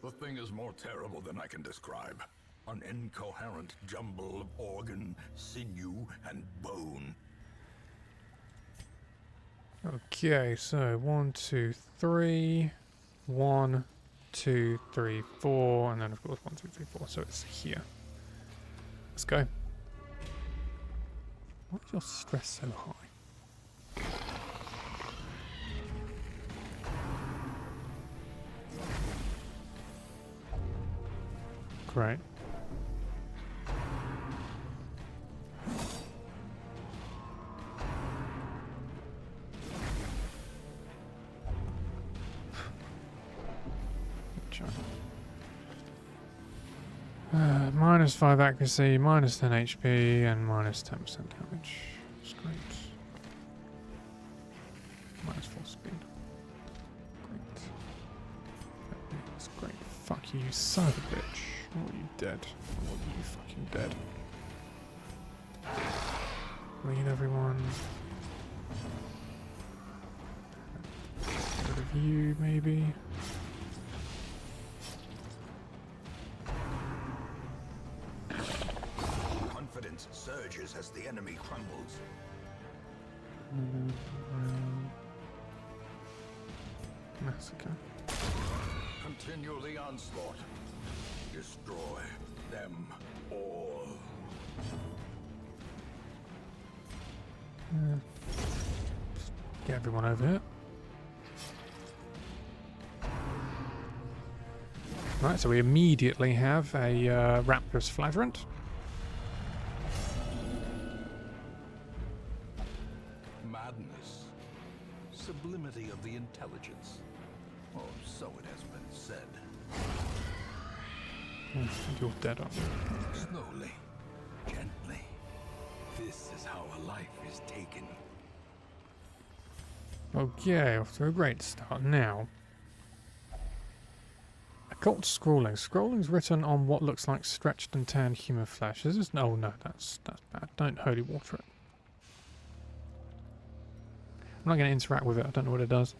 A: The thing is more terrible than I can describe. An incoherent jumble of organ, sinew, and bone.
B: Okay, so 1, 2, 3. 1, 2, 3, 4. And then, of course, 1, 2, 3, 4. So it's here. Let's go. Why is your stress so high? Great. -5 accuracy, -10 HP, and -10% damage. That's great. -4 speed. Great. That's great. Fuck you, son of a bitch. Oh, you dead. Oh, you fucking dead. Lead everyone. Get rid of you, maybe.
C: Confidence surges as the enemy crumbles.
B: Massacre.
C: Continue the onslaught. Destroy them all.
B: Just get everyone over here. Right, so we immediately have a Raptor's Flagellant.
C: Madness. Sublimity of the intelligence. Or so it has been said.
B: You're dead, aren't you?
C: Slowly, gently. This is how a life is taken.
B: Okay, off to a great start. Now, occult scrolling. Scrolling's written on what looks like stretched and tanned human flesh. This is no, that's bad. Don't holy water it. I'm not going to interact with it. I don't know what it does.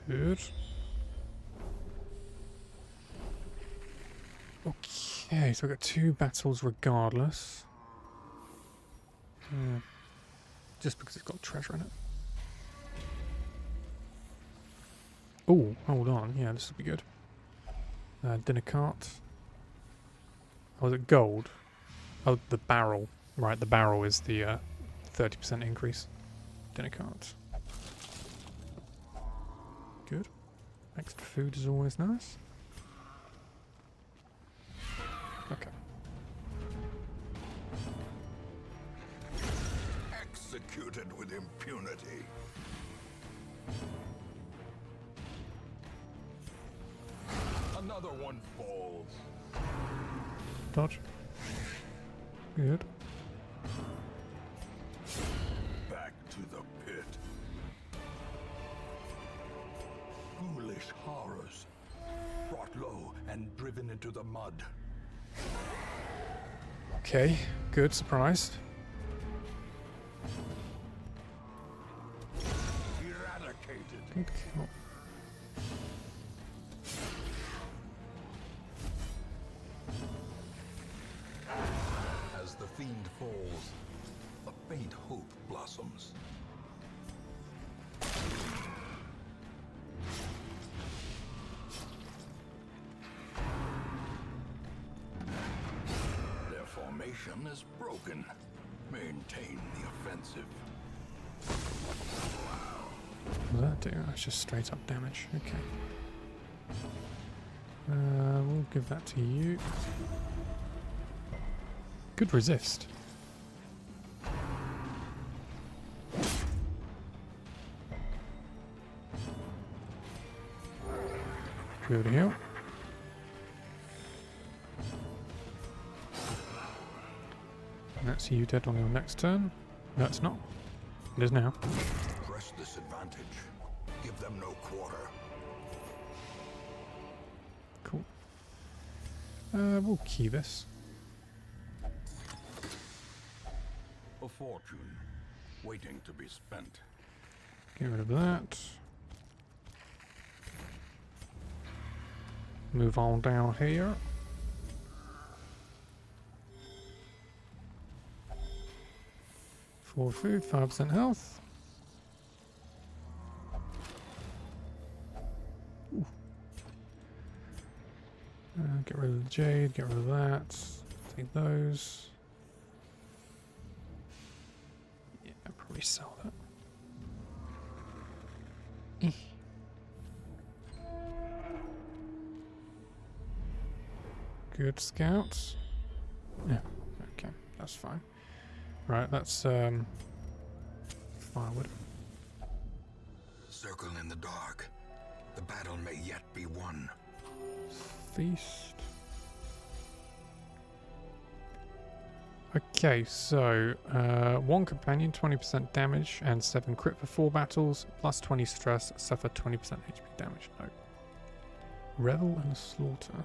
B: Good. Okay, so we've got 2 battles regardless. Just because it's got treasure in it. Oh, hold on. Yeah, this will be good. Dinner cart. Oh, is it gold? Oh, the barrel. Right, the barrel is the 30% increase. Dinner cart. Good. Extra food is always nice. Okay.
C: Executed with impunity. Another one falls.
B: Dodge. Good.
C: Back to the pit. Foolish horrors.
A: and driven into the mud.
B: Okay, good, surprised.
A: Eradicated.
B: Good kill.
C: As the fiend falls, a faint hope blossoms. Their formation is broken. Maintain the offensive.
B: What does that do? That's just straight up damage. Okay. We'll give that to you. Good resist. Good heal. And that's you dead on your next turn. No, it's not. It is now.
C: Press this advantage. Give them no quarter.
B: Cool. We'll key this.
A: A fortune, waiting to be spent.
B: Get rid of that. Move on down here. For food, 5% health. Ooh. Get rid of the jade, get rid of that. Take those. Yeah, I'll probably sell that. Good scouts. Yeah, okay, that's fine. Right, that's firewood.
C: Circle in the dark. The battle may yet be won.
B: Feast. Okay, so 1 companion, 20% damage, and 7 crit for 4 battles, plus 20 stress, suffer 20% HP damage. No. Revel and Slaughter.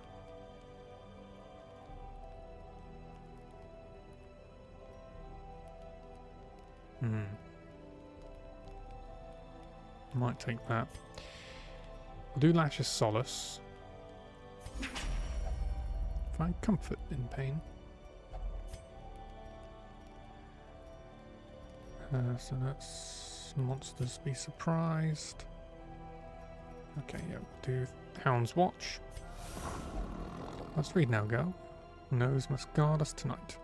B: Might take that. We'll do Lashes Solace. Find comfort in pain. So that's monsters be surprised. Okay, yeah, we'll do Hound's Watch. Let's read now, girl. Nose must guard us tonight.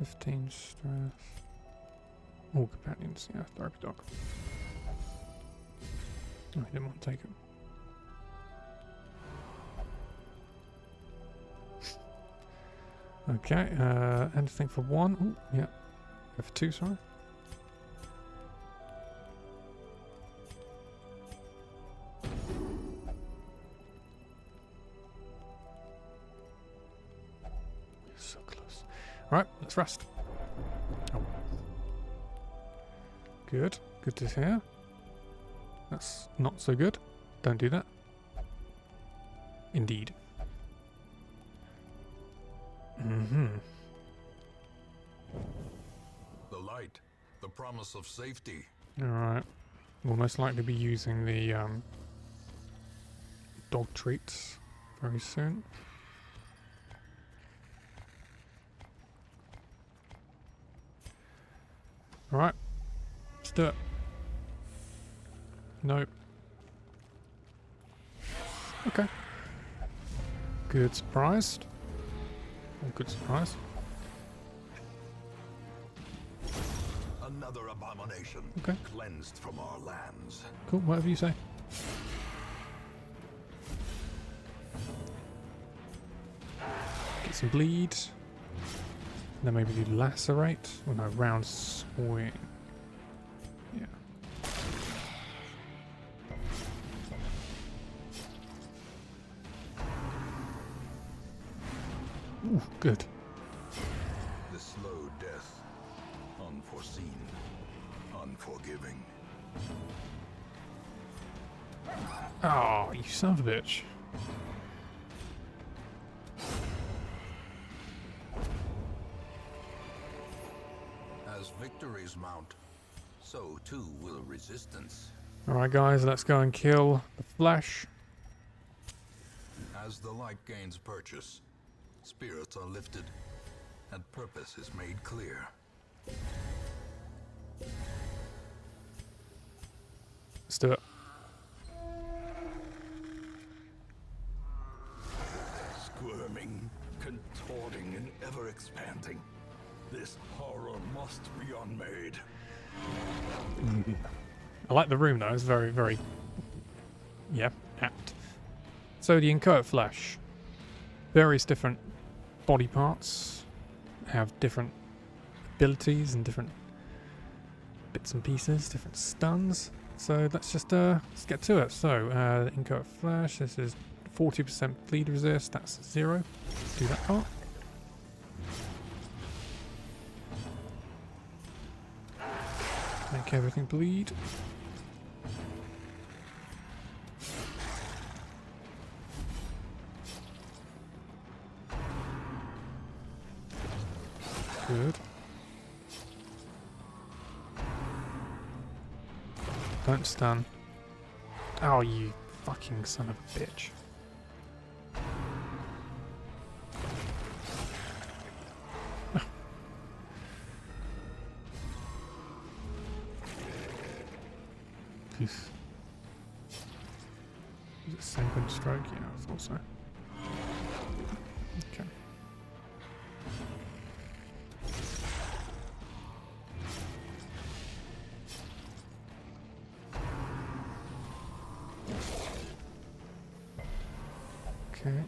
B: $15 stress. All companions, yeah, therapy dog. Oh, he didn't want to take it. Okay, anything for 1? Ooh, yeah. Go for 2, sorry. So close. Alright, let's rest. Oh. Good. Good to hear. That's not so good. Don't do that. Indeed.
C: The light, the promise of safety.
B: Alright. We'll most likely be using the dog treats very soon. Alright. Let's do it. Nope. Okay. Good surprise. Oh, good surprise.
C: Another abomination.
B: Okay.
C: Cleansed from our lands.
B: Cool, whatever you say. Get some bleed. And then maybe do lacerate. Oh no, round swing. Yeah. Ooh, good.
C: The slow unforgiving.
B: Oh, you son of a bitch.
C: As victories mount, so too will resistance.
B: Alright guys, let's go and kill the flesh.
C: As the light gains purchase, spirits are lifted, and purpose is made clear.
B: Let's do it.
A: Squirming, contorting, and ever expanding. This horror must be unmade.
B: I like the room though, it's very, very, yeah, apt. So the Inchoate flesh. Various different body parts have different abilities and different bits and pieces, different stuns. So let's just let's get to it. So Inchoate flesh, this is 40% bleed resist, that's 0. Let's do that part. Make everything bleed. Good. Don't stun. Oh, you fucking son of a bitch. Is it sanguine stroke? Yeah, I thought so. Okay. Okay.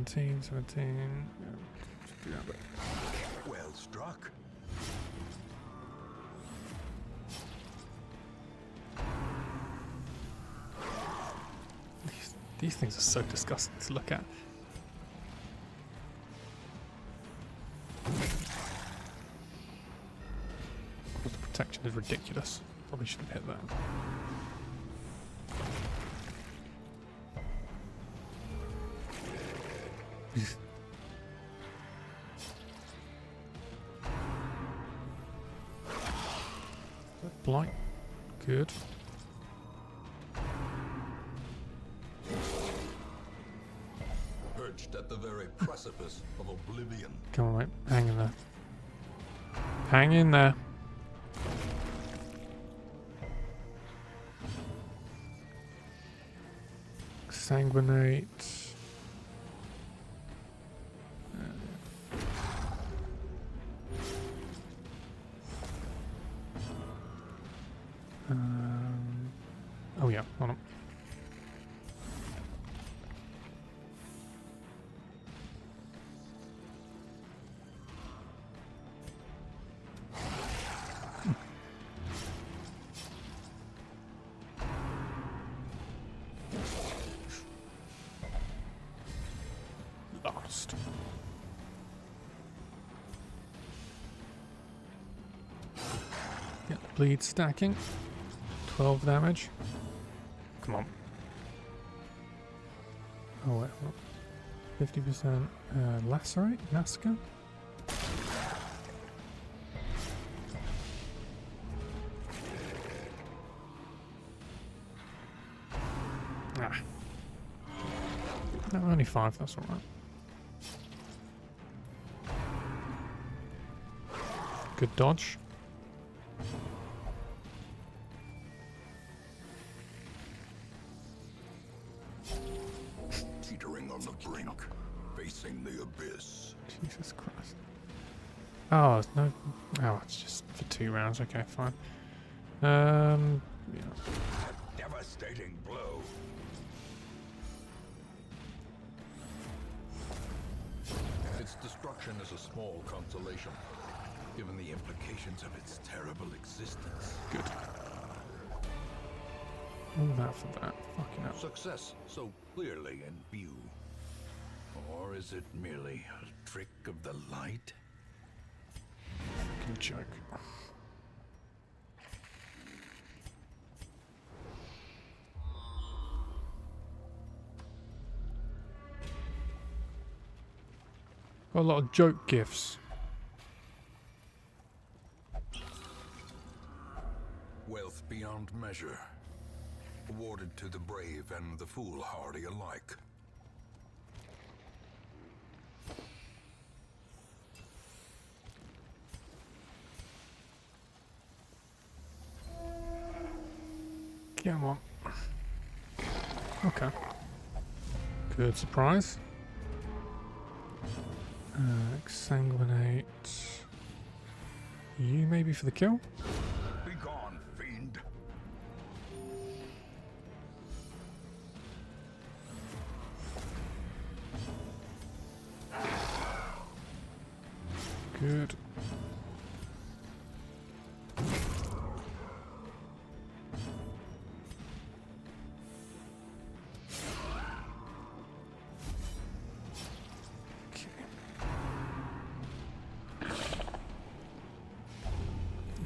B: 17. Yeah,
C: Well struck.
B: these things are so disgusting to look at. The protection is ridiculous. Probably shouldn't hit that. Blight. Good.
C: Perched at the very precipice of oblivion.
B: Come on, mate. Hang in there. Hang in there. Sanguinate. Oh yeah, hold on. Lost. Get the bleed stacking. 12 damage. Come on. Oh wait, hold on. 50% lacerate? Massacre? Ah. No, only 5, that's alright. Good dodge.
C: Teetering on the brink, facing the abyss.
B: Jesus Christ. Oh, it's no. Oh, it's just for 2 rounds. Okay, fine. Yeah.
C: A devastating blow. Its destruction is a small consolation, given the implications of its terrible existence.
B: Good. All that for that. Fucking hell.
C: Success so clearly in view.
A: Or is it merely a trick of the light?
B: Can check. Got a lot of joke gifts.
C: Wealth beyond measure, awarded to the brave and the foolhardy alike.
B: Come on. Okay. Good surprise. Exsanguinate. You maybe for the kill?
A: Be gone, fiend.
B: Good.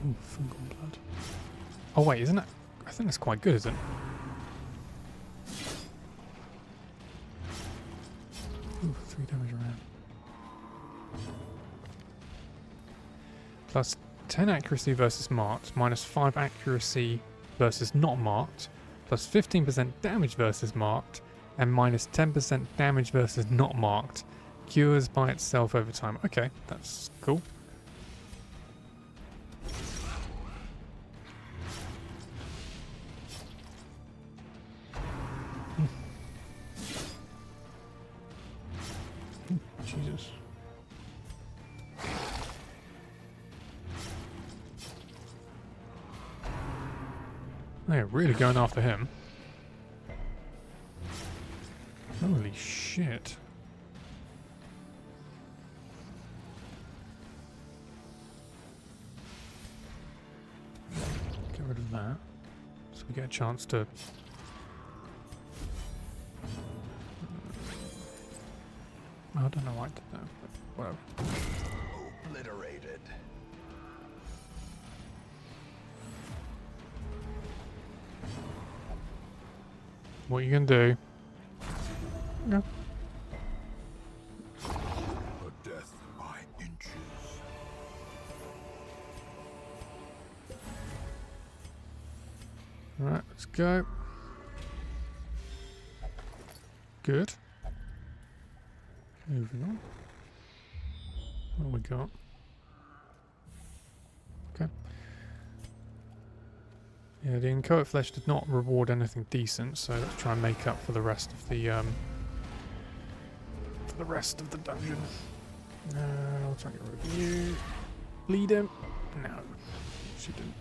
B: Ooh, fungal blood. Oh wait, isn't it? I think that's quite good, isn't it? Ooh, 3 damage around. Plus 10 accuracy versus marked, minus 5 accuracy versus not marked, plus 15% damage versus marked, and minus 10% damage versus not marked. Cures by itself over time. Okay, that's cool. Jesus. They're really going after him. Holy shit. Get rid of that. So we get a chance to... I don't know why I did that, but whatever.
A: Obliterated.
B: What are you gonna do? Yeah.
C: A death by inches.
B: Alright, let's go. Good. Moving on. What we got? Okay. Yeah, the Inchoate flesh did not reward anything decent, so let's try and make up for the rest of the dungeon. I'll try and get rid of you. Bleed him. No, she didn't.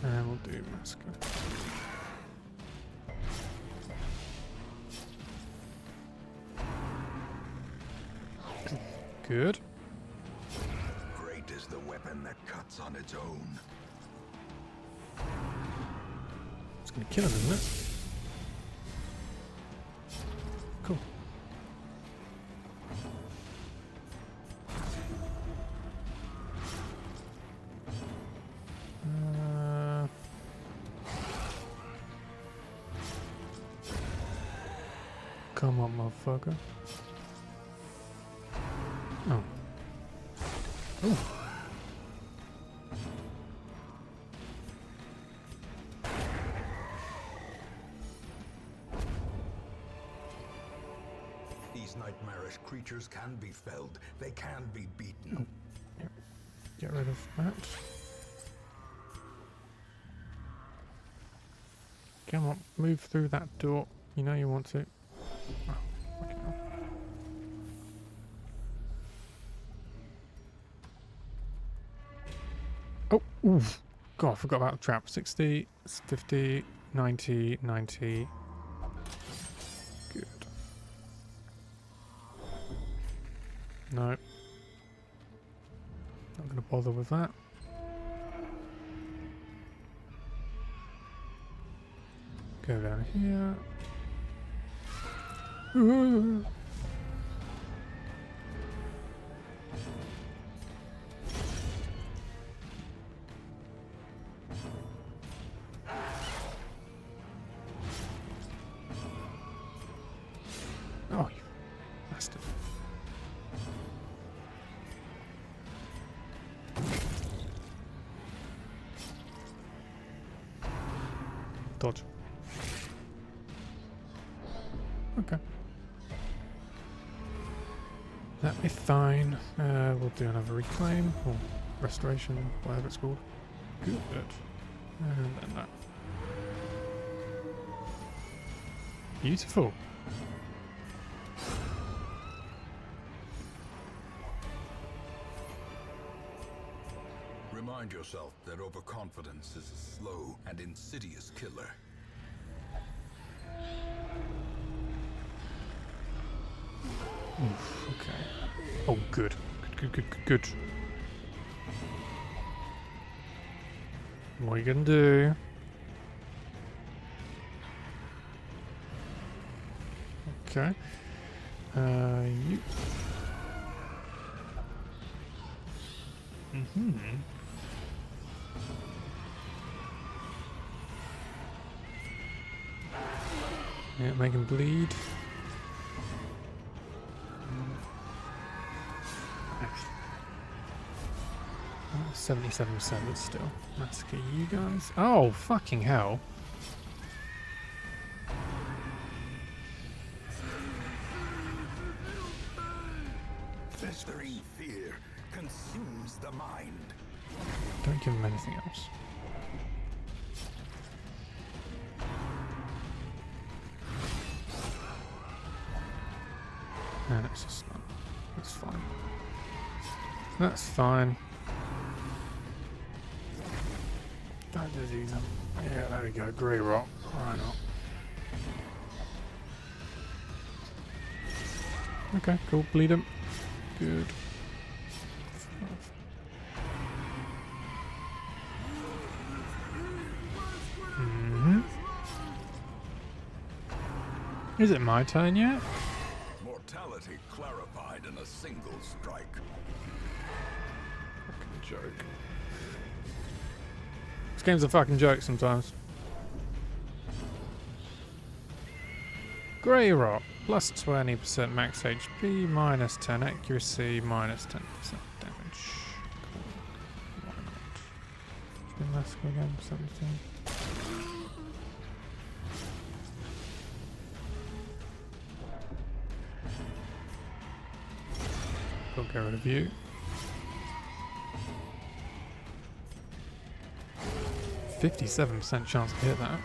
B: And we'll do massacre. Good.
A: Great is the weapon that cuts on its own.
B: It's gonna kill him, isn't it? Cool. Come on, motherfucker. Oh. Ooh.
C: These nightmarish creatures can be felled. They can be beaten.
B: Oh. Yep. Get rid of that. Come on, move through that door. You know you want to. Oh, fucking hell. Oh, oof. God, I forgot about the trap. 60, 50, 90, 90. Good. No. Not going to bother with that. Go down here. Oh, you bastard. Dodge. Okay. That'll be fine. We'll do another reclaim, or restoration, whatever it's called. Good. And then that. Beautiful.
C: Remind yourself that overconfidence is a slow and insidious killer.
B: Oof, okay. Oh, good. Good. What are you gonna do? Okay. You. Yeah, make him bleed. 77%, but still. Massacre you guys. Oh, fucking hell.
C: Festering fear consumes the mind.
B: Don't give him anything else. And it's just not. That's fine. That's fine. Don't disease him. Yeah, there we go. Grey rock. Why not? Okay, cool. Bleed him. Good. Is it my turn yet?
C: Mortality clarified in a single strike.
B: Fucking joke. This game's a fucking joke sometimes. Grey Rock. Plus 20% max HP, minus 10 accuracy, minus 10% damage. Cool. Why not? Spin Massacre again, 17. We'll get rid of you. %57% chance to hit that.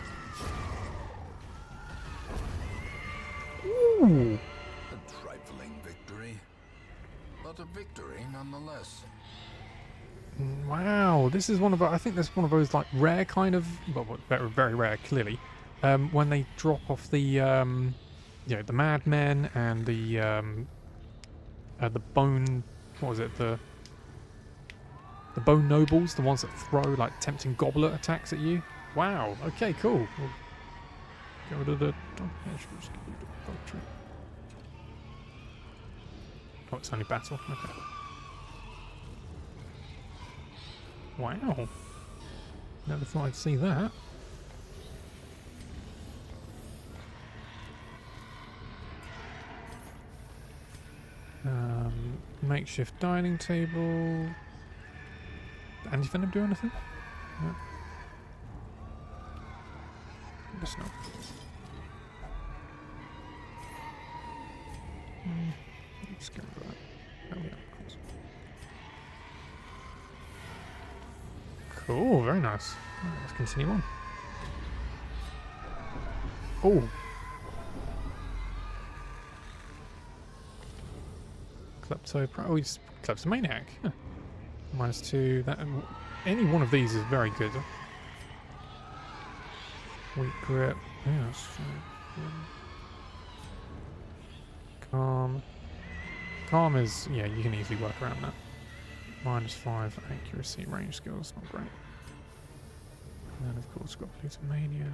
B: Ooh!
C: A trifling victory, but a victory nonetheless.
B: Wow, this is one of I think that's one of those like rare kind of, well, very, very rare clearly. When they drop off the you know, the madmen and the bone, what was it, the bone nobles, the ones that throw like tempting goblet attacks at you. Wow. Okay, cool. We'll get rid of the oh, it's only battle. Okay. Wow. Never thought I'd see that. Makeshift dining table. Anti-venom do anything? No. Guess not. Let's get rid of that. Oh yeah, of course. Cool, very nice. Let's continue on. Oh! Oh, he's kleptomaniac. Huh. -2. That any one of these is very good. Weak grip. Yes. Calm. Calm is, yeah, you can easily work around that. -5 accuracy, range skills, not great. And then of course we've got Plutomania,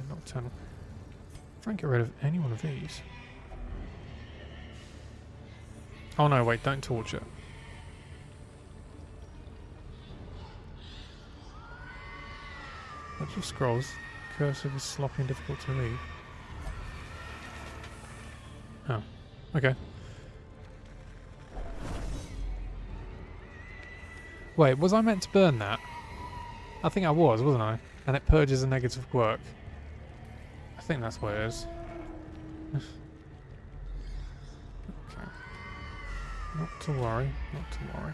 B: Nocturnal. Try and get rid of any one of these. Oh no, wait, don't torch it. Bunch of scrolls. Cursive is sloppy and difficult to read. Oh, okay. Wait, was I meant to burn that? I think I was, wasn't I? And it purges a negative quirk. I think that's what it is. Okay. Not to worry, not to worry.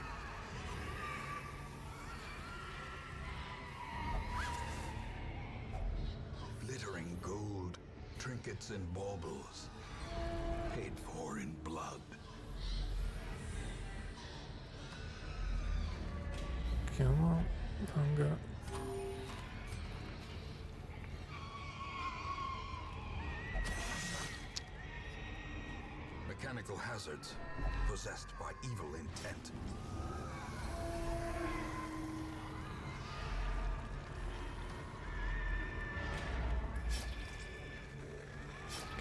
C: Glittering gold, trinkets and baubles, paid for in blood.
B: Come on, hunger.
C: Mechanical hazards, possessed by evil intent.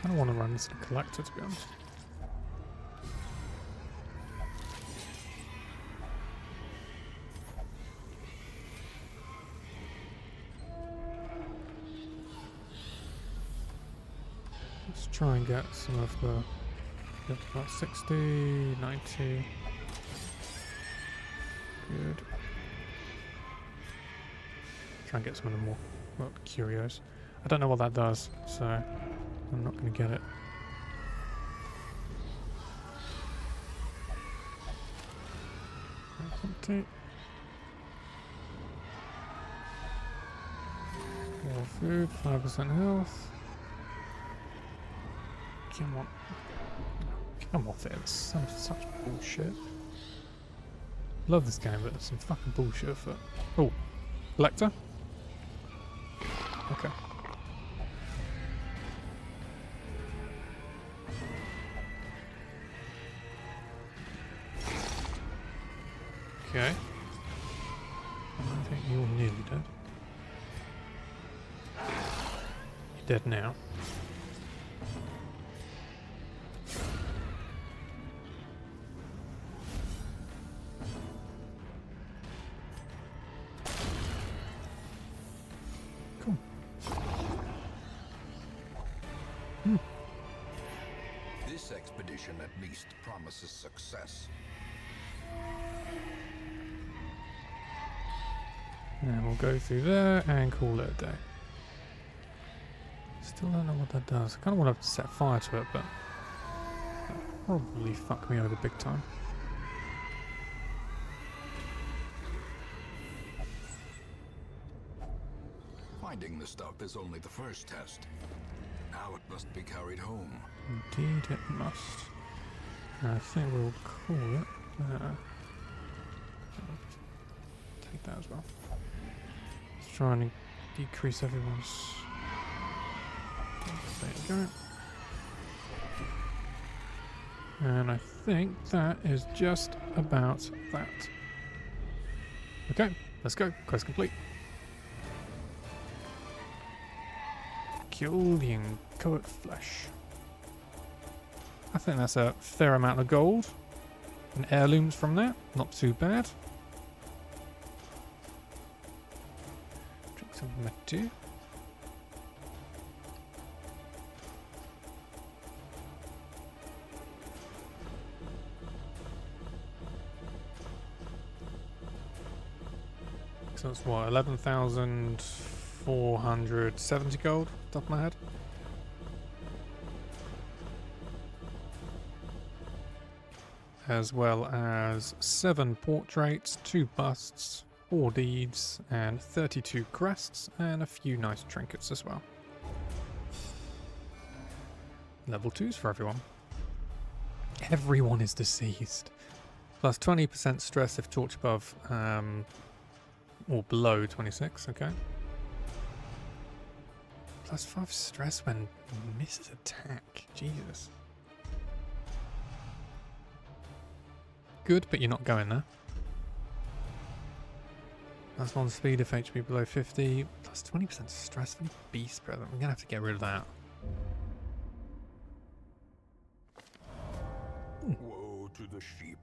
B: Kind of want to run this in a collector, to be honest. Let's try and get some of the... Yep, about 60, 90. Good. Try and get some of the more curios. I don't know what that does, so I'm not going to get it. Empty. More food, 5% health. Come on. Come off it, it's such bullshit. Love this game, but there's some fucking bullshit for it. Oh, Lecter? Okay. Okay. I think you're nearly dead. You're dead now.
C: This expedition at least promises success.
B: And we'll go through there and call it a day. Still don't know what that does. I kind of want to set fire to it, but that'll probably fuck me over big time.
C: Finding the stuff is only the first test. Now it must be carried home.
B: Indeed it must. I think we'll call it there. Take that as well. Let's try and decrease everyone's... There you go. And I think that is just about that. Okay, let's go. Quest complete. Kill the Inchoate flesh. I think that's a fair amount of gold. And heirlooms from that. Not too bad. Drink some metu. So that's what, 11,470 gold, top of my head. As well as 7 portraits, 2 busts, 4 deeds, and 32 crests, and a few nice trinkets as well. Level 2s for everyone. Everyone is deceased. Plus 20% stress if torch above, or below 26, okay. Plus 5 stress when misses attack. Jesus. Good, but you're not going there. Plus 1 speed if HP below 50. Plus 20% stress for the beast present. We're going to have to get rid of that.
C: Woe to the sheep.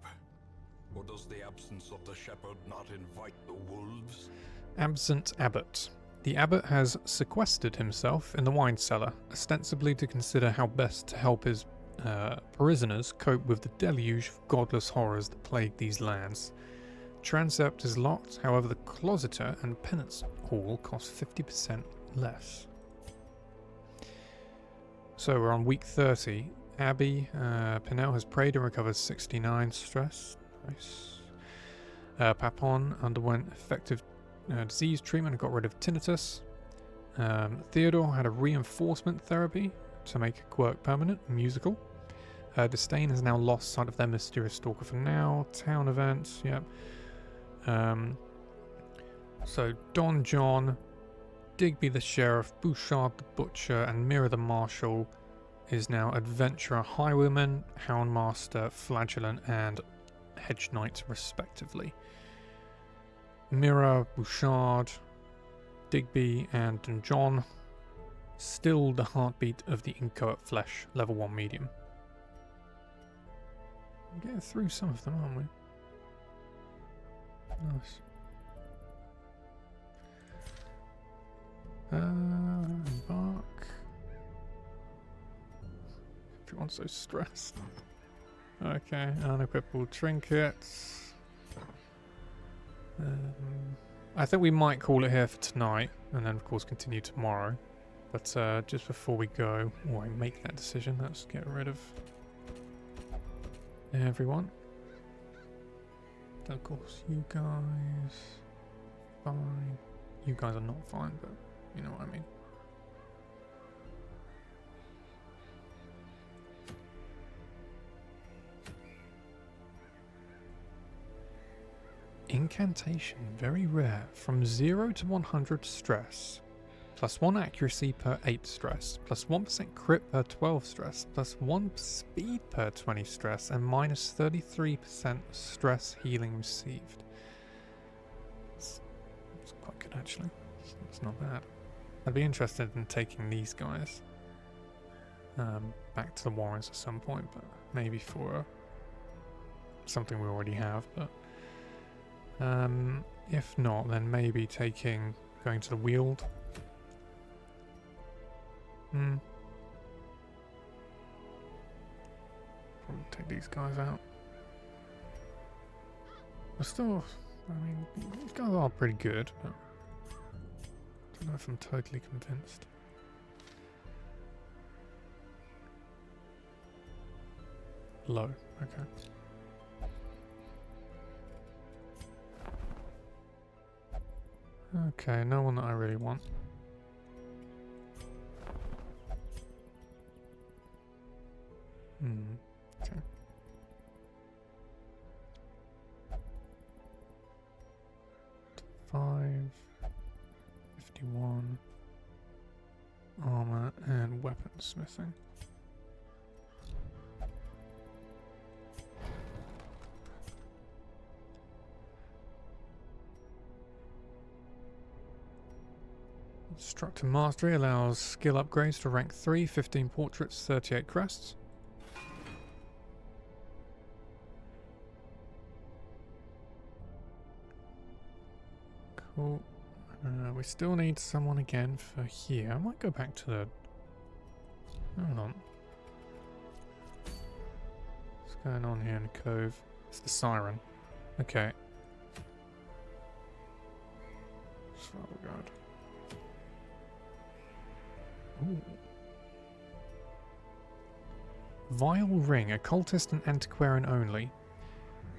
C: Or does the absence of the shepherd not invite the wolves?
B: Absent Abbot. The Abbot has sequestered himself in the wine cellar, ostensibly to consider how best to help his parishioners cope with the deluge of godless horrors that plague these lands. Transept is locked, however the Closeter and Penance Hall cost 50% less. So we're on week 30. Abby Pinnell has prayed and recovered 69 stress. Nice. Papon underwent effective disease treatment and got rid of tinnitus. Theodore had a reinforcement therapy to make a quirk permanent, musical. Disdain has now lost sight of their mysterious stalker for now. Town events, yep. So Don John, Digby the sheriff, Bouchard the butcher, and Mira the marshal is now adventurer, highwayman, houndmaster, flagellant, and Hedgeknight respectively. Mira, Bouchard, Digby, and Don John still the heartbeat of the Inchoate flesh, level 1 medium. We're getting through some of them, aren't we? Nice. Embark. Everyone's so stressed. Okay, unequipable trinkets. I think we might call it here for tonight, and then of course continue tomorrow. But just before we go, or I make that decision, let's get rid of everyone. Of course, you guys, fine. You guys are not fine, but you know what I mean. Incantation, very rare. From 0 to 100 stress. Plus 1 accuracy per 8 stress. Plus 1% crit per 12 stress. Plus 1 speed per 20 stress. And minus 33% stress healing received. It's quite good actually. It's not bad. I'd be interested in taking these guys back to the Warrens at some point, but maybe for something we already have. But if not, then maybe going to the Weald. Probably take these guys out. But still, I mean, these guys are pretty good, but I don't know if I'm totally convinced. Low, okay. Okay, no one that I really want. Okay. $5, 51, armor and weaponsmithing. Instructor Mastery allows skill upgrades to rank 3, 15 portraits, 38 crests. Cool. We still need someone again for here. I might go back to the... Hold on. What's going on here in the cove? It's the siren. Okay. So good. Ooh. Vile Ring, Occultist and Antiquarian only.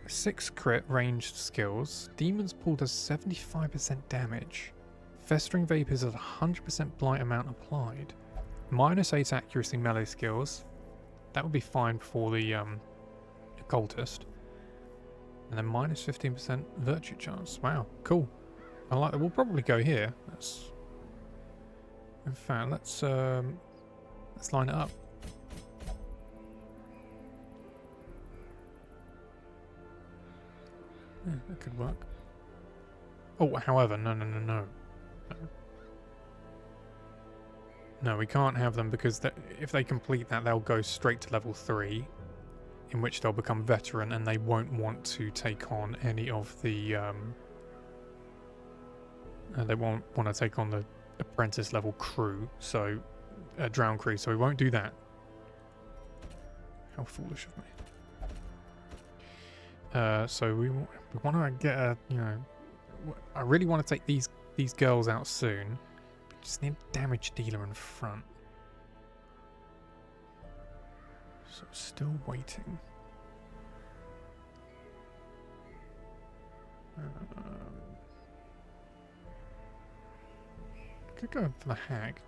B: 6 crit ranged skills. Demons pull does 75% damage. Festering Vapors at 100% blight amount applied. Minus 8 accuracy melee skills. That would be fine for the Occultist. And then minus 15% virtue chance. Wow, cool. I like that. We'll probably go here. That's... In fact, let's line it up. Yeah, that could work. Oh, however, no. No, we can't have them because if they complete that, they'll go straight to level 3, in which they'll become veteran, and they won't want to take on any of the... they won't want to take on the apprentice level crew, so... drown crew, so we won't do that. How foolish of me. So we want to get a, you know... I really want to take these girls out soon. Just need a damage dealer in front. So still waiting. Could go for the hag.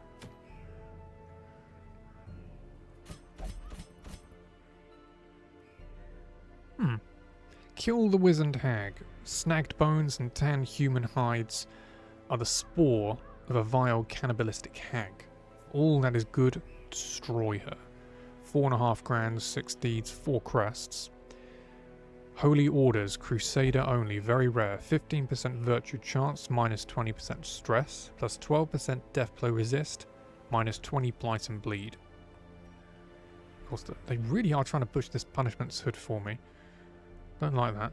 B: Kill the wizened hag. Snagged bones and tan human hides are the spore of a vile cannibalistic hag. All that is good, destroy her. 4.5 grand, 6 deeds, 4 crests. Holy orders, Crusader only, very rare. 15% virtue chance, minus 20% stress, plus 12% death blow resist, minus 20 blight and bleed. Of course, they really are trying to push this punishment's hood for me. Don't like that.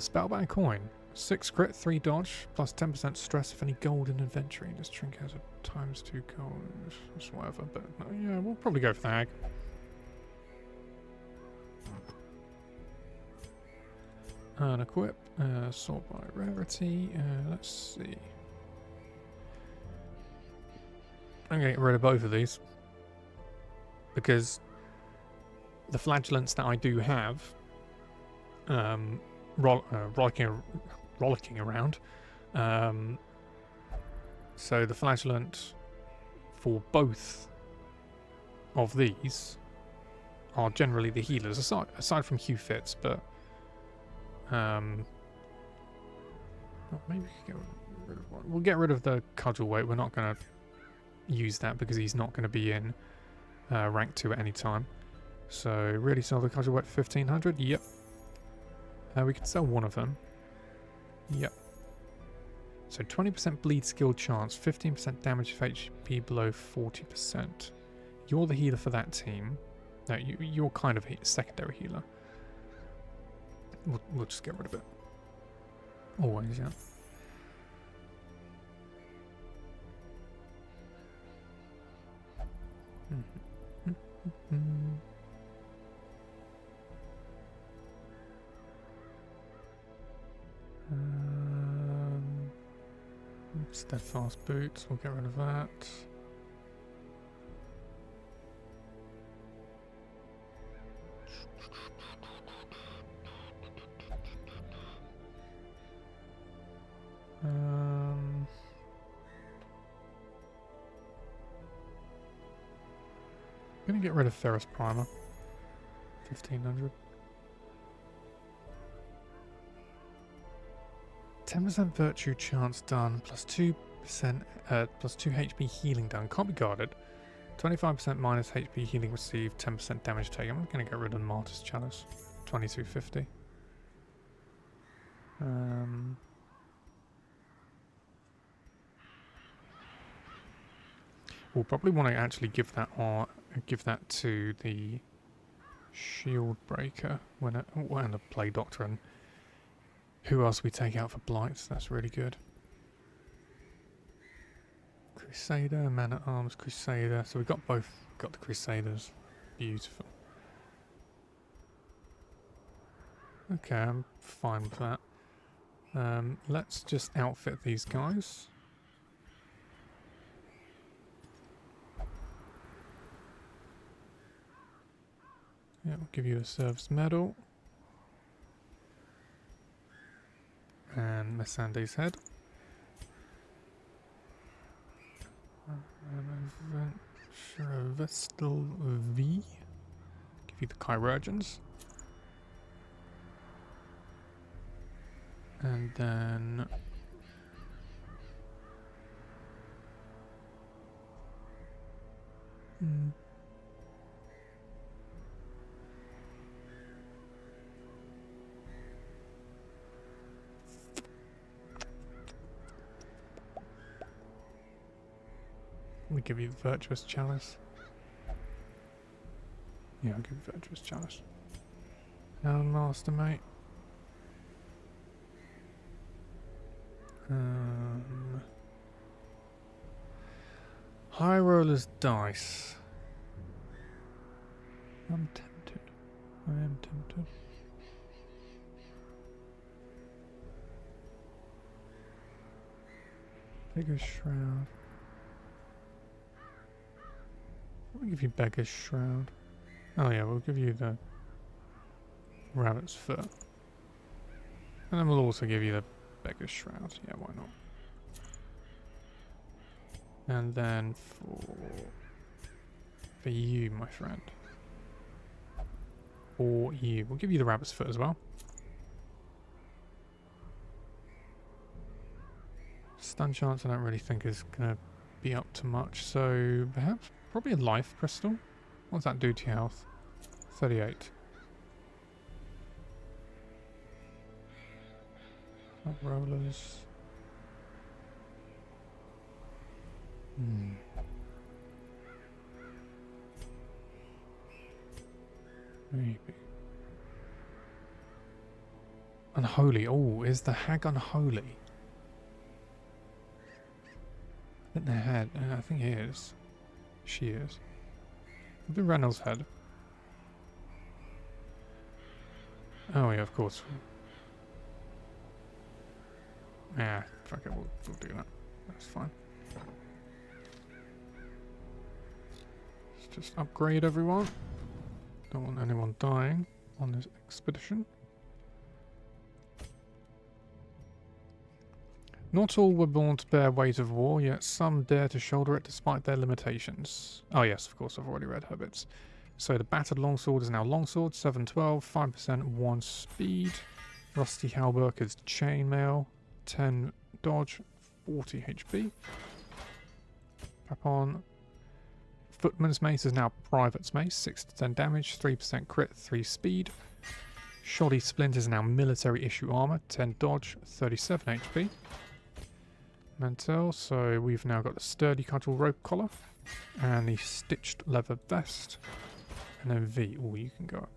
B: Spellbound coin. 6 crit, 3 dodge, plus 10% stress if any gold in inventory. This trinket has a ×2 gold. It's whatever, but yeah, we'll probably go for the hag. Unequip. Sort by rarity. Let's see. I'm going to get rid of both of these. Because the flagellants that I do have rollicking around. So the flagellant for both of these are generally the healers, aside from Hugh Fitz, but maybe we could get rid of one. We'll get rid of the cudgel weight. We're not going to use that because he's not going to be in rank 2 at any time. So really sell the cudgel weight for 1500. Yep. We could sell one of them. Yep. So 20% bleed skill chance, 15% damage if HP below 40%. You're the healer for that team. No, you're kind of a secondary healer. We'll just get rid of it. Always, yeah. Steadfast boots, we'll get rid of that. I'm gonna get rid of Ferrous Primer. 1500. 10% virtue chance done, plus 2%, plus 2 HP healing done. Can't be guarded. 25% minus HP healing received, 10% damage taken. I'm going to get rid of the Martyr's Chalice. 2250. We'll probably want to actually give that to the Shield Breaker and the Plague Doctor, and who else we take out for blights. That's really good. Crusader, Man at Arms, Crusader. So we've got both. Got the Crusaders. Beautiful. Okay, I'm fine with that. Let's just outfit these guys. Yeah, we'll give you a service medal. And Miss Sandy's head. Vestal V. Give you the Chirurgeons. And then Let me give you the Virtuous Chalice. Yeah, I'll give you Virtuous Chalice. Master, mate. High Roller's Dice. I'm tempted. I am tempted. Beggar's Shroud. We'll give you Beggar's Shroud. Oh yeah, we'll give you the Rabbit's Foot. And then we'll also give you the Beggar's Shroud. Yeah, why not? And then for you, my friend. For you. We'll give you the Rabbit's Foot as well. Stun chance I don't really think is going to be up to much. So perhaps probably a life crystal. What does that do to your health? 38. Up rollers. Maybe. Unholy. Oh, is the hag unholy? I think the head. I think he is. She is. The Reynolds head. Oh yeah, of course. Yeah, fuck it, we'll do that. That's fine. Let's just upgrade everyone. Don't want anyone dying on this expedition. Not all were born to bear weight of war, yet some dare to shoulder it despite their limitations. Oh yes, of course, I've already read her bits. So the battered longsword is now longsword, 712, 5%, 1 speed. Rusty halberd is chainmail, 10 dodge, 40 HP. Papon. Footman's mace is now private's mace, 6 to 10 damage, 3% crit, 3 speed. Shoddy splint is now military issue armor, 10 dodge, 37 HP. Mantel, so we've now got the sturdy cudgel rope collar and the stitched leather vest. And then V, oh, you can go up.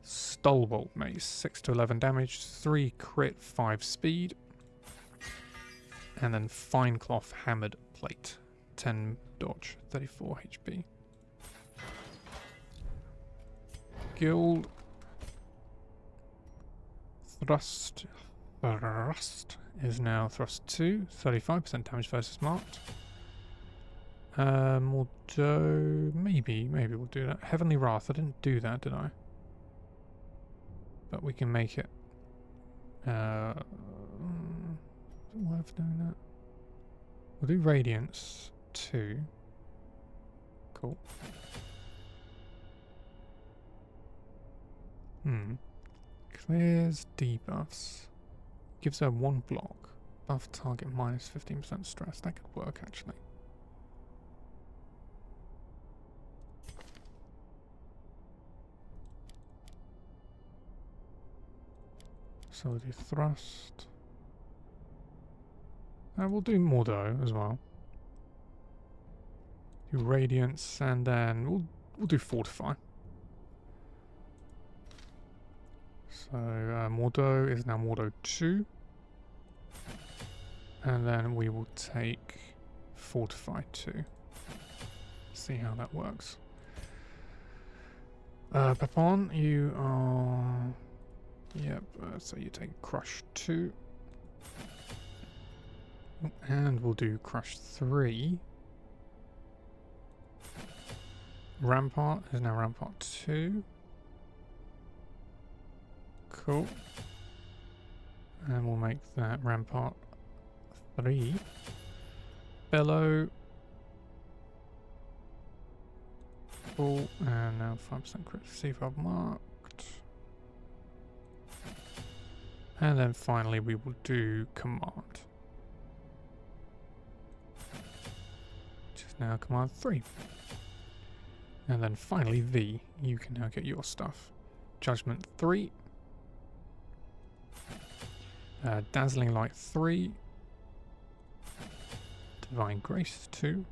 B: Stolbolt mace, 6 to 11 damage, 3 crit, 5 speed. And then fine cloth hammered plate, 10 dodge, 34 HP. Guild. Thrust is now thrust 2, 35% damage versus marked. Mordo, maybe we'll do that. Heavenly Wrath, I didn't do that, did I? But we can make it. Is it worth doing that? We'll do Radiance 2. Cool. Clears debuffs. Gives her 1 block. Buff target minus 15% stress. That could work actually. So we'll do thrust. And we'll do Mordo as well. Do Radiance and then we'll do Fortify. So Mordo is now Mordo 2. And then we will take Fortify 2. See how that works. Papon, you are... Yep, so you take Crush 2. And we'll do Crush 3. Rampart is now Rampart 2. Cool. And we'll make that Rampart 3. Bellow. Cool. And now 5% crit C5 marked. And then finally we will do Command. Which is now Command 3. And then finally V. You can now get your stuff. Judgment 3. Dazzling Light 3. Divine Grace 2.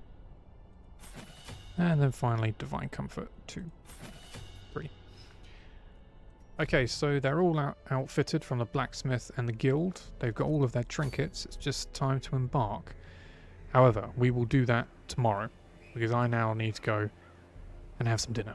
B: And then finally, Divine Comfort 2, 3. Okay, so they're all outfitted from the blacksmith and the guild. They've got all of their trinkets. It's just time to embark. However, we will do that tomorrow, because I now need to go and have some dinner.